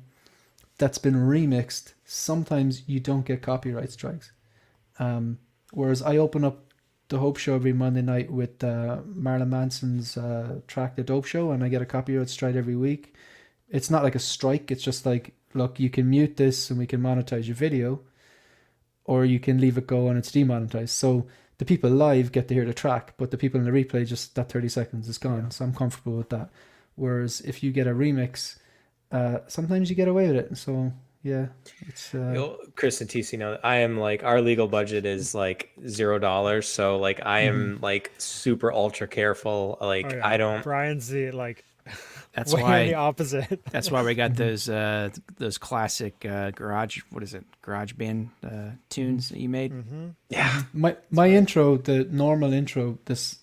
that's been remixed, sometimes you don't get copyright strikes. Whereas I open up the Hope Show every Monday night with Marilyn Manson's track, The Dope Show, and I get a copyright strike every week. It's not like a strike. It's just like, look, you can mute this and we can monetize your video, or you can leave it go and it's demonetized. So the people live get to hear the track, but the people in the replay, just that 30 seconds is gone. Yeah. So I'm comfortable with that. Whereas if you get a remix, sometimes you get away with it. So yeah, it's
Chris and TC I am like, our legal budget is like $0. So like I am like super ultra careful. Like I don't.
Bryan's the
that's
way
why
on the opposite.
That's why we got those classic garage band tunes that you made.
Yeah.
My intro, the normal intro, it's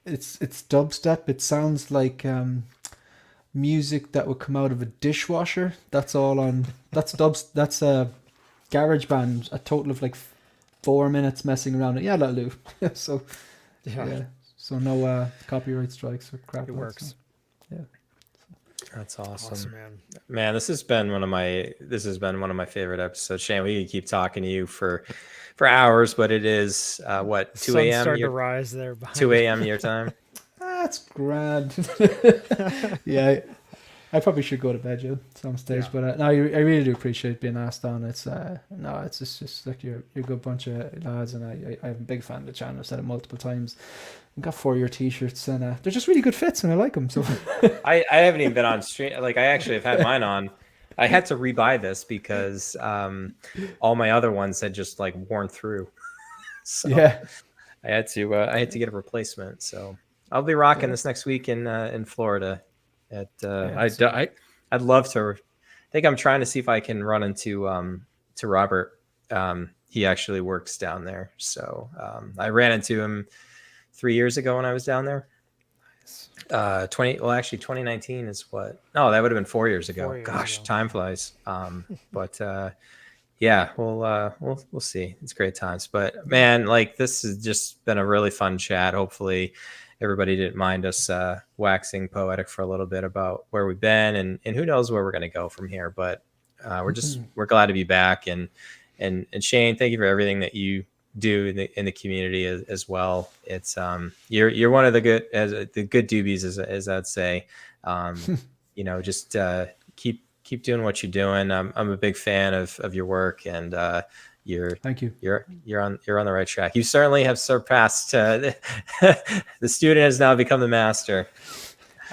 dubstep. It sounds like music that would come out of a dishwasher. That's all on. That's a garage band. A total of like 4 minutes messing around. Yeah, that'll do. So yeah. So no copyright strikes or crap.
It works.
So, yeah.
That's awesome,
man.
This has been one of my favorite episodes. Shane, we could keep talking to you for hours, but it is 2 a.m.
starting to rise there.
2 a.m. your time.
That's grand. Yeah, I probably should go to bed, Joe, at some stage. Yeah. But no, I really do appreciate being asked on. It's it's just like you're a good bunch of lads, and I'm a big fan of the channel. I've said it multiple times. I've got 4-year t-shirts, and they're just really good fits, and I like them. So
I haven't even been on stream. Like I actually have had mine on. I had to rebuy this because all my other ones had just like worn through. So
yeah,
I had to get a replacement. So I'll be rocking this next week in Florida. I'd love to. I think I'm trying to see if I can run into to Robert. He actually works down there, so I ran into him 3 years ago when I was down there. 2019 is what? No, that would have been 4 years ago. Gosh, time flies. But yeah, we'll see. It's great times, but man, like this has just been a really fun chat. Hopefully, everybody didn't mind us waxing poetic for a little bit about where we've been and who knows where we're going to go from here. But we're glad to be back, and Shane, thank you for everything that you do in the community as well. It's you're one of the good doobies, as I'd say. Just keep doing what you're doing. I'm a big fan of your work, and
thank you.
You're on the right track. You certainly have surpassed the student has now become the master.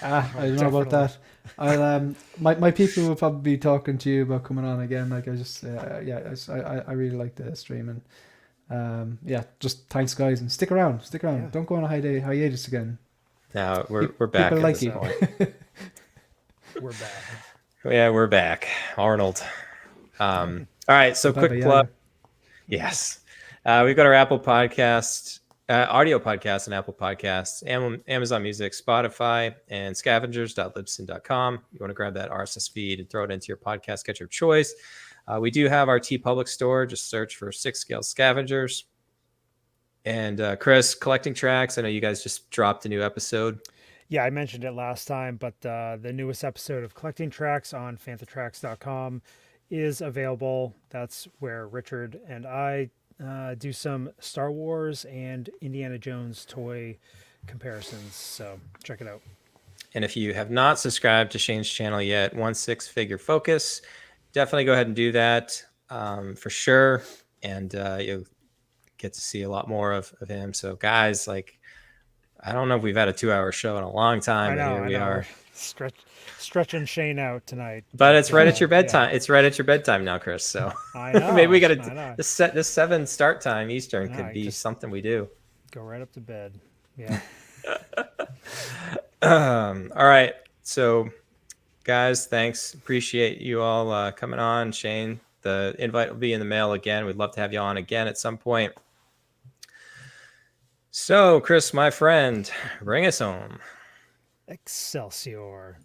I don't know about that. I'll my people will probably be talking to you about coming on again. Like I just I really like the stream, and just thanks guys, and stick around. Yeah. Don't go on a hiatus again.
Now we're back.
People like you.
We're back.
Yeah, we're back. Arnold. All right, so quick plug. Yes. We've got our Apple Podcast, audio podcast and Apple Podcasts, Amazon Music, Spotify, and scavengers.libsyn.com. You want to grab that RSS feed and throw it into your podcast catcher of choice. We do have our TeePublic store. Just search for Sixth Scale Scavengers. And Chris, collecting tracks. I know you guys just dropped a new episode.
Yeah, I mentioned it last time, but the newest episode of Collecting Tracks on fanthatracks.com is available. That's where Richard and I do some Star Wars and Indiana Jones toy comparisons. So check it out.
And if you have not subscribed to Shane's channel yet, 16 Focus, definitely go ahead and do that for sure. And you'll get to see a lot more of him. So guys, I don't know if we've had a 2-hour show in a long time.
I know,
here we are.
Stretching Shane out tonight.
But it's right at your bedtime. Yeah. It's right at your bedtime now, Chris. So
I know.
Maybe we got to this 7 start time Eastern could be something we do.
Go right up to bed. Yeah.
All right. So guys, thanks. Appreciate you all coming on. Shane, the invite will be in the mail again. We'd love to have you on again at some point. So, Chris, my friend, bring us home.
Excelsior.